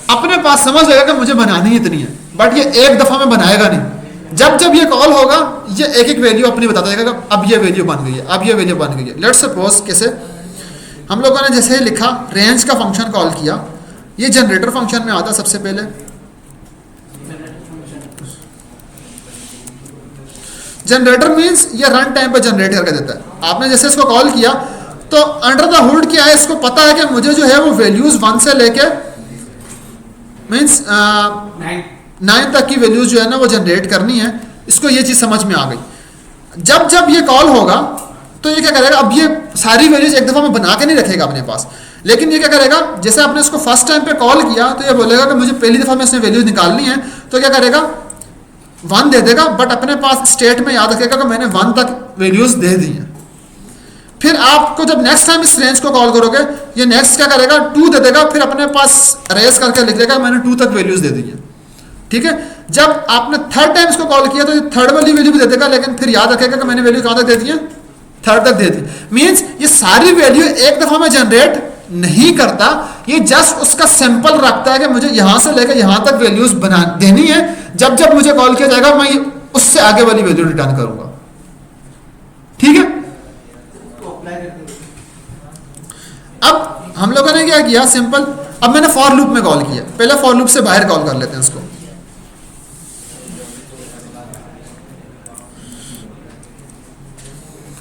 अपने पास समझ लेगा कि मुझे बनानी इतनी है, बट ये एक दफा में बनाएगा नहीं। जब जब ये कॉल होगा ये एक एक वैल्यू अपनी बताता जाएगा, अब ये वैल्यू बन गई है, अब ये वैल्यू बन गई है। लेट्स सपोज कैसे हम लोगों ने जैसे लिखा, रेंज का फंक्शन कॉल किया, ये जनरेटर फंक्शन में आता सबसे पहले। जनरेटर मींस ये रन टाइम पे जनरेट करके देता है। आपने जैसे इसको कॉल किया तो अंडर द हुड क्या है, इसको पता है कि मुझे जो है वो वैल्यूज 1 से लेके मीन्स 9 तक की वैल्यूज जो है ना वो जनरेट करनी है। इसको ये चीज़ समझ में आ गई। जब जब ये कॉल होगा तो ये क्या करेगा, अब ये सारी वैल्यूज एक दफ़ा में बना के नहीं रखेगा अपने पास, लेकिन ये क्या करेगा, जैसे आपने इसको फर्स्ट टाइम पे कॉल किया तो ये बोलेगा कि मुझे पहली दफ़ा में इसमें वैल्यूज निकालनी है, तो क्या करेगा 1 दे देगा, बट अपने पास स्टेट में याद रखेगा कि मैंने 1 तक वैल्यूज दे दी हैं। फिर आपको जब नेक्स्ट टाइम इस रेंज को कॉल करोगे, ये नेक्स्ट क्या करेगा 2 दे देगा, फिर अपने पास रेस करके लिख देगा मैंने 2 तक वैल्यूज दे दी है। ठीक है, जब आपने थर्ड टाइम इसको कॉल किया तो ये थर्ड वाली वैल्यू भी दे देगा, लेकिन फिर याद रखेगा कि मैंने वैल्यू कहाँ तक दे दी है, 3rd तक दे दी। मीन्स ये सारी वैल्यू एक दफ़ा में जनरेट नहीं करता, ये जस्ट उसका सैंपल रखता है कि मुझे यहां से लेकर यहां तक वैल्यूज बना देनी है। जब जब मुझे कॉल किया जाएगा मैं उससे आगे वाली वैल्यू रिटर्न करूंगा। ठीक है, अब हम लोगों ने क्या किया सिंपल, अब मैंने फॉर लूप में कॉल किया, पहले फॉर लूप से बाहर कॉल कर लेते हैं इसको।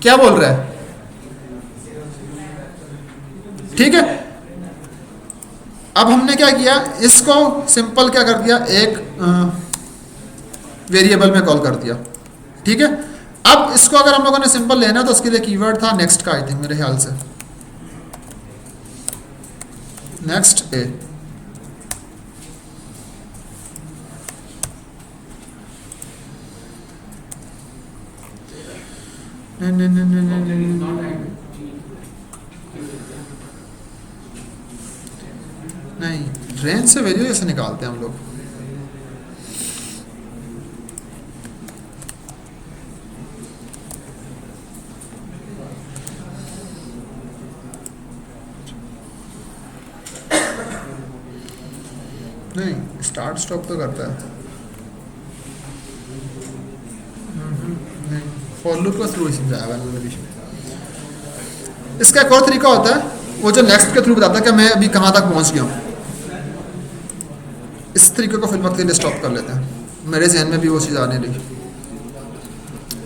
क्या बोल रहा है, ठीक है। अब हमने क्या किया, इसको सिंपल क्या कर दिया, एक वेरिएबल में कॉल कर दिया। ठीक है, अब इसको अगर हम लोगों ने सिंपल लेना तो उसके लिए कीवर्ड था नेक्स्ट का, आई थिंक मेरे ख्याल से नेक्स्ट ए। नहीं, रेंज से वैल्यू कैसे निकालते हैं हम लोग, नहीं स्टार्ट स्टॉप तो करता है, नहीं फॉर लूप का थ्रू ही समझाया है। इसका एक और तरीका होता है वो जो नेक्स्ट के थ्रू बताता है कि मैं अभी कहाँ तक पहुँच गया हूँ। इस तरीके को फिर वक्त के लिए स्टॉप कर लेते हैं, मेरे जहन में भी वो चीज़ आने लगी।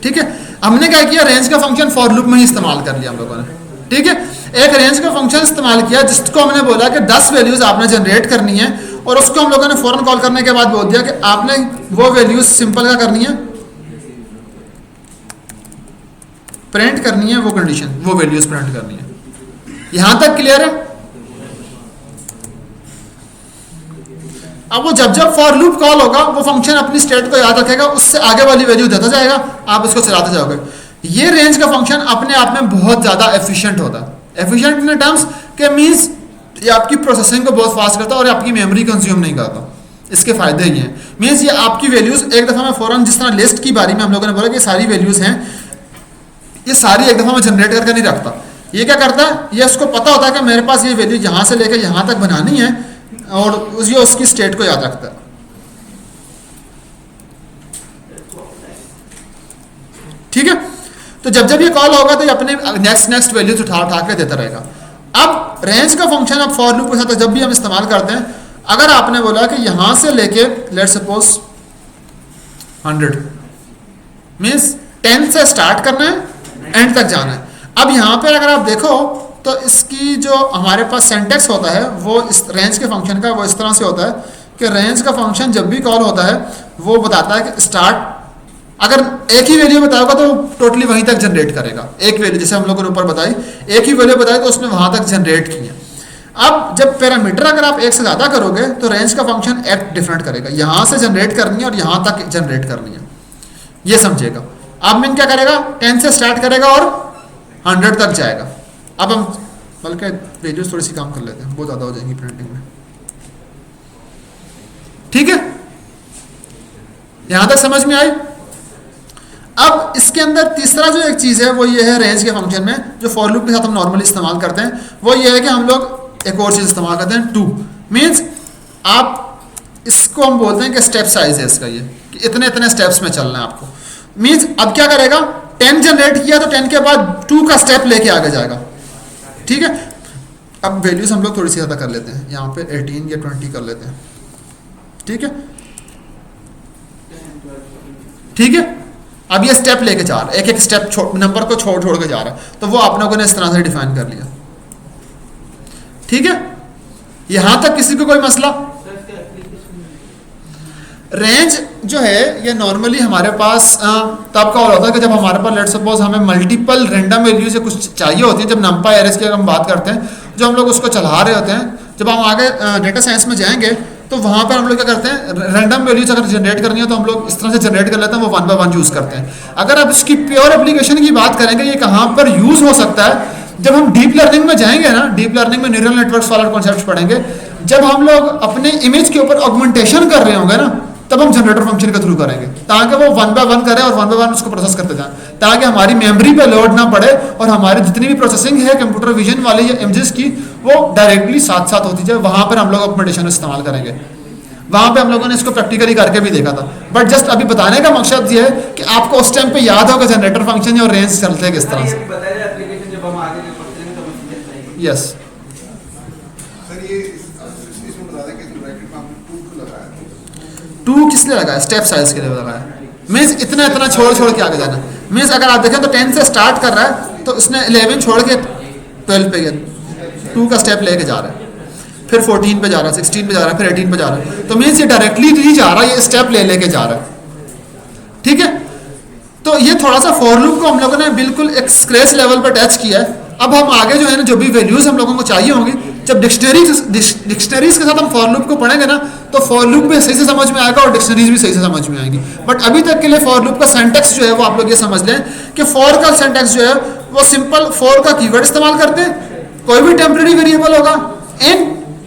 ठीक है, हमने क्या किया, रेंज का फंक्शन फॉर लूप में ही इस्तेमाल कर लिया हम लोगों ने। ठीक है, एक रेंज का फंक्शन इस्तेमाल किया जिसको हमने बोला कि 10 वैल्यूज आपने जनरेट करनी है, और उसको हम लोगों ने फौरन कॉल करने के बाद बोल दिया कि आपने वो वैल्यूज सिंपल क्या करनी है, प्रिंट करनी है, वो कंडीशन वो वैल्यूज प्रिंट करनी है। यहां तक क्लियर है। अब वो जब जब फॉर लूप कॉल होगा वो फंक्शन अपनी स्टेट को याद रखेगा, उससे आगे वाली वैल्यू देता जाएगा, आप इसको चलाते जाओगे। ये रेंज का फंक्शन अपने आप में बहुत ज्यादा एफिशिएंट होता है। एफिशिएंट इन टर्म्स के मींस ये आपकी प्रोसेसिंग को बहुत फास्ट करता है और आपकी मेमोरी कंज्यूम नहीं करता। इसके फायदे ही हैं। मींस ये आपकी वैल्यूज एक दफा में फौरन, जिस तरह लिस्ट की बारी में हम लोगों ने बोला कि सारी वैल्यूज हैं, ये सारी एक दफा में जनरेट करके नहीं रखता। ये क्या करता है, ये उसको पता होता है कि मेरे पास ये वैल्यू यहां से लेकर यहां तक बनानी है, और ये उसकी स्टेट को याद रखता है। ठीक है, तो जब जब ये कॉल होगा तो ये अपने नेक्स्ट वैल्यूज उठा के देता रहेगा। अब रेंज का फंक्शन अब फॉर लूप के साथ जब भी हम इस्तेमाल करते हैं, अगर आपने बोला कि यहां से लेके लेट्स सपोज 100 मींस 10 से स्टार्ट करना है, एंड तक जाना है। अब यहां पे अगर आप देखो तो इसकी जो हमारे पास सिंटैक्स होता है वो इस रेंज के फंक्शन का वो इस तरह से होता है कि रेंज का फंक्शन जब भी कॉल होता है वो बताता है कि स्टार्ट, अगर एक ही वैल्यू बताओगा तो टोटली वहीं तक जनरेट करेगा। एक वैल्यू जैसे हम लोगों ने ऊपर बताई, एक ही वैल्यू बताई तो उसने वहां तक जनरेट की है। अब जब पैरामीटर अगर आप एक से ज़्यादा करोगे तो रेंज का फंक्शन एक्ट डिफरेंट करेगा, यहाँ से जनरेट करनी है और यहाँ तक जनरेट करनी है, ये समझेगा। अब मिन क्या करेगा, 10 से स्टार्ट करेगा और 100 तक जाएगा। अब हम बल्कि वैल्यूज थोड़ी सी काम कर लेते हैं, बहुत ज़्यादा हो जाएंगी प्रिंटिंग में। ठीक है, यहाँ तक समझ में आई। अब इसके अंदर तीसरा जो एक चीज़ है वो ये है रेंज के फंक्शन में, जो फॉर लूप के साथ हम नॉर्मली इस्तेमाल करते हैं, वो ये है कि हम लोग एक और चीज़ इस्तेमाल करते हैं 2 मीन्स आप इसको हम बोलते हैं कि स्टेप साइज है इसका, ये कि इतने इतने स्टेप्स में चलना है आपको। मीन्स अब क्या करेगा, 10 जनरेट किया तो 10 के बाद 2 का स्टेप लेके आगे जाएगा। ठीक है, अब वैल्यूज हम लोग थोड़ी सी ज़्यादा कर लेते हैं, यहाँ पे 18 या 20 कर लेते हैं। ठीक है, ठीक है, अब ये स्टेप लेके जा रहा है, एक एक स्टेप नंबर को छोड़ के जा रहा है, तो वो आप लोगों ने इस तरह से डिफाइन कर लिया। ठीक है, यहां तक किसी को कोई मसला? रेंज जो है ये नॉर्मली हमारे पास तब का होता है कि जब हमारे पास लेट सपोज हमें मल्टीपल रैंडम वैल्यूज कुछ चाहिए होती है, जब नंपाई एरेज की हम बात करते हैं, जो हम लोग उसको चला रहे होते हैं, जब हम आगे डेटा साइंस में जाएंगे तो वहाँ पर हम लोग क्या करते हैं, रैंडम वैल्यूज अगर जनरेट करनी है तो हम लोग इस तरह से जनरेट कर लेते हैं, वो 1 by 1 यूज़ करते हैं। अगर आप इसकी प्योर एप्लीकेशन की बात करेंगे, ये कहाँ पर यूज़ हो सकता है, जब हम डीप लर्निंग में जाएंगे ना, डीप लर्निंग में न्यूरल नेटवर्क्स वाला कॉन्सेप्ट पढ़ेंगे, जब हम लोग अपने इमेज के ऊपर ऑगमेंटेशन कर रहे होंगे ना, तब हम जनरेटर फंक्शन के थ्रू करेंगे, ताकि वो 1 by 1 करे और 1 by 1 उसको प्रोसेस करते जाएं, ताकि हमारी मेमोरी पे लोड ना पड़े और हमारी जितनी भी प्रोसेसिंग है कंप्यूटर विजन वाली या इमेजेस की, वो डायरेक्टली साथ साथ होती जाए। वहाँ पर हम लोग ऑगमेंटेशन इस्तेमाल करेंगे। वहाँ पे हम लोगों ने इसको प्रैक्टिकली करके भी देखा था, बट जस्ट अभी बताने का मकसद ये है कि आपको उस टाइम पे याद होगा जनरेटर फंक्शन और रेंज चलते हैं किस तरह से। यस सर ये इसमें बता दें कि ब्रैकेट में आपने 2 क्यों लगाया? 2 किस लिए लगाया? स्टेप साइज के लिए लगाया। मीन्स इतना इतना छोड़ के आगे जाना। मीन्स अगर आप देखें तो 10 से स्टार्ट कर रहा है तो उसने 11 छोड़ के 12 पे गया, 2 का स्टेप लेके जा रहा है, फिर 14 पे जा रहा है, 16 पे जा रहा है, फिर 18 पे जा रहा है। तो मीन्स ये डायरेक्टली नहीं जा रहा, ये स्टेप लेके जा रहा है। ठीक है, तो ये थोड़ा सा फॉर लूप को हम लोगों ने बिल्कुल एक स्क्रैच लेवल पर टच किया है। अब हम आगे जो है ना, जो भी वैल्यूज हम लोगों को चाहिए होंगी, जब डिक्शनरीज के साथ हम फॉर लूप को पढ़ेंगे ना, तो फॉर लूप भी सही से समझ में आएगा और डिक्शनरीज भी सही से समझ में आएंगी। बट अभी तक के लिए फॉर लूप का सिंटैक्स जो है वो आप लोग ये समझ लें कि फॉर का सिंटैक्स जो है वो सिंपल फॉर का कीवर्ड इस्तेमाल करते हैं, कोई भी टेम्परेरी वेरिएबल होगा, इन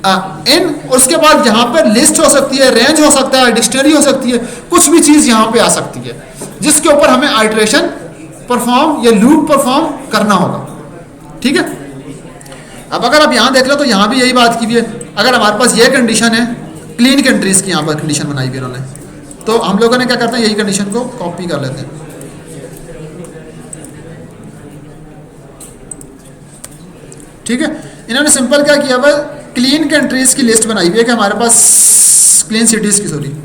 और उसके बाद यहाँ पर लिस्ट हो सकती है, रेंज हो सकता है, डिक्शनरी हो सकती है, कुछ भी चीज़ यहाँ पे आ सकती है जिसके ऊपर हमें आइटरेशन परफॉर्म या लूप परफॉर्म करना होगा। ठीक है, अब अगर आप यहाँ देख लो तो यहाँ भी यही बात की हुई है। अगर हमारे पास ये कंडीशन है, क्लीन कंट्रीज की यहाँ पर कंडीशन बनाई हुई इन्होंने, तो हम लोगों ने क्या करते हैं, यही कंडीशन को कॉपी कर लेते हैं। ठीक है, इन्होंने सिंपल क्या किया हुआ, क्लीन कंट्रीज की लिस्ट बनाई हुई है कि हमारे पास क्लीन सिटीज की, सॉरी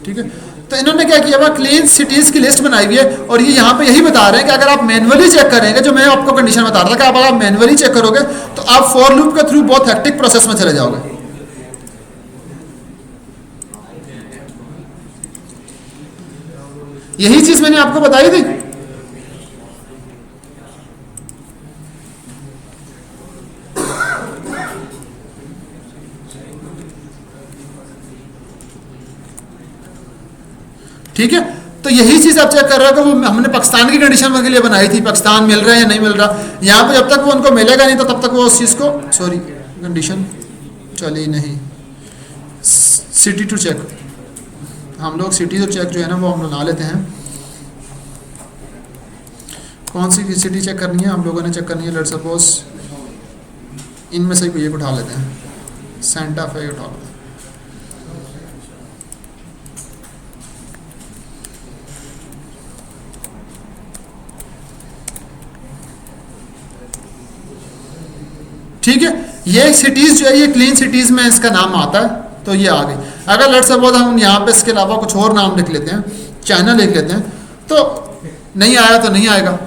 ठीक है, तो इन्होंने क्या किया हुआ, क्लीन सिटीज की लिस्ट बनाई हुई है। और ये यहाँ पे यही बता रहे हैं कि अगर आप मैनुअली चेक करेंगे, जो मैं आपको कंडीशन बता रहा था कि अगर आप मैनुअली चेक करोगे तो आप फॉर लूप के थ्रू बहुत हेक्टिक प्रोसेस में चले जाओगे। यही चीज मैंने आपको बताई थी। ठीक है, तो यही चीज आप चेक कर रहे हो कि वो हमने पाकिस्तान की कंडीशन के लिए बनाई थी, पाकिस्तान मिल रहा है या नहीं मिल रहा। यहाँ पे जब तक वो उनको मिलेगा नहीं तो तब तक वो उस चीज को, सॉरी कंडीशन चली नहीं, सिटी टू चेक, हम लोग सिटी टू चेक जो है ना वो हम बना लेते हैं। कौन सी सिटी चेक करनी है हम लोगों ने? चेक करनी है लेट सपोज इनमें से कोई एक उठा लेते हैं, सेंटा फे उठा लेते हैं। ठीक है, ये सिटीज जो है ये क्लीन सिटीज में इसका नाम आता है, तो ये आ गई। अगर लेट्स सपोज हम यहाँ पे इसके अलावा कुछ और नाम लिख लेते हैं, चाइना लिख लेते हैं, तो नहीं आया तो नहीं आएगा।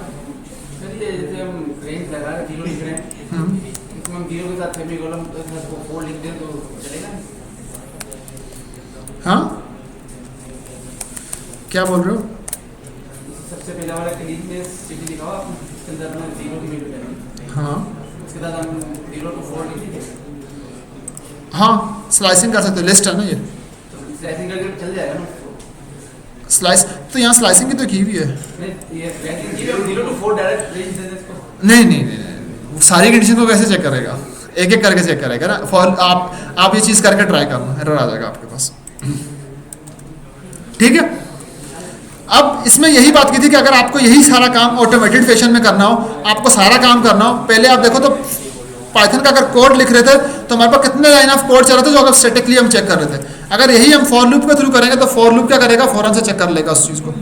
हाँ क्या बोल रहे हो? सबसे पहले वाला क्लीन में सिटी लिखा हुआ, उसके अंदर हमने 0 की वैल्यू डाली। हाँ उसके बाद हम 0 to 4 लिखेंगे। हाँ स्लाइसिंग कर सकते हो, लिस्ट है ना ये, स्लाइसिंग करके चल जाएगा ना। स्लाइस तो यहाँ स्लाइसिंग की तो की हुई है। ये 0 to 4 डायरेक्ट रेंज दे दे इसको। नहीं, सारी कंडीशन को कैसे चेक करेगा, एक एक करके चेक करेगा ना। फॉर आप ये चीज़ करके ट्राई करना, एरर आ जाएगा आपके पास। ठीक है, अब इसमें यही बात की थी कि अगर आपको यही सारा काम ऑटोमेटेड फैशन में करना हो, आपको सारा काम करना हो, पहले आप देखो तो पाइथन का अगर कोड लिख रहे थे तो हमारे पास कितने लाइन ऑफ कोड चल रहे थे जो अगर स्टैटिकली हम चेक कर रहे थे। अगर यही हम फॉर लूप के थ्रू करेंगे तो फॉर लूप क्या करेगा, फौरन से चेक कर लेगा उस चीज़ को।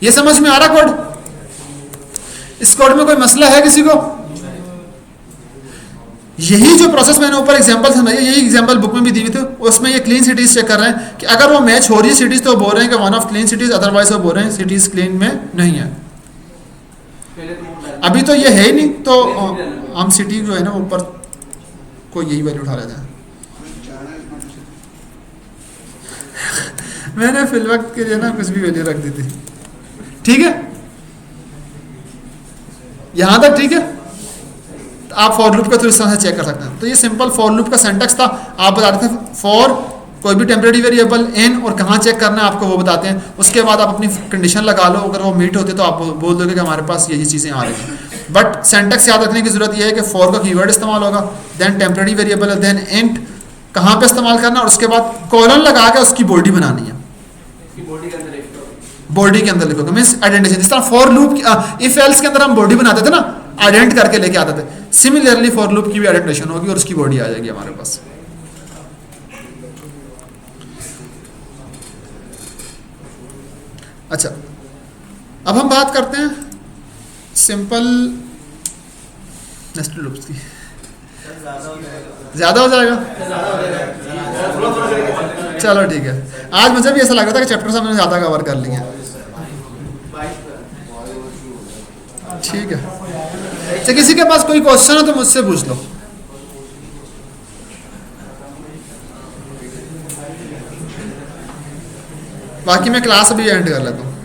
ये समझ में आ रहा कोड? इस कोड में कोई मसला है किसी को? यही जो प्रोसेस मैंने ऊपर एग्जांपल समझाया, यही एग्जांपल बुक में भी दी हुई थी, उसमें ये क्लीन सिटीज चेक कर रहे हैं कि अगर वो मैच हो रही है सिटीज तो वो बोल रहे हैं कि one of clean cities, otherwise वो बोल रहे हैं सिटीज क्लीन में नहीं है। अभी तो ये है ही नहीं, तो हम सिटी जो है ना ऊपर को यही वैल्यू उठा लेते हैं। मैंने फिल वक्त के लिए ना कुछ भी वैल्यू रख दी थी, ठीक है, यहां तक ठीक है। आप फॉर लूप के थ्रू इस तरह से चेक कर सकते हैं। तो ये सिंपल फॉर लूप का सिंटैक्स था। आप बताते थे फॉर कोई भी टेम्परेरी वेरिएबल इन और कहाँ चेक करना है आपको वो बताते हैं। उसके बाद आप अपनी कंडीशन लगा लो, अगर वो मीट होते तो आप बोल दोगे कि हमारे पास यही चीज़ें आ रही हैं। बट सिंटैक्स याद रखने की जरूरत यह है कि फॉर का कीवर्ड इस्तेमाल होगा, then temporary variable, then int कहाँ पे इस्तेमाल करना, और उसके बाद कॉलन लगा के उसकी बॉडी बनानी है। बॉडी के अंदर लिखोगे मीन्स आइडेंटिफिकेशन। जिस तरह फॉर लूप इफ एल्स के अंदर हम बॉडी बनाते थे ना, आइडेंट करके लेके आते थे, सिमिलरली फॉर लूप की भी आइडेंटिफिकेशन होगी और उसकी बॉडी आ जाएगी हमारे पास। अच्छा, अब हम बात करते हैं सिंपल नेस्टेड लूप्स की। ज़्यादा हो जाएगा, चलो ठीक है। आज मुझे भी ऐसा लग रहा था कि चैप्टर से हमने ज़्यादा कवर कर लिया, ठीक है। तो किसी के पास कोई क्वेश्चन हो तो मुझसे पूछ लो। बाकी मैं क्लास अभी एंड कर लेता हूँ।